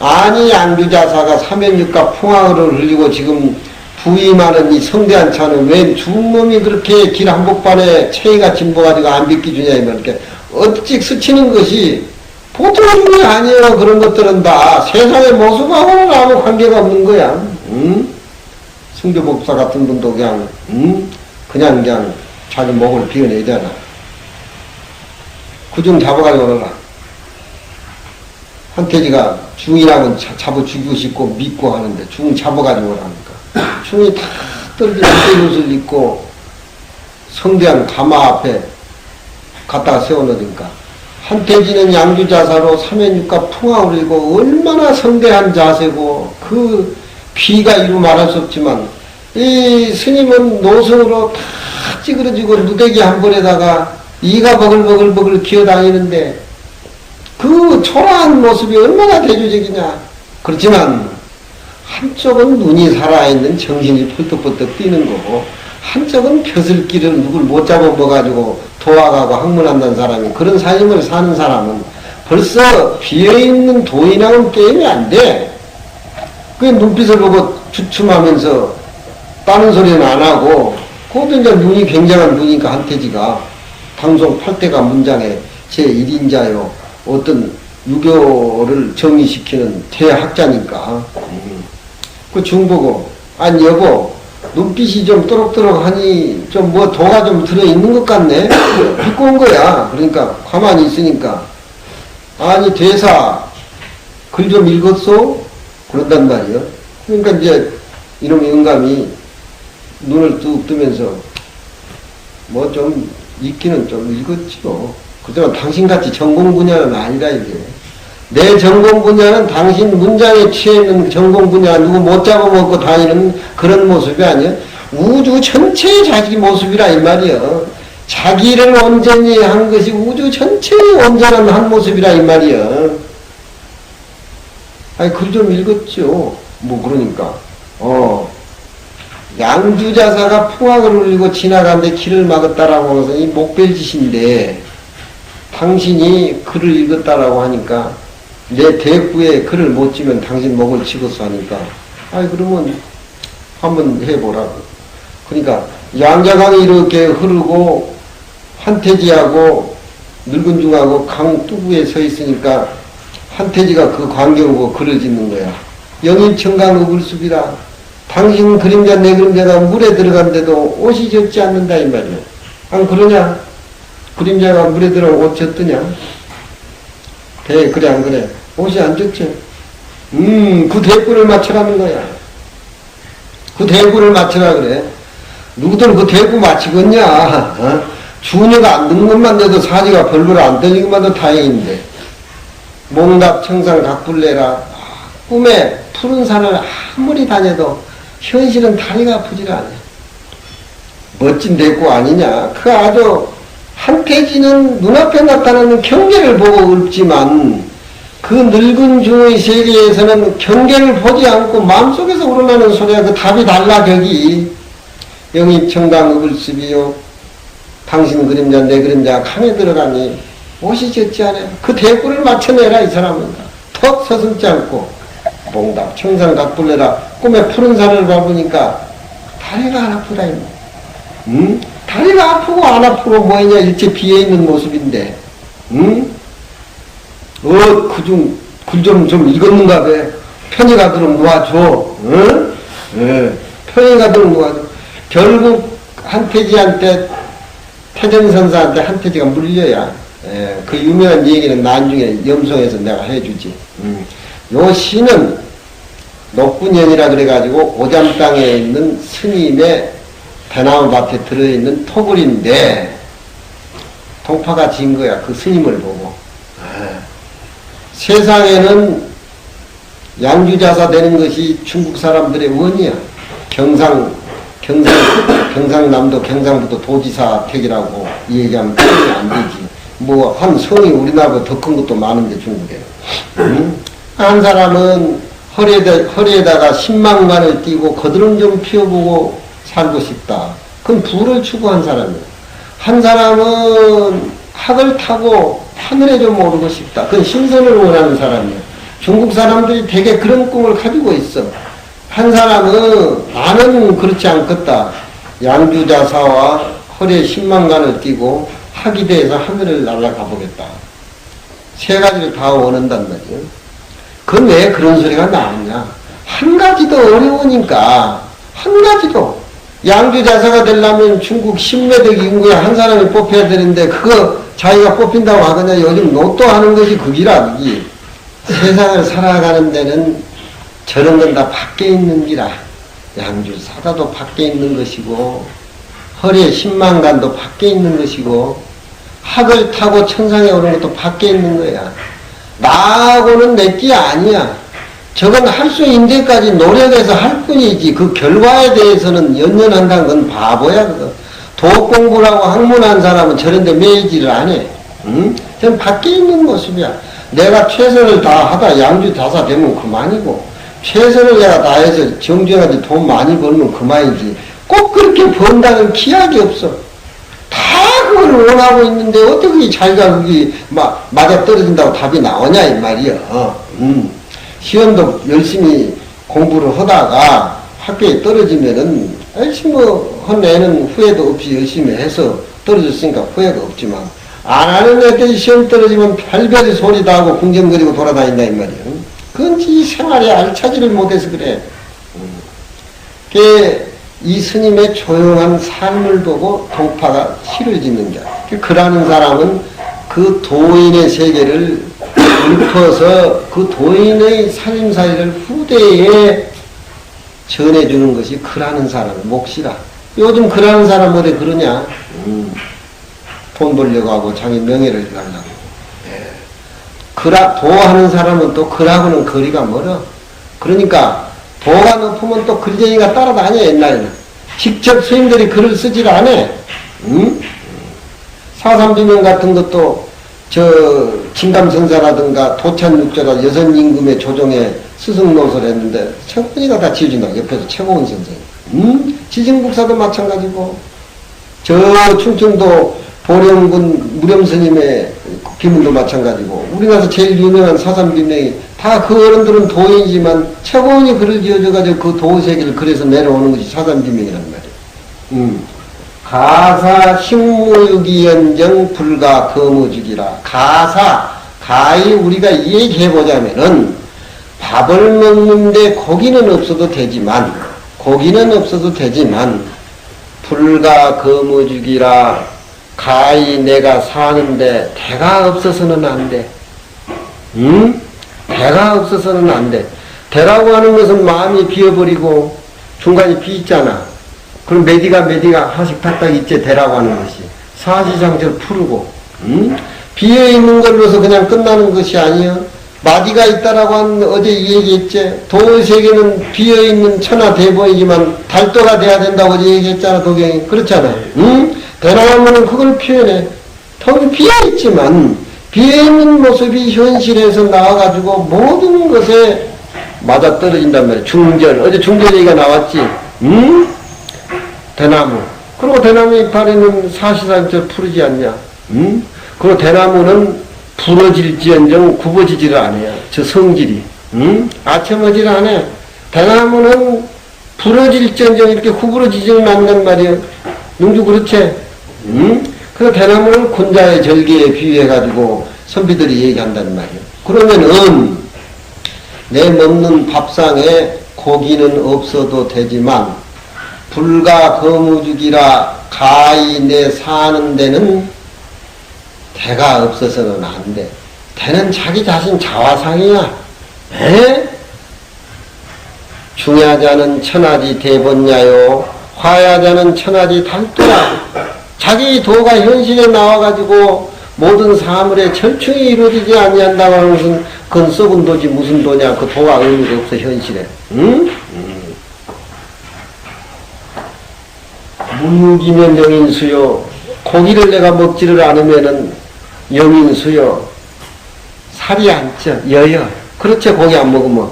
S1: 아니 양주자사가 사면육과 풍화를 흘리고 지금 부임하는 이 성대한 차는 웬 중놈이 그렇게 길 한복판에 체이가 진보가지고 안 비켜주냐 이 말이야. 어찌 스치는 것이 보통 중이 아니에요. 그런 것들은 다 세상의 모습하고는 아무 관계가 없는 거야. 응? 승조법사 같은 분도 그냥 그냥 자기 목을 비워내잖아. 그중 잡아가지고 오너라. 한태지가 중이라면 잡아 죽이고 싶고 믿고 하는데 중 잡아가지고 오라니까. 중이 다 떨어진 옷을 입고 성대한 가마 앞에 갖다가 세워놓으니까 한태지는 양주자사로 사면육과 풍화울이고 얼마나 성대한 자세고 그 비가 이루 말할 수 없지만 이 스님은 노성으로 다 찌그러지고 누대기 한 번에다가 이가 버글버글버글 기어다니는데 그 초라한 모습이 얼마나 대조적이냐. 그렇지만 한쪽은 눈이 살아있는 정신이 펄떡펄떡 뛰는 거고 한쪽은 벼슬길을 누굴 못 잡아먹어가지고 도와가고 학문한다는 사람이 그런 삶을 사는 사람은 벌써 비어있는 도인하고는 게임이 안 돼. 그 눈빛을 보고 주춤하면서 다른 소리는 안 하고 그것도 이제 눈이 굉장한 눈이니까 한태지가 방송 8대가 문장에 제1인자요 어떤 유교를 정리시키는 대학자니까 그 중보고 아니 여보 눈빛이 좀 또록또록하니 좀 뭐 도가 좀 들어있는 것 같네. 믿고 온 거야. 그러니까 가만히 있으니까 아니 대사 글 좀 읽었소? 그런단 말이요. 그러니까 이제 이놈의 영감이 눈을 뚝 뜨면서 뭐 좀 읽기는 좀 읽었지요. 그렇지만 당신같이 전공 분야는 아니라 이게. 내 전공 분야는 당신 문장에 취해있는 전공 분야 누구 못 잡아먹고 다니는 그런 모습이 아니야. 우주 전체의 자기 모습이라 이 말이야. 자기를 온전히 한 것이 우주 전체의 온전한 한 모습이라 이 말이야. 아니 글 좀 읽었죠. 뭐 그러니까 양주자사가 풍악을 울리고 지나가는데 길을 막았다라고 해서 이 목별짓인데 당신이 글을 읽었다라고 하니까 내 대구에 글을 못 지면 당신 목을 치고서 하니까 아이 그러면 한번 해보라고. 그러니까 양자강이 이렇게 흐르고 한태지하고 늙은 중하고 강 뚜구에 서 있으니까 한태지가 그 광경을 보고 글을 짓는 거야. 영입청강 의불숲이라 당신 그림자 내 그림자가 물에 들어갔는데도 옷이 젖지 않는다 이 말이야. 안 그러냐? 그림자가 물에 들어가 옷 젖더냐? 그래 안 그래? 옷이 안 젖지? 그 대꾸를 맞추라는 거야. 그 대꾸를 맞추라 그래. 누구들 그 대꾸 맞히겠냐? 주녀가 안 듣는 것만 돼도 사지가 별로 안 들리는 것만 도 다행인데. 몽답 청상 각불내라. 꿈에 푸른 산을 아무리 다녀도 현실은 다리가 아프질 않아. 멋진 대꾸 아니냐. 그 아주 한태지는 눈앞에 나타나는 경계를 보고 읊지만 그 늙은 중의 세계에서는 경계를 보지 않고 마음속에서 우러나는 소리야. 그 답이 달라 격이. 영입청강 의불습이요. 당신 그림자 내 그림자 강에 들어가니 옷이 젖지 않아요. 그 대꾸를 맞춰내라 이 사람은. 턱 서슴지 않고 몽답 청상 각불내라. 꿈에 푸른 산을 밟으니까 다리가 안 아프다. 다리가 아프고 안 아프고 뭐냐 일체 비어있는 모습인데 그중 글 좀 읽었는가 봐. 편히 가도록 놓아줘. 편히 가도록 놓아줘. 결국 한태지한테 태정선사한테 한태지가 물려야 그 유명한 얘기는 나중에 염송에서 내가 해주지. 요 시는 녹군연이라 그래가지고 오잠 땅에 있는 스님의 대나무 밭에 들어있는 토굴인데 동파가 진 거야. 그 스님을 보고. 세상에는 양주자사 되는 것이 중국 사람들의 원이야. 경상남도 경상북도 도지사 택이라고 얘기하면 표현이 안 되지. 뭐 한 성이 우리나라보다 더 큰 것도 많은데 중국에. 한 사람은 허리에다가 10만관을 띄고 거드름 좀 피워보고 살고 싶다. 그건 부를 추구한 사람이야. 한 사람은 학을 타고 하늘에 좀 오르고 싶다. 그건 신선을 원하는 사람이야. 중국 사람들이 되게 그런 꿈을 가지고 있어. 한 사람은 나는 그렇지 않겠다. 양주자사와 허리에 10만간을 띠고 학위대에서 하늘을 날아가 보겠다. 세 가지를 다 원한단 말이에요. 그건 왜 그런 소리가 나오냐. 한 가지도 어려우니까 한 가지도 양주자사가 되려면 중국 10매덕 인구에 한 사람이 뽑혀야 되는데 그거 자기가 뽑힌다고 하거나 요즘 로또 하는 것이 그기라 그기. 세상을 살아가는 데는 저런 건 다 밖에 있는 기라. 양주사다도 밖에 있는 것이고 허리에 10만간도 밖에 있는 것이고 학을 타고 천상에 오는 것도 밖에 있는 거야. 나하고는 내끼 아니야. 저건 할 수 있는 데까지 노력해서 할 뿐이지 그 결과에 대해서는 연연한다는 건 바보야. 그거. 도업 공부라고 학문한 사람은 저런 데 매이지를 안 해. 응? 전 밖에 있는 모습이야. 내가 최선을 다하다 양주자사 되면 그만이고 최선을 내가 다해서 정주행한테 돈 많이 벌면 그만이지. 꼭 그렇게 번다는 기약이 없어. 다 그걸 원하고 있는데 어떻게 자기가 그게 맞아 떨어진다고 답이 나오냐 이 말이야. 시험도 열심히 공부를 하다가 학교에 떨어지면은 열심히 한 애는 후회도 없이 열심히 해서 떨어졌으니까 후회가 없지만 안 하는 애들이 시험 떨어지면 별별의 소리도 하고 궁정거리고 돌아다닌다 이 말이야. 그건 지 생활에 알차지를 못해서 그래. 이 스님의 조용한 삶을 보고 동파가 시를 짓는 자. 그러는 사람은 그 도인의 세계를 읊어서 그 도인의 살림살이를 후대에 전해주는 것이 그라는 사람의 몫이라. 요즘 그라는 사람 어디 그러냐? 돈 벌려고 하고 자기 명예를 가려고. 도하는 사람은 또 그라고는 거리가 멀어. 그러니까 도가 높으면 또 글쟁이가 따라다녀. 옛날에는 직접 스님들이 글을 쓰질 않아. 사삼비명 같은 것도 진감성사라든가 도찬육조라 여선임금의 조정에 스승노설 했는데 최고원이가 다 지어준다. 옆에서 최고원 선생. 지증국사도 마찬가지고 충청도 보령군 무렴스님의 비문도 마찬가지고 우리나라에서 제일 유명한 사삼비명이 다 그 어른들은 도인이지만 최고원이 글을 지어줘가지고 그 도세계를 그래서 내려오는 것이 사삼비명이란 말이에요. 가사 식무유기연정 불가 거무주기라. 가히 우리가 얘기해보자면은 밥을 먹는데 고기는 없어도 되지만 불가 거무주기라. 가히 내가 사는데 대가 없어서는 안 돼. 대가 없어서는 안 돼. 대라고 하는 것은 마음이 비어버리고 중간에 비있잖아. 그럼 메디가 하나씩 탁탁 있지. 대라고 하는 것이 사시장처럼 푸르고 비어있는 걸로서 그냥 끝나는 것이 아니야. 마디가 있다라고 한 어제 얘기했지. 도세계는 비어있는 천하대보이지만 달도가 돼야 된다고 어제 얘기했잖아. 도경이 그렇잖아. 대나무는 그걸 표현해. 턱이 비어있지만 비어있는 모습이 현실에서 나와가지고 모든 것에 맞아떨어진단 말이야. 중절 어제 중절 얘기가 나왔지. 대나무. 그리고 대나무 이파리는 사시사철 푸르지 않냐? 그리고 대나무는 부러질지언정 굽어지지를 않아요. 저 성질이. 아첨어지를 안 해. 대나무는 부러질지언정 이렇게 구부러지지는 않는 말이에요. 능주 그렇지? 그래서 대나무는 군자의 절기에 비유해가지고 선비들이 얘기한단 말이에요. 그러면은 내 먹는 밥상에 고기는 없어도 되지만 불가 거무주기라. 가히 내 사는 데는 대가 없어서는 안 돼. 대는 자기 자신 자화상이야. 에? 중야자는 천하지 대본야요. 화야자는 천하지 달도야. 자기 도가 현실에 나와가지고 모든 사물의 절충이 이루어지지 아니한다고 하는 것은 그건 썩은 도지 무슨 도냐. 그 도가 의미가 없어 현실에. 무육이면 영인수요. 고기를 내가 먹지를 않으면은 영인수요. 살이 안 쪄. 여여. 그렇지 고기 안 먹으면.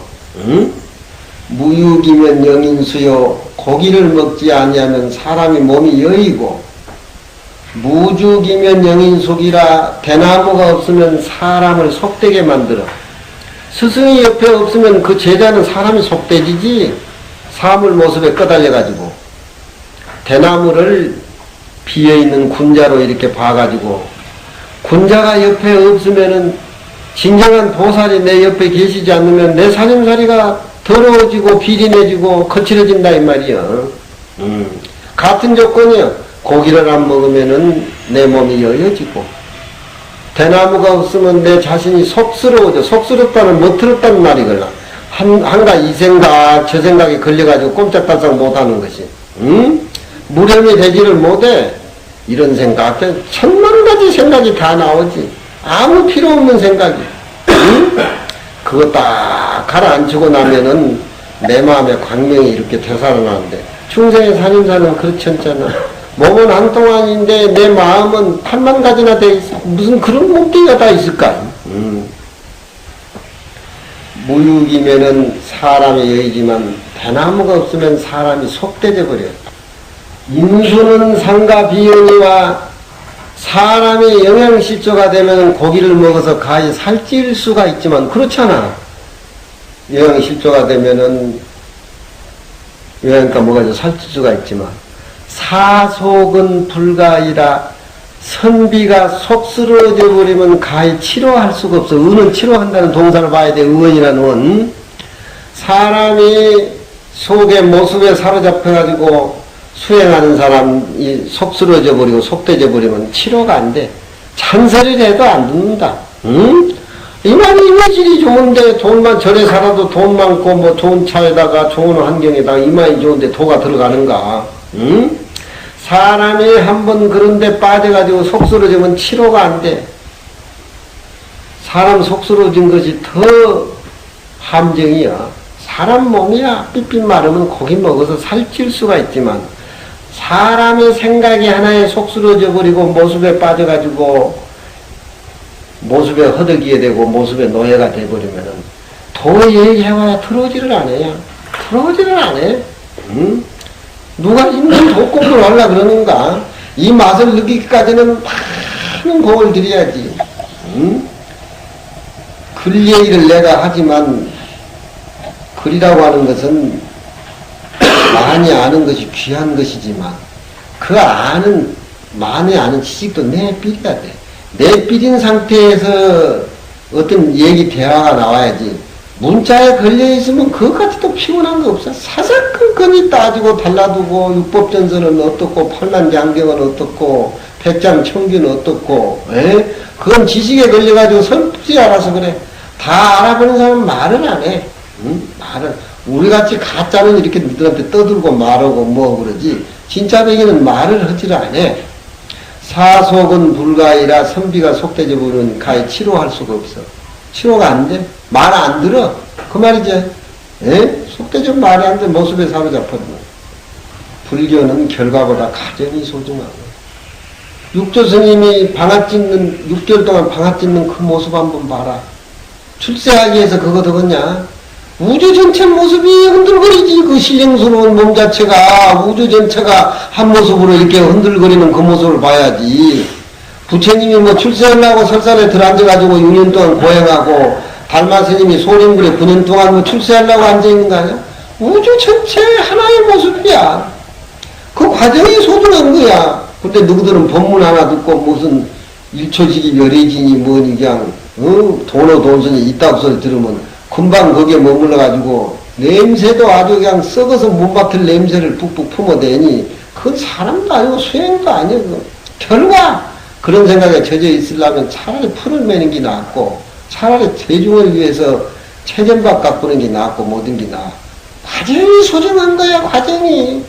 S1: 무육이면 영인수요. 고기를 먹지 아니하면 사람이 몸이 여이고 무죽이면 영인속이라. 대나무가 없으면 사람을 속되게 만들어. 스승이 옆에 없으면 그 제자는 사람이 속되지지, 사물 모습에 꺼달려가지고. 대나무를 비어있는 군자로 이렇게 봐가지고, 군자가 옆에 없으면은 진정한 보살이 내 옆에 계시지 않으면 내 살림살이가 더러워지고 비린해지고 거칠어진다 이 말이요. 같은 조건이요. 고기를 안 먹으면은 내 몸이 여여지고, 대나무가 없으면 내 자신이 속스러워져. 속스럽다는 멋들었다는 말이걸라. 한가 이 생각 저 생각에 걸려가지고 꼼짝달싹 못하는 것이, 무렴이 되지를 못해. 이런 생각, 천만 가지 생각이 다 나오지. 아무 필요 없는 생각이. 그거 딱 가라앉히고 나면은 내 마음에 광명이 이렇게 되살아나는데, 중생의 살림살이는 그렇지 않잖아. 몸은 한 동안인데 내 마음은 8만 가지나 돼 있어. 무슨 그런 몸뚱이가 다 있을까? 무육이면은 사람이 여의지만 대나무가 없으면 사람이 속되져 버려. 인수는 상가 비연이와, 사람이 영양실조가 되면 고기를 먹어서 가히 살찔 수가 있지만 그렇잖아. 영양실조가 되면은 영양가 먹어서 살찔 수가 있지만, 사속은 불가이라. 선비가 속쓰러져 버리면 가히 치료할 수가 없어. 은은 치료한다는 동사를 봐야 돼. 의원이라는 은. 사람이 속의 모습에 사로잡혀가지고 수행하는 사람이 속쓰러져 버리고 속되져 버리면 치료가 안 돼. 찬설을 해도 안 듣는다. 이만 이미질이 좋은데, 돈만 절에 살아도 돈 많고 뭐 좋은 차에다가 좋은 환경에다가 이만이 좋은데 도가 들어가는가? 사람이 한번 그런데 빠져가지고 속쓰러지면 치료가 안 돼. 사람 속쓰러진 것이 더 함정이야. 사람 몸이야 삐삐 마르면 고기 먹어서 살찔 수가 있지만, 사람의 생각이 하나에 속쓰러져 버리고 모습에 빠져가지고 모습에 허덕이게 되고 모습에 노예가 돼버리면은 더 얘기해봐야 들어오지를 않아요. 들어오지를 안 해. 누가 있는 독공을 하려 그러는가? 이 맛을 느끼기까지는 많은 공을 들여야지. 글 얘기를 내가 하지만, 글이라고 하는 것은 많이 아는 것이 귀한 것이지만, 그 많이 아는 지식도 내비려야 돼. 내비린 상태에서 어떤 얘기 대화가 나와야지. 문자에 걸려있으면 그것까지 또 피곤한 거 없어. 사사건건이 따지고 달라두고, 육법전선은 어떻고, 팔만장경은 어떻고, 백장청규는 어떻고, 그건 지식에 걸려가지고 설프지 않아서 그래. 다 알아보는 사람은 말을 안 해. 말을. 우리같이 가짜는 이렇게 너희들한테 떠들고 말하고 뭐 그러지, 진짜 배기는 말을 하지를 않아. 사속은 불가이라. 선비가 속되져 보면 가히 치료할 수가 없어. 치료가 안 돼. 말 안 들어. 그 말이지. 속되죠. 말이 안 돼. 모습에 사로잡혀. 불교는 결과보다 가정이 소중하고. 육조 스님이 방아 찢는, 6개월 동안 방아 찢는 그 모습 한번 봐라. 출세하기 위해서 그거 되겠냐? 우주 전체 모습이 흔들거리지. 그 신령스러운 몸 자체가, 우주 전체가 한 모습으로 이렇게 흔들거리는 그 모습을 봐야지. 부처님이 뭐 출세하려고 설산에 들어앉아가지고 6년 동안 고행하고, 달마 스님이 소림굴에 9년 동안 뭐 출세하려고 앉아있는 거 아니야? 우주 전체 하나의 모습이야. 그 과정이 소중한 거야. 근데 누구들은 법문 하나 듣고 무슨 일초지기 멸해지니 뭐니 그냥 돈어 돈선이 있다고 소리 들으면 금방 거기에 머물러가지고 냄새도 아주 그냥 썩어서 못 맡을 냄새를 푹푹 품어대니 그건 사람도 아니고 수행도 아니고 결과 그런 생각에 젖어 있으려면 차라리 풀을 매는 게 낫고 차라리 대중을 위해서 체전박 가꾸는 게 낫고 모든 게 나아. 과정이 소중한 거야. 과정이.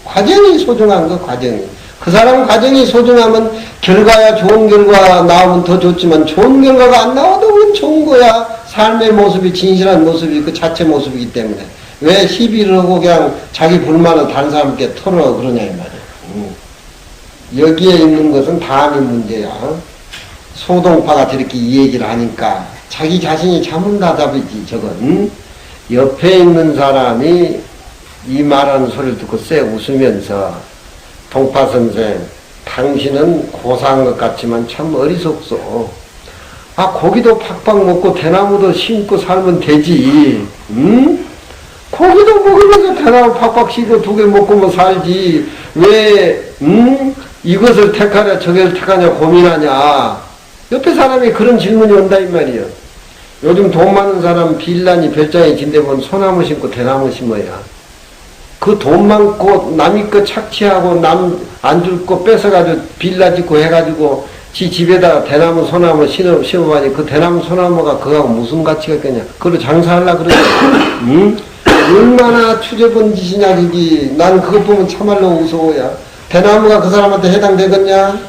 S1: 과정이 소중한 거. 과정이. 그 사람 과정이 소중하면 결과야 좋은 결과 나오면 더 좋지만 좋은 결과가 안 나와도 그건 좋은 거야. 삶의 모습이 진실한 모습이 그 자체 모습이기 때문에 왜 시비를 하고 그냥 자기 불만을 다른 사람께 털어 그러냐 이 말이야. 여기에 있는 것은 다음이 문제야. 소동파가 저렇게 이 얘기를 하니까 자기 자신이 자문다답이지 저건. 옆에 있는 사람이 이 말하는 소리를 듣고 쎄 웃으면서 동파 선생 당신은 고상한 것 같지만 참 어리석소. 아, 고기도 팍팍 먹고 대나무도 심고 살면 되지. 응? 고기도 먹으면서 대나무 팍팍 심고 두 개 먹고만 살지. 왜, 이것을 택하냐, 저것을 택하냐 고민하냐. 옆에 사람이 그런 질문이 온다, 이 말이에요. 요즘 돈 많은 사람 빌라니 별장에 진대보면 소나무 심고 대나무 심어야. 그 돈 많고 남이 거 착취하고 남 안 줄 거 뺏어가지고 빌라 짓고 해가지고 지 집에다가 대나무 소나무 심어봐니 그 대나무 소나무가 그거하고 무슨 가치가 있겠냐. 그걸로 장사하려고 그러지. 응? 얼마나 추접한 짓이냐 그게. 난 그것 보면 참말로 무서워야. 대나무가 그 사람한테 해당되겠냐?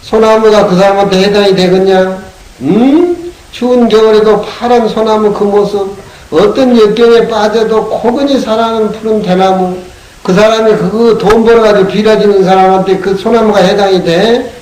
S1: 소나무가 그 사람한테 해당이 되겠냐? 추운 겨울에도 파란 소나무 그 모습, 어떤 역경에 빠져도 고건히 살아가는 푸른 대나무, 그 사람이 그거 돈 벌어가지고 빌어지는 사람한테 그 소나무가 해당이 돼?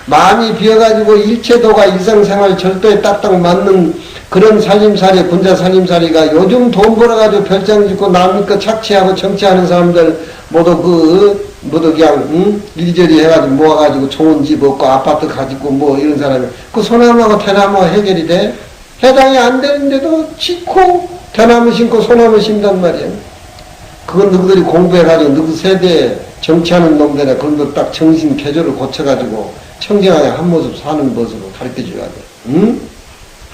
S1: 마음이 비어가지고 일체도가 일상생활 절도에 딱딱 맞는 그런 살림살이, 군자 살림살이가 요즘 돈 벌어가지고 별장 짓고 남의 거 착취하고 정치하는 사람들 모두 그냥, 이리저리 해가지고 모아가지고 좋은 집 얻고 아파트 가지고 뭐 이런 사람이, 그 소나무하고 대나무가 해결이 돼? 해당이 안 되는데도 짓고 대나무 심고 소나무 심단 말이야. 그건 너희들이 공부해가지고 너희 세대에 정치하는 놈들에 그런도 딱 정신 개조를 고쳐가지고 청정하게 한 모습 사는 모습을 가르쳐줘야 돼. 응?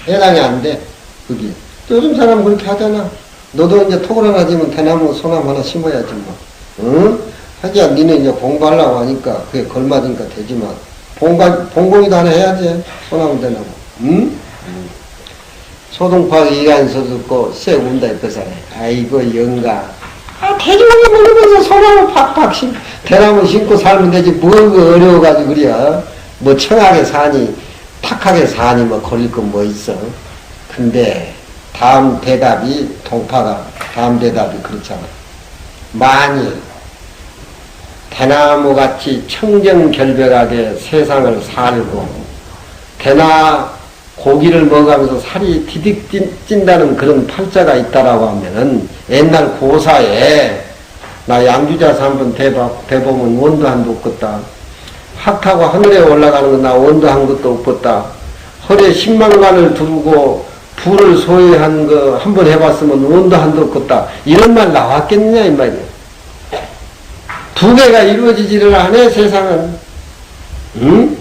S1: 해당이 안 돼. 그게. 요즘 사람 그렇게 하잖아. 너도 이제 토굴 하나 지면 대나무 소나무 하나 심어야지 뭐. 응? 하기야 니네 이제 공부하려고 하니까 그게 걸맞으니까 되지만 봉공이도 하나 해야지. 소나무 대나무. 응? 소동파가 이간서 듣고 쎄 운다 이거잖아. 아이고 영가. 아, 돼지고기 먹으면서 소나무 팍팍 대나무 심고 살면 되지. 뭐가 어려워가지고 그래. 뭐 청하게 사니 탁하게 사니 뭐 걸릴 건 뭐 있어. 근데 다음 대답이 동파가 다음 대답이 그렇잖아. 만일 대나무같이 청정결백하게 세상을 살고 대나 고기를 먹으면서 살이 디딕 찐다는 그런 팔자가 있다라고 하면은 옛날 고사에 나 양주자서 한번 대보면 원도 한도 없겠다. 확 타고 하늘에 올라가는 건 나 원도 한 것도 없겠다. 허리에 10만관을 두르고 불을 소유한 거 한번 해봤으면 원도 한도 없겠다. 이런 말 나왔겠느냐 이 말이야. 두 개가 이루어지지를 않아 세상은. 응?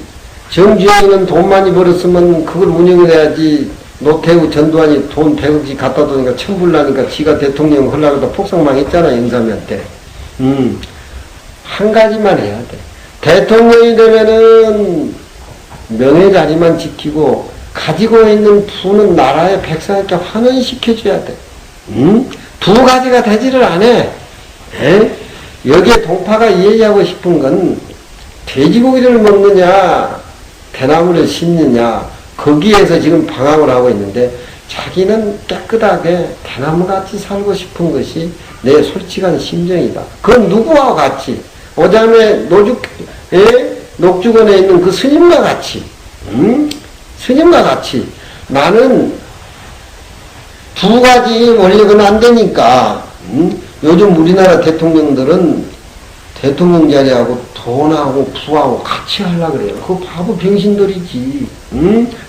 S1: 정주행은 돈 많이 벌었으면 그걸 운영을 해야지. 노태우 전두환이 돈 100억씩 갖다 두니까 천불나니까 지가 대통령 하려고 폭삭망 했잖아 영삼이한테. 한 가지만 해야 돼. 대통령이 되면은 명예 자리만 지키고 가지고 있는 부는 나라의 백성에게 환원시켜줘야 돼. 두 가지가 되지를 않아. 에? 여기에 동파가 이야기하고 싶은 건 돼지고기를 먹느냐 대나무를 심느냐 거기에서 지금 방황을 하고 있는데 자기는 깨끗하게 대나무같이 살고 싶은 것이 내 솔직한 심정이다. 그건 누구와 같이 오자매 녹주건에 있는 그 스님과 같이 스님과 같이 나는 두 가지 원리는 안 되니까 요즘 우리나라 대통령들은 대통령 자리하고 돈하고 부하고 같이 하려고 그래요. 그거 바보 병신들이지.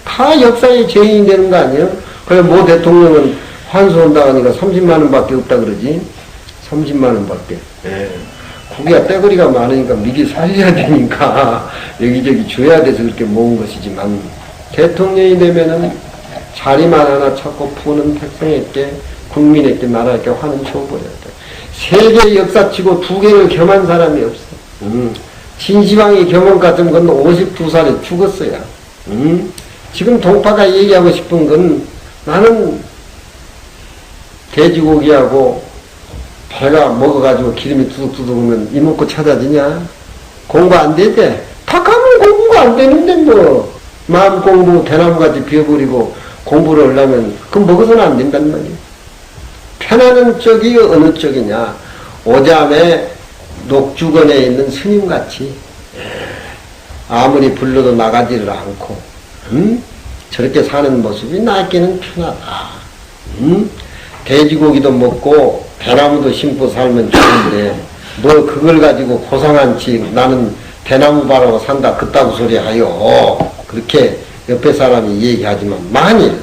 S1: 다 역사의 죄인이 되는 거 아니에요? 그래, 뭐 대통령은 환수한다고 하니까 30만원 밖에 없다 그러지? 30만원 밖에. 예. 국가 떼거리가 많으니까 미리 살려야 되니까 여기저기 줘야 돼서 그렇게 모은 것이지만 대통령이 되면은 자리만 하나 찾고 푸는 백성에게 국민에게 나라에게 화는 줘버려야 돼. 세계 역사치고 두 개를 겸한 사람이 없어. 진시황이 겸한 같은 건 52살에 죽었어요. 지금 동파가 얘기하고 싶은 건 나는 돼지고기하고 배가 먹어가지고 기름이 두둑두둑 오면 이먹고 찾아지냐? 공부 안 되지? 탁하면 공부가 안 되는데 뭐 마음 공부 대나무같이 비워버리고 공부를 하려면 그건 먹어서는 안 된단 말이야. 편하는 쪽이 어느 쪽이냐? 오자매 녹주건에 있는 스님같이 아무리 불러도 나가지를 않고 저렇게 사는 모습이 나에게는 편하다. 돼지고기도 먹고 대나무도 심고 살면 좋은데 뭐 그걸 가지고 고상한 치 나는 대나무 바라고 산다 그따구 소리 하요. 그렇게 옆에 사람이 얘기하지만 만일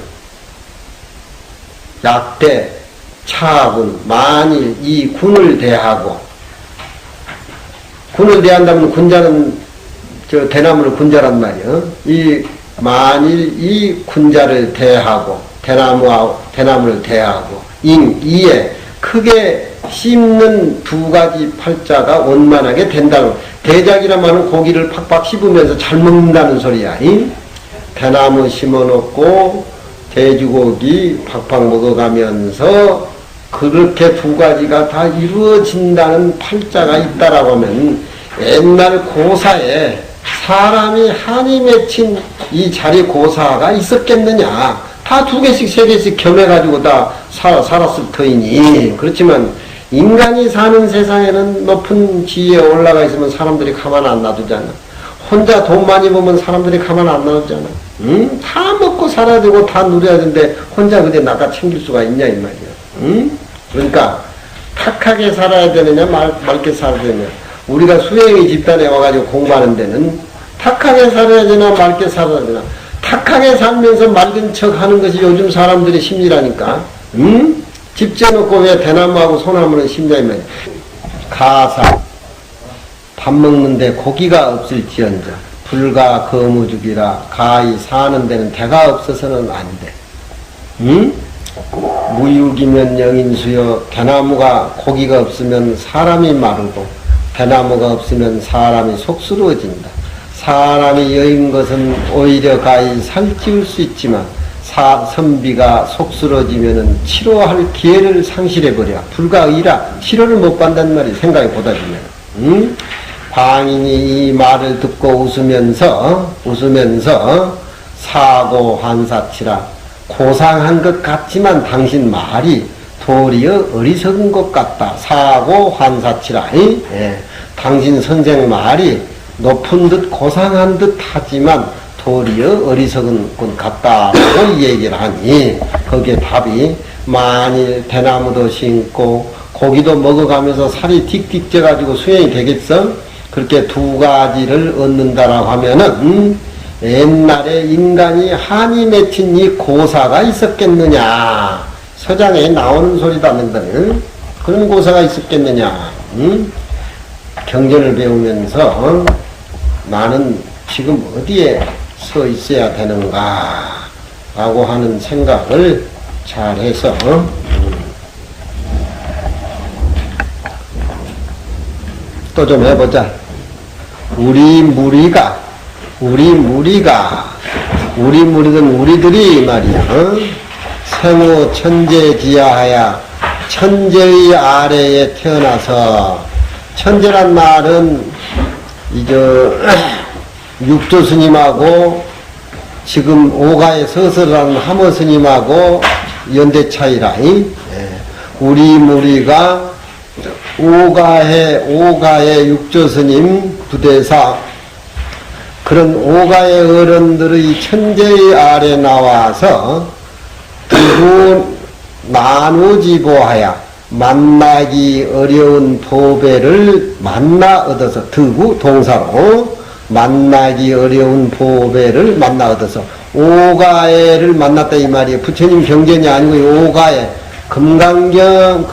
S1: 약대 차군 만일 이 군을 대하고 군을 대한다면 군자는 저 대나무를 군자란 말이요. 이 만일 이 군자를 대하고 대나무를 대하고 이에 크게 씹는 두 가지 팔자가 원만하게 된다는 대작이란 말은 고기를 팍팍 씹으면서 잘 먹는다는 소리야. 대나무 심어놓고 돼지고기 팍팍 먹어가면서 그렇게 두 가지가 다 이루어진다는 팔자가 있다라고 하면 옛날 고사에 사람이 한이 맺힌 이 자리 고사가 있었겠느냐. 다 두 개씩 세 개씩 겸해가지고 다 살았을 터이니. 그렇지만 인간이 사는 세상에는 높은 지위에 올라가 있으면 사람들이 가만 안 놔두잖아. 혼자 돈 많이 벌면 사람들이 가만 안 놔두잖아. 다 먹고 살아야 되고 다 누려야 되는데 혼자 그대 나가 챙길 수가 있냐 이 말이야. 그러니까 탁하게 살아야 되느냐 맑게 살아야 되느냐. 우리가 수행의 집단에 와가지고 공부하는 데는 탁하게 살아야 되나 맑게 살아야 되나. 탁하게 살면서 맑은 척 하는 것이 요즘 사람들의 심리라니까. 집 지어놓고 왜 대나무하고 소나무는 심리야 말이야. 가사 밥 먹는데 고기가 없을지언정 불가 거무죽이라 가히 사는 데는 대가 없어서는 안 돼. 무육이면 영인수여. 대나무가 고기가 없으면 사람이 마르고 대나무가 없으면 사람이 속쓰러워진다. 사람이 여인 것은 오히려 가히 살찌울 수 있지만 선비가 속쓰러지면은 치료할 기회를 상실해버려. 불가의라. 치료를 못 받는단 말이야. 생각해 보다 보면. 방인이 이 말을 듣고 웃으면서 사고 환사치라. 고상한 것 같지만 당신 말이 도리어 어리석은 것 같다. 사고 환사치라. 예. 당신 선생 말이 높은 듯 고상한 듯 하지만 도리어 어리석은 것 같다고 얘기를 하니 거기에 답이 만일 대나무도 심고 고기도 먹어가면서 살이 틱틱 쪄가지고 수행이 되겠어? 그렇게 두 가지를 얻는다라고 하면은 옛날에 인간이 한이 맺힌 이 고사가 있었겠느냐. 서장에 나오는 소리도 않는다. 그런 고사가 있었겠느냐. 경전을 배우면서 나는 지금 어디에 서 있어야 되는가 라고 하는 생각을 잘 해서 또 좀 해보자. 우리 무리든 우리들이 말이야. 생후 천재지하야 천재의 아래에 태어나서 천재란 말은 육조 스님하고 지금 오가의 서설한 하모 스님하고 연대 차이라. 우리 무리가 오가의 육조 스님 부대사 그런 오가의 어른들의 천재의 아래 나와서 두고 나누지보하야 만나기 어려운 보배를 만나 얻어서 드구 동사로 만나기 어려운 보배를 만나 얻어서 오가애를 만났다 이 말이에요. 부처님 경전이 아니고 오가애 금강경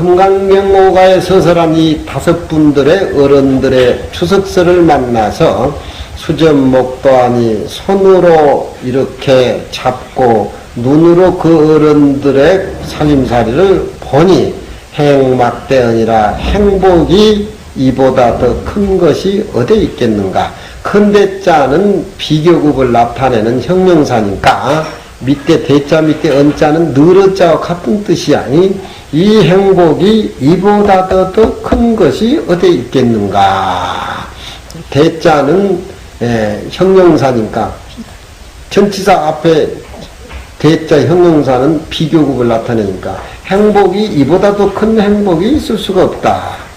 S1: 오가에 서설한 이 다섯 분들의 어른들의 추석설을 만나서 수전목도하니 손으로 이렇게 잡고 눈으로 그 어른들의 살림살이를 보니 행막대언이라 행복이 이보다 더 큰 것이 어디 있겠는가. 큰 대자는 비교급을 나타내는 형용사니까 밑에 대자 밑에 언자는 늘어자와 같은 뜻이야. 이 행복이 이보다 더 큰 것이 어디 있겠는가. 대자는 형용사니까 전치사 앞에 대자 형용사는 비교급을 나타내니까 행복이 이보다 더 큰 행복이 있을 수가 없다.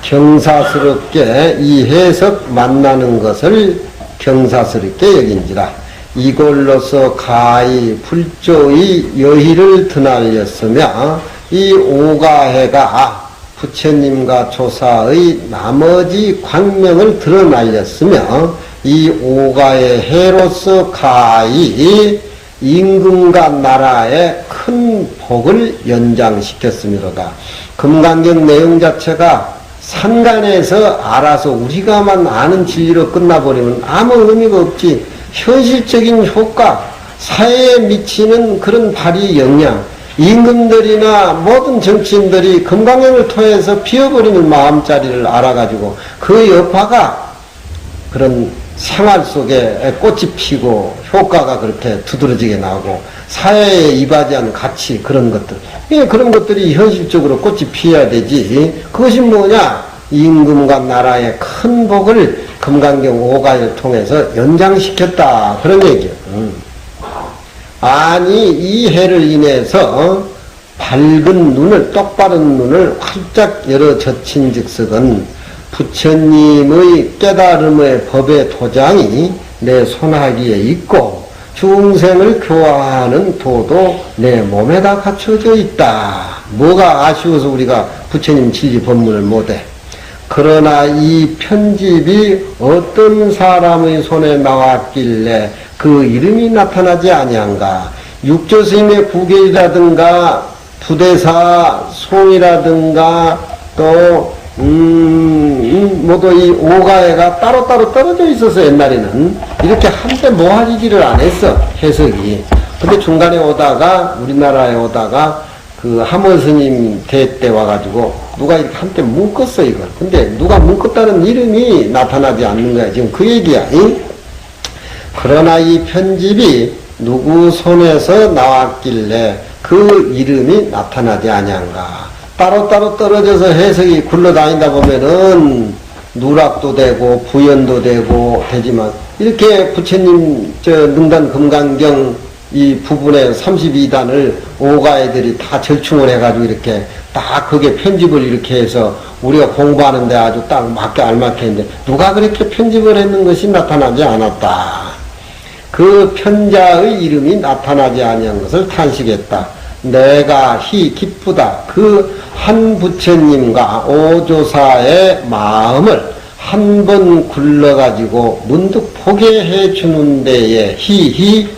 S1: 경사스럽게 이 해석 만나는 것을 경사스럽게 여긴지라. 이걸로서 가히 불조의 여희를 드날렸으며 이 오가해가 부처님과 조사의 나머지 광명을 드러날렸으며 이 오가의 해로서 가히 임금과 나라의 큰 복을 연장시켰음이로다. 금강경 내용 자체가 산간에서 알아서 우리가만 아는 진리로 끝나버리면 아무 의미가 없지. 현실적인 효과, 사회에 미치는 그런 발휘 영향, 임금들이나 모든 정치인들이 금강경을 통해서 피어버리는 마음자리를 알아가지고 그 여파가 그런 생활 속에 꽃이 피고 효과가 그렇게 두드러지게 나오고 사회에 이바지한 가치 그런 것들, 그런 것들이 현실적으로 꽃이 피어야 되지. 그것이 뭐냐? 임금과 나라의 큰 복을 금강경 오가를 통해서 연장시켰다 그런 얘기예요. 아니 이 해를 인해서 밝은 눈을, 똑바른 눈을 활짝 열어 젖힌 즉석은 부처님의 깨달음의 법의 도장이 내 손아귀에 있고 중생을 교화하는 도도 내 몸에다 갖춰져 있다. 뭐가 아쉬워서 우리가 부처님 진리 법문을 못해? 그러나 이 편집이 어떤 사람의 손에 나왔길래 그 이름이 나타나지 아니한가? 육조스님의 구계이라든가 부대사 송이라든가 또 모두 이 오가해가 따로따로 떨어져 있어서 옛날에는 이렇게 한때 모아지지를 안 했어, 해석이. 근데 중간에 오다가, 우리나라에 오다가, 그 하모스님 대 때 와가지고, 누가 이렇게 한때 묶었어, 이걸. 근데 누가 묶었다는 이름이 나타나지 않는 거야. 지금 그 얘기야. 응? 그러나 이 편집이 누구 손에서 나왔길래 그 이름이 나타나지 아니한가. 따로따로 떨어져서 해석이 굴러다니다 보면은 누락도 되고 부연도 되고 되지만 이렇게 부처님 능단 금강경 이 부분의 32단을 오가애들이 다 절충을 해가지고 이렇게 딱 그게 편집을 이렇게 해서 우리가 공부하는데 아주 딱 맞게 알맞게 했는데 누가 그렇게 편집을 했는 것이 나타나지 않았다. 그 편자의 이름이 나타나지 아니한 것을 탄식했다. 내가 기쁘다. 그 한 부처님과 오조사의 마음을 한 번 굴러가지고 문득 보게 해주는 데에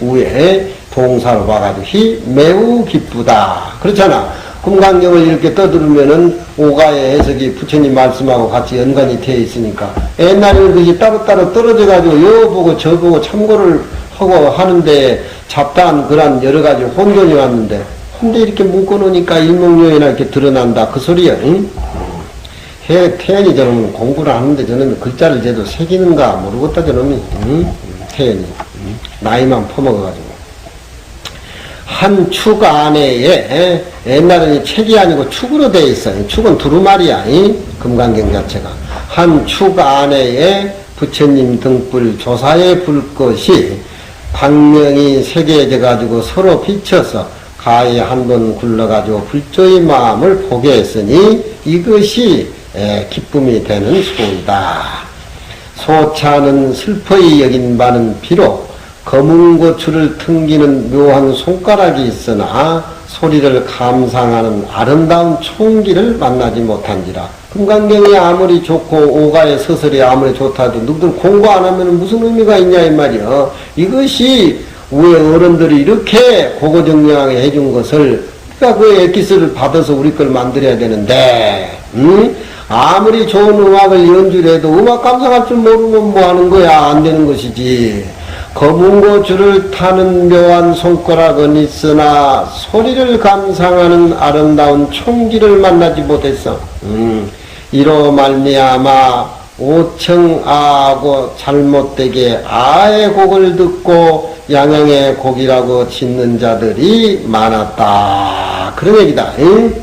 S1: 우에 동사로 봐가지고 매우 기쁘다. 그렇잖아. 금강경을 이렇게 떠들으면은 오가의 해석이 부처님 말씀하고 같이 연관이 되어 있으니까 옛날에는 그게 따로따로 떨어져가지고 여 보고 저 보고 참고를 하고 하는데 잡다한 그런 여러 가지 혼돈이 왔는데 근데 이렇게 묶어놓으니까 일목요연하 이렇게 드러난다. 그 소리야. 응? 태연이 저놈은 공부를 하는데 저놈이 글자를 제대로 새기는가 모르겠다 저놈이. 응? 태연이. 응? 나이만 퍼먹어가지고. 한 축 안에 옛날에는 책이 아니고 축으로 되어 있어요. 축은 두루마리야. 응? 금강경 자체가. 한 축 안에 부처님 등불 조사의 불꽃이 광명이 새겨져가지고 서로 비쳐서 가히 한 번 굴러가지고 불조의 마음을 보게 했으니 이것이 기쁨이 되는 소이다. 소차는 슬퍼이 여긴 바는 비록 검은 고추를 튕기는 묘한 손가락이 있으나 소리를 감상하는 아름다운 총기를 만나지 못한지라. 금강경이 아무리 좋고 오가의 서설이 아무리 좋다도 누구들 공부 안 하면 무슨 의미가 있냐 이 말이야. 이것이 우리 어른들이 이렇게 고고정량하게 해준 것을 우리가 그 엑기스를 받아서 우리 걸 만들어야 되는데 아무리 좋은 음악을 연주를 해도 음악 감상할 줄 모르면 뭐 하는 거야. 안 되는 것이지. 검은 고추를 타는 묘한 손가락은 있으나 소리를 감상하는 아름다운 총기를 만나지 못했어. 이로 말미암아 오청아하고 잘못되게 아의 곡을 듣고 양양의 곡이라고 짓는 자들이 많았다. 그런 얘기다. 응?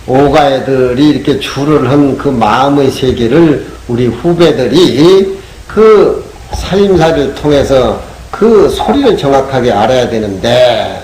S1: 오가애들이 이렇게 줄을 한 그 마음의 세계를 우리 후배들이 그 살림살이를 통해서 그 소리를 정확하게 알아야 되는데,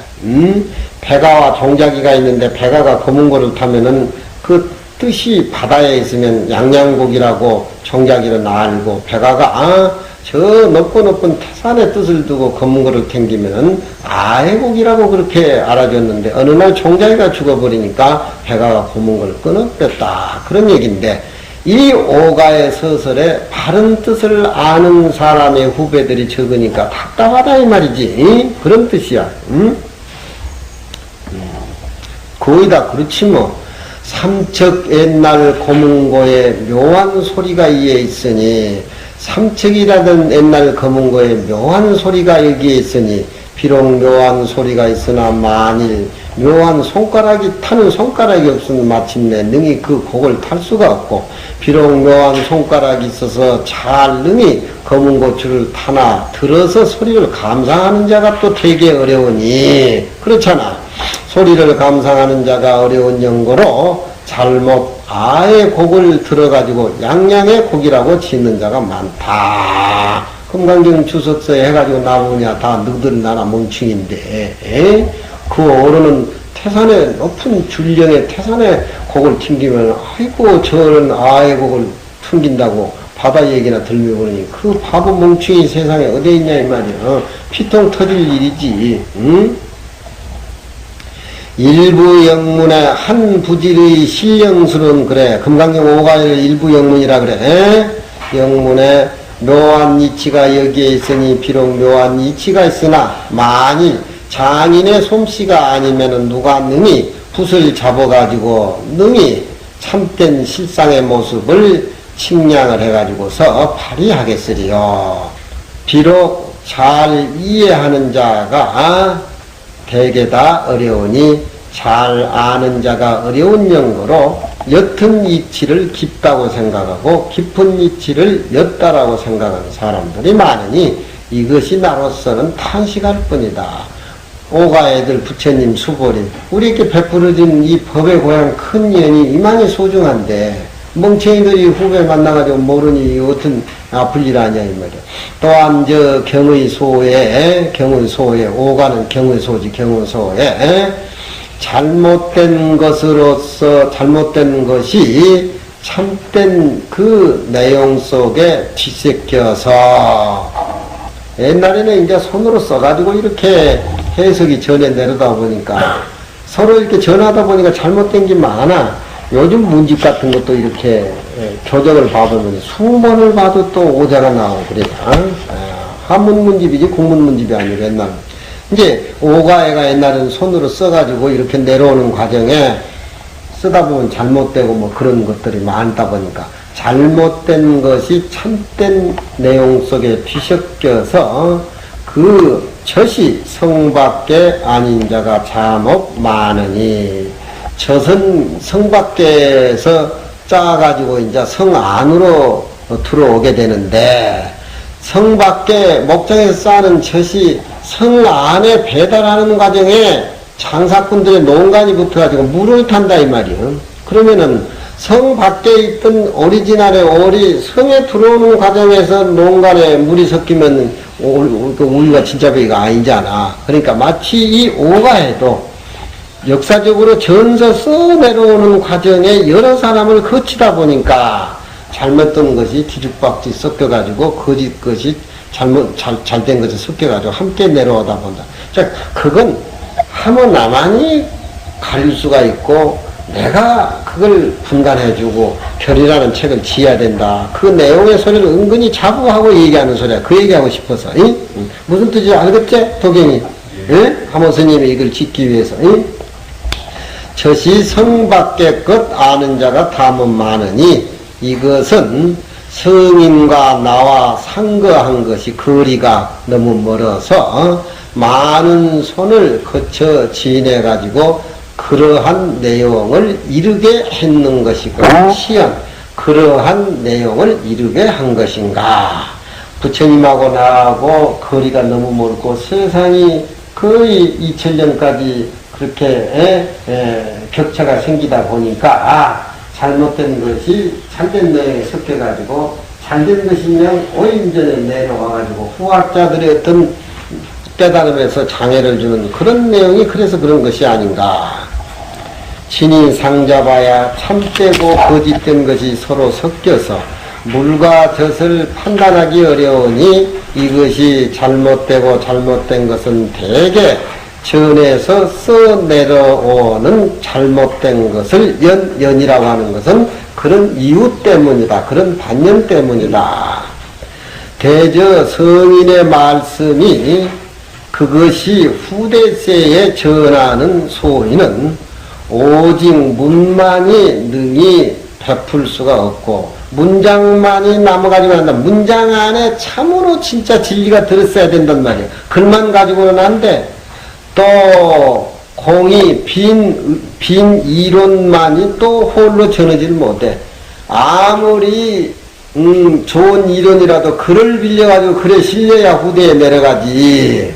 S1: 배가와 종자기가 있는데 배가가 검은 거를 타면은 그 뜻이 바다에 있으면 양양곡이라고 종자기를 알고 배가가 저 높고 높은 태산의 뜻을 두고 검은 거를 탱기면은 아해곡이라고 그렇게 알아줬는데 어느 날 종자기가 죽어버리니까 해가 검은 걸 끊어뺐다. 그런 얘기인데 이 오가의 서설에 바른 뜻을 아는 사람의 후배들이 적으니까 답답하다 이 말이지. 그런 뜻이야. 응? 거의 다 그렇지 뭐. 삼척 옛날 고문고에 묘한 소리가 이에 있으니 삼척이라던 옛날 검은고에 묘한 소리가 여기에 있으니 비록 묘한 소리가 있으나 만일 묘한 손가락이 타는 손가락이 없으면 마침내 능히 그 곡을 탈 수가 없고 비록 묘한 손가락이 있어서 잘 능히 검은고추를 타나 들어서 소리를 감상하는 자가 또 되게 어려우니 그렇잖아. 소리를 감상하는 자가 어려운 연고로 잘못 아의 곡을 들어가지고 양양의 곡이라고 짓는 자가 많다. 금강경 주석서에 해가지고 나오냐 다 너들 나라 멍충인데 그 어른은 태산의 높은 줄령의 태산의 곡을 튕기면 아이고 저런 아의 곡을 튕긴다고 바다 얘기나 들며 보니 그 바보 멍충이 세상에 어디 있냐 이 말이야. 피통 터질 일이지. 응? 일부 영문의 한 부질의 실령술은 그래. 금강경 5가의 일부 영문이라 그래. 영문에 묘한 이치가 여기에 있으니 비록 묘한 이치가 있으나 만일 장인의 솜씨가 아니면은 누가 능히 붓을 잡아가지고 능히 참된 실상의 모습을 측량을 해가지고서 발휘하겠으리요. 비록 잘 이해하는 자가 대개 다 어려우니 잘 아는 자가 어려운 연고로 옅은 이치를 깊다고 생각하고 깊은 이치를 옅다라고 생각하는 사람들이 많으니 이것이 나로서는 탄식할 뿐이다. 오가애들 부처님 수보리 우리에게 베풀어진 이 법의 고향 큰 연이 이만히 소중한데 멍청이들이 후배 만나가지고 모르니 어떤 아플 일 아니야 이 말이야. 또한 저 경의소에 오가는 경의소지 경의소에 잘못된 것으로서 잘못된 것이 참된 그 내용 속에 뒤섞여서 옛날에는 이제 손으로 써가지고 이렇게 해석이 전에 내려다 보니까 서로 이렇게 전하다 보니까 잘못된 게 많아. 요즘 문집 같은 것도 이렇게 교정을 봐보면 수문을 봐도 또 오자가 나오고 그래요. 한문 문집이지 국문 문집이 아니고 옛날. 이제 오가애가 옛날에는 손으로 써가지고 이렇게 내려오는 과정에 쓰다 보면 잘못되고 뭐 그런 것들이 많다 보니까 잘못된 것이 참된 내용 속에 뒤섞여서 그 젖이 성밖에 아닌 자가 잠업 많으니 젖은 성 밖에서 짜가지고 이제 성 안으로 들어오게 되는데 성 밖에 목장에서 싸는 젖이 성 안에 배달하는 과정에 장사꾼들의 농간이 붙어가지고 물을 탄다 이 말이에요. 그러면은 성 밖에 있던 오리지널의 오리 성에 들어오는 과정에서 농간에 물이 섞이면 우리가 진짜 배가 아니잖아. 그러니까 마치 이 오가에도 역사적으로 전서 써 내려오는 과정에 여러 사람을 거치다 보니까 잘못된 것이 뒤죽박죽 섞여가지고 거짓 것이 잘된 것이 섞여가지고 함께 내려오다 본다. 자, 그건 하면 나만이 가릴 수가 있고 내가 그걸 분간해주고 결이라는 책을 지어야 된다. 그 내용의 소리를 은근히 자부하고 얘기하는 소리야. 그 얘기하고 싶어서. 응? 무슨 뜻인지 알겠지? 도경이. 응? 하모 스님이 이걸 짓기 위해서. 응? 젖이 성 밖의 것 아는 자가 다문 많으니 이것은 성인과 나와 상거한 것이 거리가 너무 멀어서 많은 손을 거쳐 지내가지고 그러한 내용을 이르게 했는 것이고 시연 그러한 내용을 이르게 한 것인가. 부처님하고 나하고 거리가 너무 멀고 세상이 거의 2000년까지 그렇게 격차가 생기다 보니까 잘못된 것이 잘된 내용에 섞여가지고 잘된 것이면 오인전에 내려와가지고 후학자들의 어떤 깨달음에서 장애를 주는 그런 내용이 그래서 그런 것이 아닌가. 친히 상잡아야 참되고 거짓된 것이 서로 섞여서 물과 젖을 판단하기 어려우니 이것이 잘못되고 잘못된 것은 대개 전에서 써내려오는 잘못된 것을 연이라고 하는 것은 그런 이유 때문이다. 그런 반연 때문이다. 대저 성인의 말씀이 그것이 후대세에 전하는 소리는 오직 문만이 능히 베풀 수가 없고 문장만이 남아가지고 한다. 문장 안에 참으로 진짜 진리가 들었어야 된단 말이에요. 글만 가지고는 안 돼. 또 공이 빈 이론만이 또 홀로 전하지 못해. 아무리 좋은 이론이라도 글을 빌려가지고 글에 실려야 후대에 내려가지.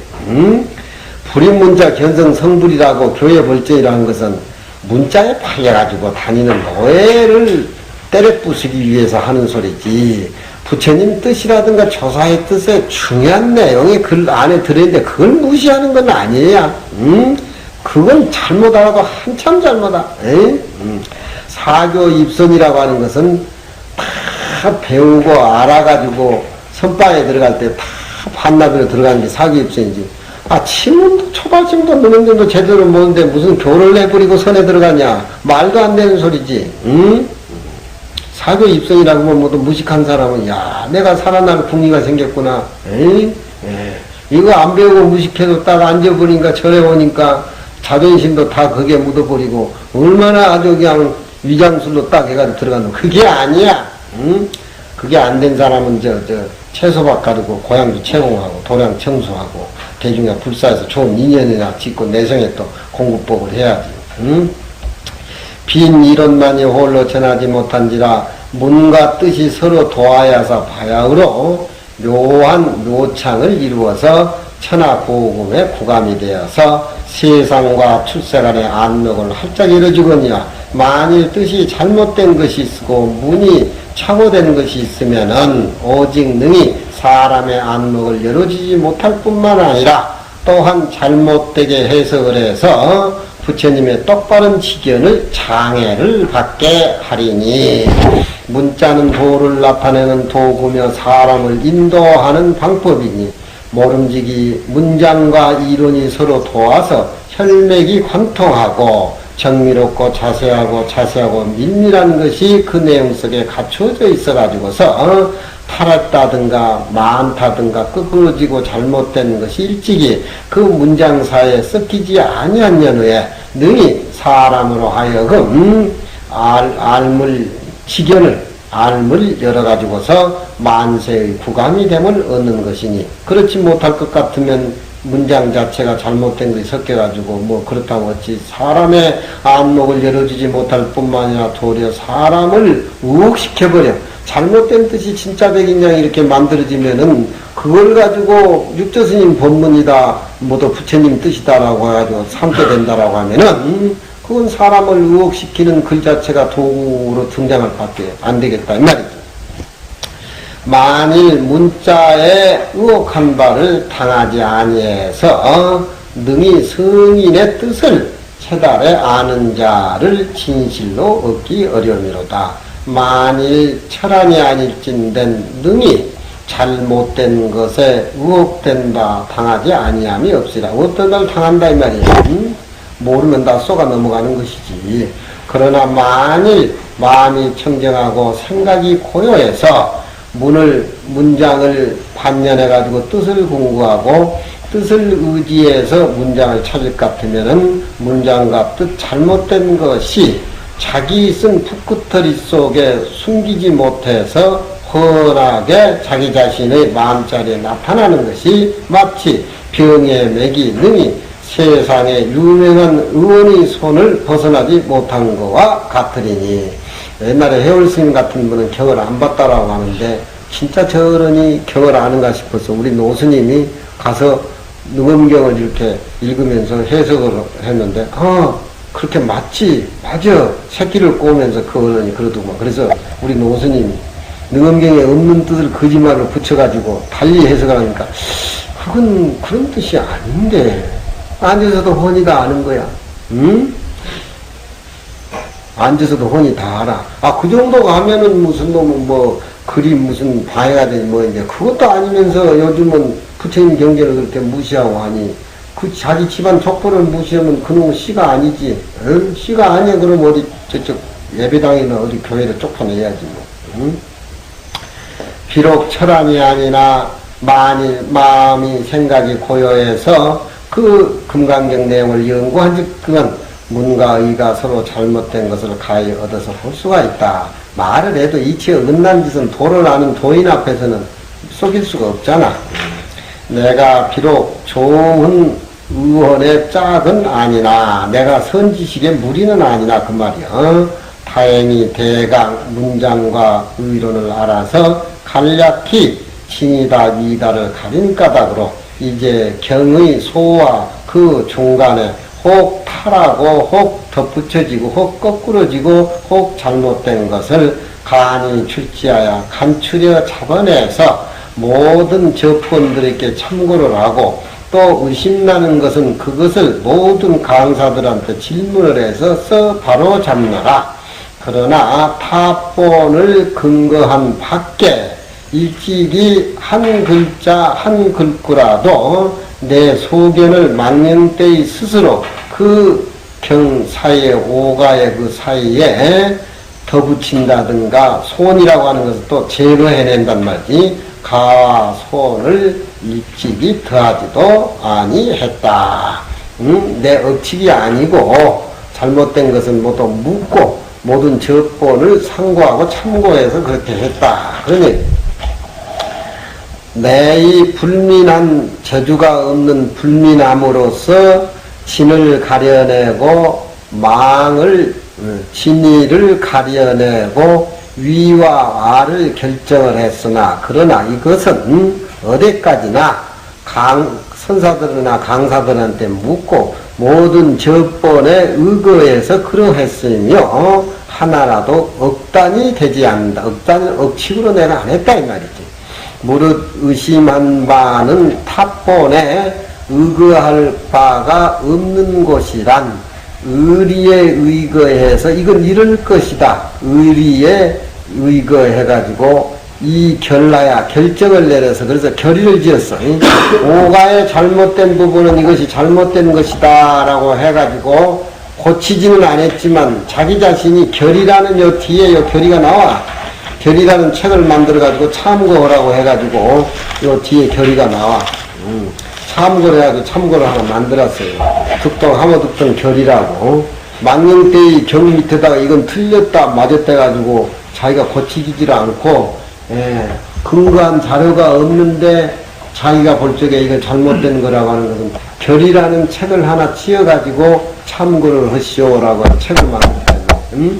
S1: 불임문자 견성 성불이라고 교회 벌정이라는 것은 문자에 팔려가지고 다니는 노예를 때려 부수기 위해서 하는 소리지. 부처님 뜻이라든가 조사의 뜻에 중요한 내용이 글 안에 들어있는데 그걸 무시하는 건 아니에요. 그건 잘못 알아도 한참 잘못하. 사교 입선이라고 하는 것은 다 배우고 알아가지고 선방에 들어갈 때 다 반납으로 들어가는 게 사교 입선이지. 친문도 초발심도 누능정도 제대로 모르는데 무슨 교를 내버리고 선에 들어가냐. 말도 안 되는 소리지. 사교 입성이라고 하면 모두 무식한 사람은 야 내가 살아날 궁리가 생겼구나. 이거 안 배우고 무식해도 딱 앉아버리니까 절에 오니까 자존심도 다 거기에 묻어버리고 얼마나 아주 그냥 위장술로 딱 해가지고 들어간다. 그게 아니야. 그게 안 된 사람은 채소밭 가르고 고향도 채공하고 도량 청소하고 대중에 불사해서 좋은 인연이나 짓고 내성에 또 공부법을 해야지. 빈 이론만이 홀로 전하지 못한지라 문과 뜻이 서로 도하여서 바야흐로 묘한 묘창을 이루어서 천하고금의 구감이 되어서 세상과 출세 간의 안목을 활짝 이루어주거니와 만일 뜻이 잘못된 것이 있고 문이 착오된 것이 있으면은 오직 능히 사람의 안목을 열어주지 못할 뿐만 아니라 또한 잘못되게 해석을 해서 부처님의 똑바른 지견을 장애를 받게 하리니 문자는 도를 나타내는 도구며 사람을 인도하는 방법이니 모름지기 문장과 이론이 서로 도와서 혈맥이 관통하고 정밀롭고 자세하고 밀밀한 것이 그 내용 속에 갖추어져 있어 가지고서 탈했다든가 많다든가 끄그러지고 잘못된 것이 일찍이 그 문장사에 섞이지 아니한 연후에 능히 사람으로 하여금 알물 열어가지고서 만세의 구감이 됨을 얻는 것이니 그렇지 못할 것 같으면 문장 자체가 잘못된 것이 섞여가지고 뭐 그렇다고 어찌 사람의 안목을 열어주지 못할 뿐만 아니라 도리어 사람을 우혹시켜버려. 잘못된 뜻이 진짜 백인양 이렇게 만들어지면은 그걸 가지고 육조스님 법문이다 모두 부처님 뜻이다라고 해가지고 삼게 된다라고 하면은 그건 사람을 의혹시키는 글 자체가 도구로 등장할 밖에 안 되겠다 이 말이지. 만일 문자에 의혹한 바를 당하지 아니해서 능히 성인의 뜻을 채달에 아는 자를 진실로 얻기 어려움이로다. 만일 철안이 아닐진된 능히 잘못된 것에 의혹된 바 당하지 아니함이 없으라. 어떤 걸 당한다 이 말이야. 모르면 다 쏘가 넘어가는 것이지. 그러나 만일 마음이 청정하고 생각이 고요해서 문장을 반연해가지고 뜻을 공부하고 뜻을 의지해서 문장을 찾을 것 같으면은 문장과 뜻 잘못된 것이 자기 쓴 풋구터리 속에 숨기지 못해서 훤하게 자기 자신의 마음자리에 나타나는 것이 마치 병의 맥이 능히 세상에 유명한 의원의 손을 벗어나지 못한 것과 같으리니. 옛날에 해월스님 같은 분은 경을 안 봤다라고 하는데 진짜 저 어른이 경을 아는가 싶어서 우리 노스님이 가서 능엄경을 이렇게 읽으면서 해석을 했는데 그렇게 맞지 맞아 새끼를 꼬으면서 그 어른이 그러더구만. 그래서 우리 노스님이 능엄경에 없는 뜻을 거짓말로 붙여가지고 달리 해석을 하니까 그건 그런 뜻이 아닌데 앉아서도 훤히 다 아는 거야. 응? 앉아서도 훤히 다 알아. 그 정도 가면은 무슨 놈은 글이 무슨 방해가 되니 뭐 이제 그것도 아니면서 요즘은 부처님 경제를 그렇게 무시하고 하니 그 자기 집안 족보를 무시하면 그놈은 씨가 아니지. 응? 씨가 아니야. 그럼 어디 저쪽 예배당이나 어디 교회를 쫓아내야지 뭐. 응? 비록 철안이 아니나 만일 마음이 생각이 고요해서 그 금강경 내용을 연구한즉 그건 문과 의가 서로 잘못된 것을 가히 얻어서 볼 수가 있다. 말을 해도 이치에 은난 짓은 도를 아는 도인 앞에서는 속일 수가 없잖아. 내가 비록 좋은 의원의 짝은 아니나 내가 선지식의 무리는 아니나 그 말이야. 다행히 대강 문장과 의론을 알아서 간략히 진이다 미다를 가린 까닭으로 이제 경의 소와 그 중간에 혹 타라고 혹 덧붙여지고 혹 거꾸러지고 혹 잘못된 것을 간이 출지하여 간추려 잡아내서 모든 접본들에게 참고를 하고 또 의심나는 것은 그것을 모든 강사들한테 질문을 해서 바로 잡느라. 그러나 타본을 근거한 밖에 일찍이 한 글자 한 글구라도 내 소견을 망령때의 스스로 그 경 사이에 오가의 그 사이에 더 붙인다든가 손이라고 하는 것을 또 제거해낸단 말이지. 가와 손을 일찍이 더하지도 아니했다. 내 억측이 아니고 잘못된 것은 모두 묻고 모든 접본을 상고하고 참고해서 그렇게 했다. 그러니 내이 불민한 저주가 없는 불민함으로써 진을 가려내고 망을 진의를 가려내고 위와 아를 결정을 했으나 그러나 이것은 어디까지나 선사들이나 강사들한테 묻고 모든 접본에 의거해서 그러했으며 하나라도 억단이 되지 않는다. 억단을 억측으로 내가 안 했다 이 말이지. 무릇 의심한 바는 탑본에 의거할 바가 없는 곳이란 의리에 의거해서 이건 이럴 것이다. 의리에 의거해가지고 이 결라야 결정을 내려서 그래서 결의를 지었어. 오가의 잘못된 부분은 이것이 잘못된 것이다 라고 해가지고 고치지는 않았지만 자기 자신이 결의라는 요 뒤에 요 결의가 나와. 결의라는 책을 만들어가지고 참고하라고 해가지고 요 뒤에 결의가 나와. 참고를 해가지고 참고를 하나 만들었어요. 득동 하모득동 결의라고. 망령때의 경 밑에다가 이건 틀렸다 맞았다 해가지고 자기가 고치지를 않고 근거한 자료가 없는데 자기가 볼 적에 이거 잘못된 거라고 하는 것은 결의라는 책을 하나 지어가지고 참고를 하시오라고 하는 책을 만들었어요.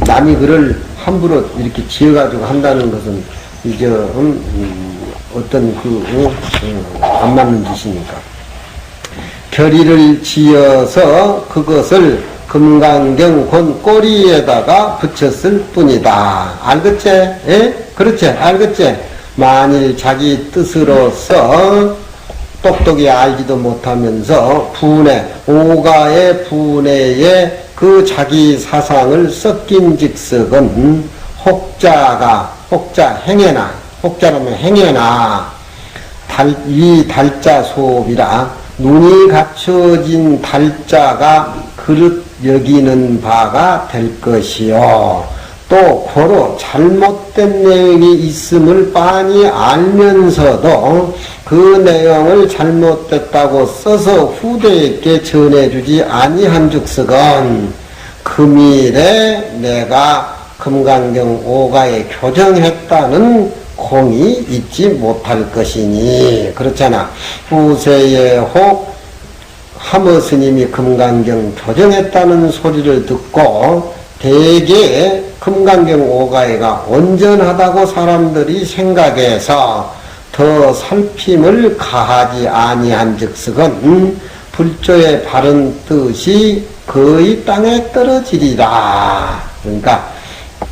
S1: 남이 글을 함부로 이렇게 지어가지고 한다는 것은 이제 어떤 안 맞는 짓이니까. 결의를 지어서 그것을 금강경 본 꼬리에다가 붙였을 뿐이다. 알겠지? 예? 그렇지? 알겠지? 만일 자기 뜻으로서 똑똑히 알지도 못하면서 오가의 분해에 그 자기 사상을 섞인 즉석은 혹자 행해나 이 달자 소업이라 눈이 갖춰진 달자가 그릇 여기는 바가 될 것이요. 또 고로 잘못된 내용이 있음을 빤히 알면서도 그 내용을 잘못됐다고 써서 후대에게 전해주지 아니한 즉석은 금일에 내가 금강경 오가에 교정했다는 공이 있지 못할 것이니. 그렇잖아. 후세에 혹 하모 스님이 금강경 교정했다는 소리를 듣고 대개 금강경 오가에가 온전하다고 사람들이 생각해서 더 살핌을 가하지 아니한 즉석은 불조의 바른 뜻이 거의 땅에 떨어지리라. 그러니까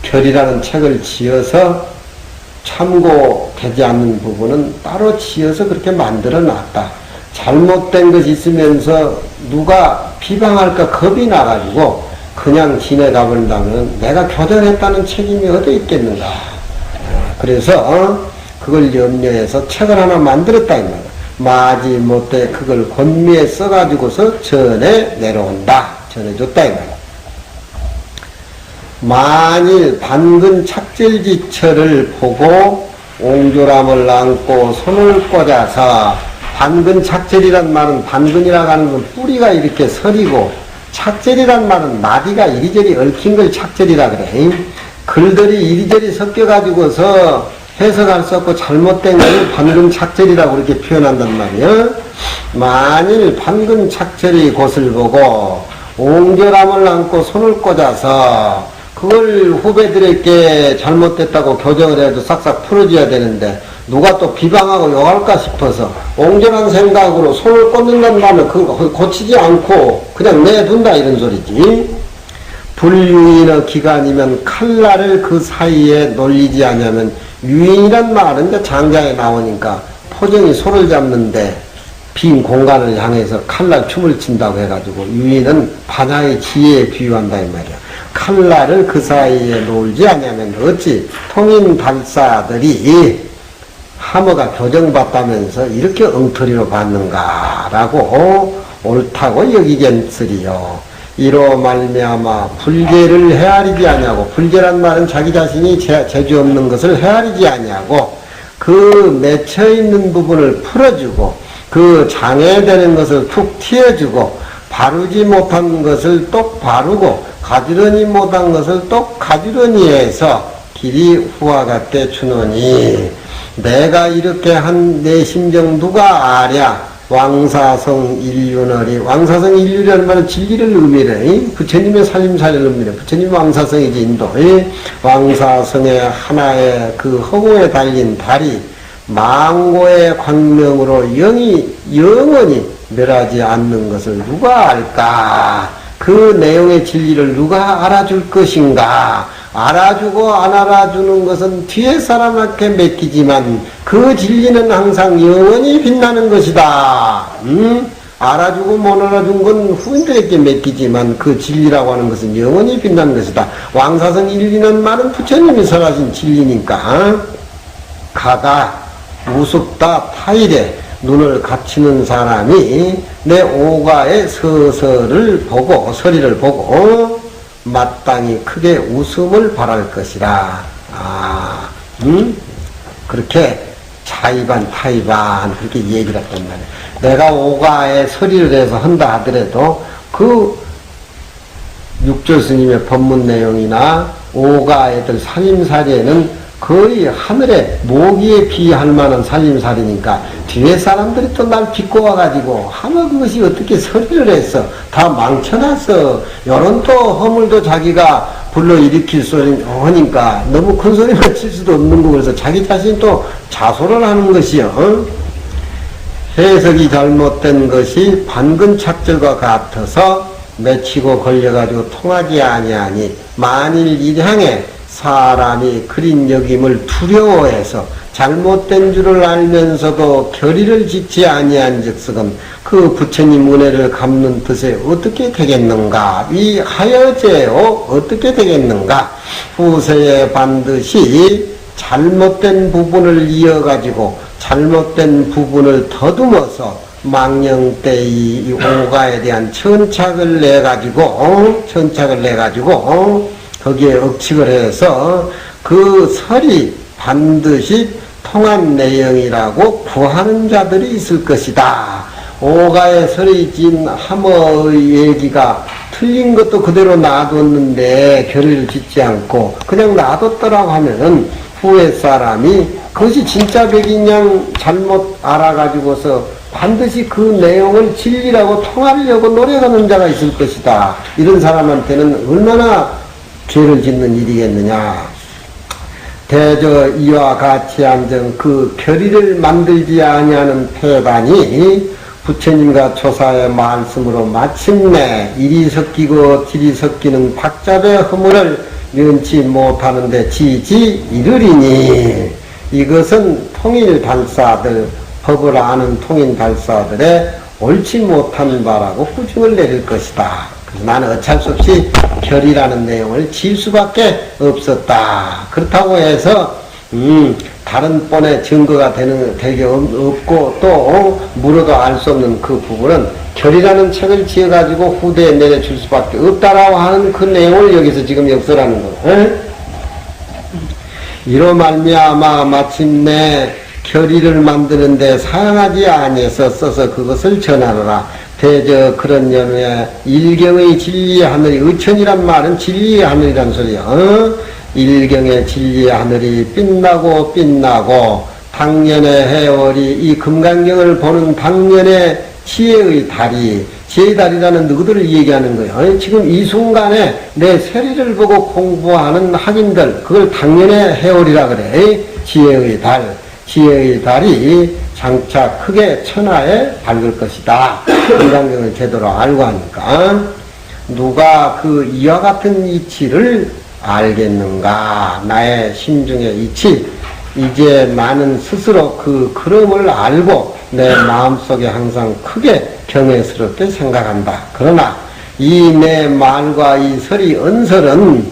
S1: 결이라는 책을 지어서 참고되지 않는 부분은 따로 지어서 그렇게 만들어 놨다. 잘못된 것이 있으면서 누가 비방할까 겁이 나가지고 그냥 지내가 본다면 내가 교정했다는 책임이 어디 있겠는가. 그래서 그걸 염려해서 책을 하나 만들었다 이 말이야. 마지못해 그걸 권미에 써가지고서 전해 내려온다. 전해줬다 이 말이야. 만일 반근 착절지처를 보고 옹졸함을 안고 손을 꽂아서, 반근 착절이란 말은, 반근이라고 하는 건 뿌리가 이렇게 서리고, 착절이란 말은 마디가 이리저리 얽힌 걸 착절이라 그래. 글들이 이리저리 섞여가지고서 해석할 수 없고 잘못된 걸 반근 착절이라고 그렇게 표현한단 말이야. 만일 반근 착절이 곳을 보고 옹졸함을 안고 손을 꽂아서 그걸 후배들에게 잘못됐다고 교정을 해도 싹싹 풀어줘야 되는데 누가 또 비방하고 욕할까 싶어서 옹졸한 생각으로 손을 꽂는단 말은 그걸 고치지 않고 그냥 내둔다 이런 소리지. 불유인의 기간이면 칼날을 그 사이에 놀리지 않으면, 유인이란 말은 이제 장자에 나오니까 포정이 소를 잡는데 빈 공간을 향해서 칼날 춤을 춘다고 해가지고 유인은 반야의 지혜에 비유한다 이 말이야. 칼날을 그 사이에 놀지 않으면 어찌 통인달사들이 하모가 교정받다면서 이렇게 엉터리로 받는가라고 옳다고 여기겠으리요. 이로 말미암아 불계를 헤아리지 아니하고, 불계란 말은 자기 자신이 재주 없는 것을 헤아리지 아니하고 그 맺혀있는 부분을 풀어주고 그 장애되는 것을 툭 튀어주고 바르지 못한 것을 똑 바르고 가지런히 못한 것을 똑 가지런히 해서 길이 후와 같게 주노니, 내가 이렇게 한 내 심정 누가 아랴. 왕사성 인륜어리, 왕사성 인륜이라는 말은 진리를 의미래. 부처님의 살림살이를 의미래. 부처님 왕사성이지 인도. 왕사성의 하나의 그 허공에 달린 달이 망고의 광명으로 영원히 멸하지 않는 것을 누가 알까? 그 내용의 진리를 누가 알아줄 것인가? 알아주고 안 알아주는 것은 뒤에 사람한테 맡기지만 그 진리는 항상 영원히 빛나는 것이다. 알아주고 못 알아준 건 후인들에게 맡기지만 그 진리라고 하는 것은 영원히 빛나는 것이다. 왕사성 인리는 말은 부처님이 설하신 진리니까. 가다 우습다 타일에 눈을 갖추는 사람이 내 오가의 서리를 보고 마땅히 크게 웃음을 바랄 것이라. 그렇게 자의반 타의반 그렇게 얘기를 했단 말이야. 내가 오가의 서리를 해서 한다 하더라도 그 육조 스님의 법문 내용이나 오가 애들 살림살이에는 거의 하늘에 모기에 비할 만한 살림살이니까 뒤에 사람들이 또 날 빚고 와가지고 하며 그것이 어떻게 서리를 했어. 다 망쳐놨어. 요런 또 허물도 자기가 불러일으킬 소리 하니까 너무 큰 소리만 칠 수도 없는 거. 그래서 자기 자신이 또 자소를 하는 것이요. 해석이 잘못된 것이 반근착절과 같아서 맺히고 걸려가지고 통하지 아니하니, 만일 일향에 사람이 그린 여김을 두려워해서 잘못된 줄을 알면서도 결의를 짓지 아니한 즉석은 그 부처님 은혜를 갚는 뜻에 어떻게 되겠는가? 위하여제요 어떻게 되겠는가? 후세에 반드시 잘못된 부분을 이어가지고 잘못된 부분을 더듬어서 망령 때의 이 오가에 대한 천착을 내가지고 거기에 억측을 해서 그 설이 반드시 통한 내용이라고 구하는 자들이 있을 것이다. 오가의 설이 진 함어의 얘기가 틀린 것도 그대로 놔뒀는데 결의를 짓지 않고 그냥 놔뒀더라고 하면은 후에 사람이 그것이 진짜 백인양 잘못 알아가지고서 반드시 그 내용을 진리라고 통하려고 노력하는 자가 있을 것이다. 이런 사람한테는 얼마나 죄를 짓는 일이겠느냐. 대저 이와 같이 앉은 그 결의를 만들지 아니하는 폐단이 부처님과 조사의 말씀으로 마침내 일이 섞이고 질이 섞이는 박잡의 허물을 면치 못하는데 지지 이르리니, 이것은 통일달사들, 법을 아는 통일달사들의 옳지 못한 바라고 꾸중을 내릴 것이다. 그래서 나는 어쩔 수 없이 결이라는 내용을 질 수밖에 없었다. 그렇다고 해서 다른 번에 증거가 되게 없고 또 물어도 알 수 없는 그 부분은 결이라는 책을 지어가지고 후대에 내려줄 수밖에 없다라고 하는 그 내용을 여기서 지금 역설하는 거예요. 이로 말미암아 마침내 결의를 만드는데 사용하지 아니해서 써서 그것을 전하노라. 대저 그런 연후에 일경의 진리의 하늘이, 의천이란 말은 진리의 하늘이란 소리야. 일경의 진리의 하늘이 빛나고 빛나고 당년의 해월이, 이 금강경을 보는 당년의 지혜의 달이, 지혜의 달이라는 누구들을 얘기하는 거예요. 지금 이 순간에 내 세리를 보고 공부하는 학인들, 그걸 당년의 해월이라 그래. 지혜의 달, 지혜의 달이 장차 크게 천하에 밝을 것이다. 금강경을 제대로 알고 하니까 누가 그 이와 같은 이치를 알겠는가? 나의 심중의 이치. 이제 나는 스스로 그 그름을 알고 내 마음속에 항상 크게 경외스럽게 생각한다. 그러나 이 내 말과 이 설이 언설은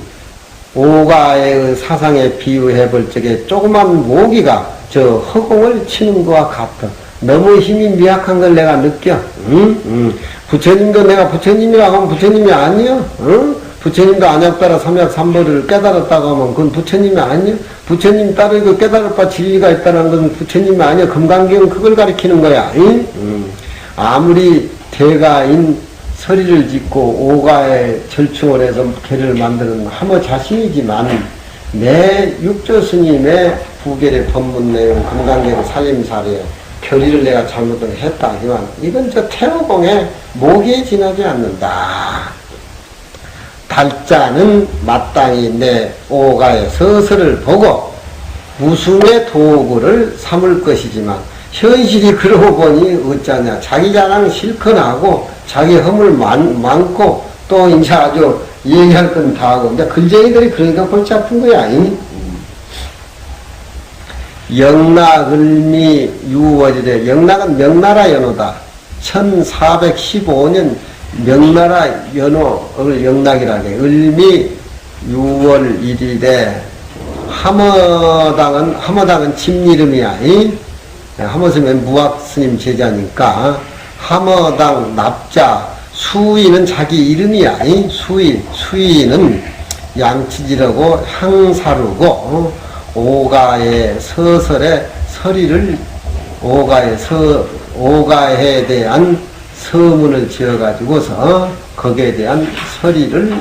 S1: 오가의 사상에 비유해 볼 적에 조그만 모기가 저 허공을 치는 것과 같아. 너무 힘이 미약한 걸 내가 느껴. 부처님도 내가 부처님이라고 하면 부처님이 아니요. 부처님도 안약따라 삼약삼보를 깨달았다고 하면 그건 부처님이 아니요. 부처님 따르고 깨달을 바 진리가 있다는 건 부처님이 아니요. 금강경은 그걸 가리키는 거야. 아무리 대가인 서리를 짓고 오가에 절충을 해서 계를 만드는 하모 자신이지만 내 육조 스님의 부결의 법문 내용 금강경 살림살이에 결의를 내가 잘못을 했다 하지만 이건 저 태호공에 모기에 지나지 않는다. 달자는 마땅히 내 오가의 서서를 보고 무숨의 도구를 삼을 것이지만 현실이 그러고 보니 어쩌냐. 자기 자랑 실컷 하고 자기 허물 많고 또 이제 아주 얘기할 건 다 하고 근데 글쟁이들이 그러니까 골치 아픈 거야. 영락을미 유월이래. 영락은 명나라 연호다. 1415년 명나라 연호를 영락이라게. 을미 6월 1일에 함어당은 집 이름이야. 함어스님은 무학스님 제자니까 함어당 납자 수위는 자기 이름이야. 수위는 양치지라고 향사루고 오가의 서설의 서리를 오가에 대한 서문을 지어가지고서 거기에 대한 서리를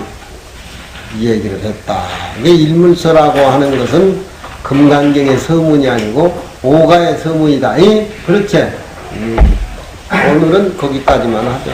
S1: 얘기를 했다. 이게 일물서라고 하는 것은 금강경의 서문이 아니고 오가의 서문이다. 그렇지? 오늘은 거기까지만 하죠.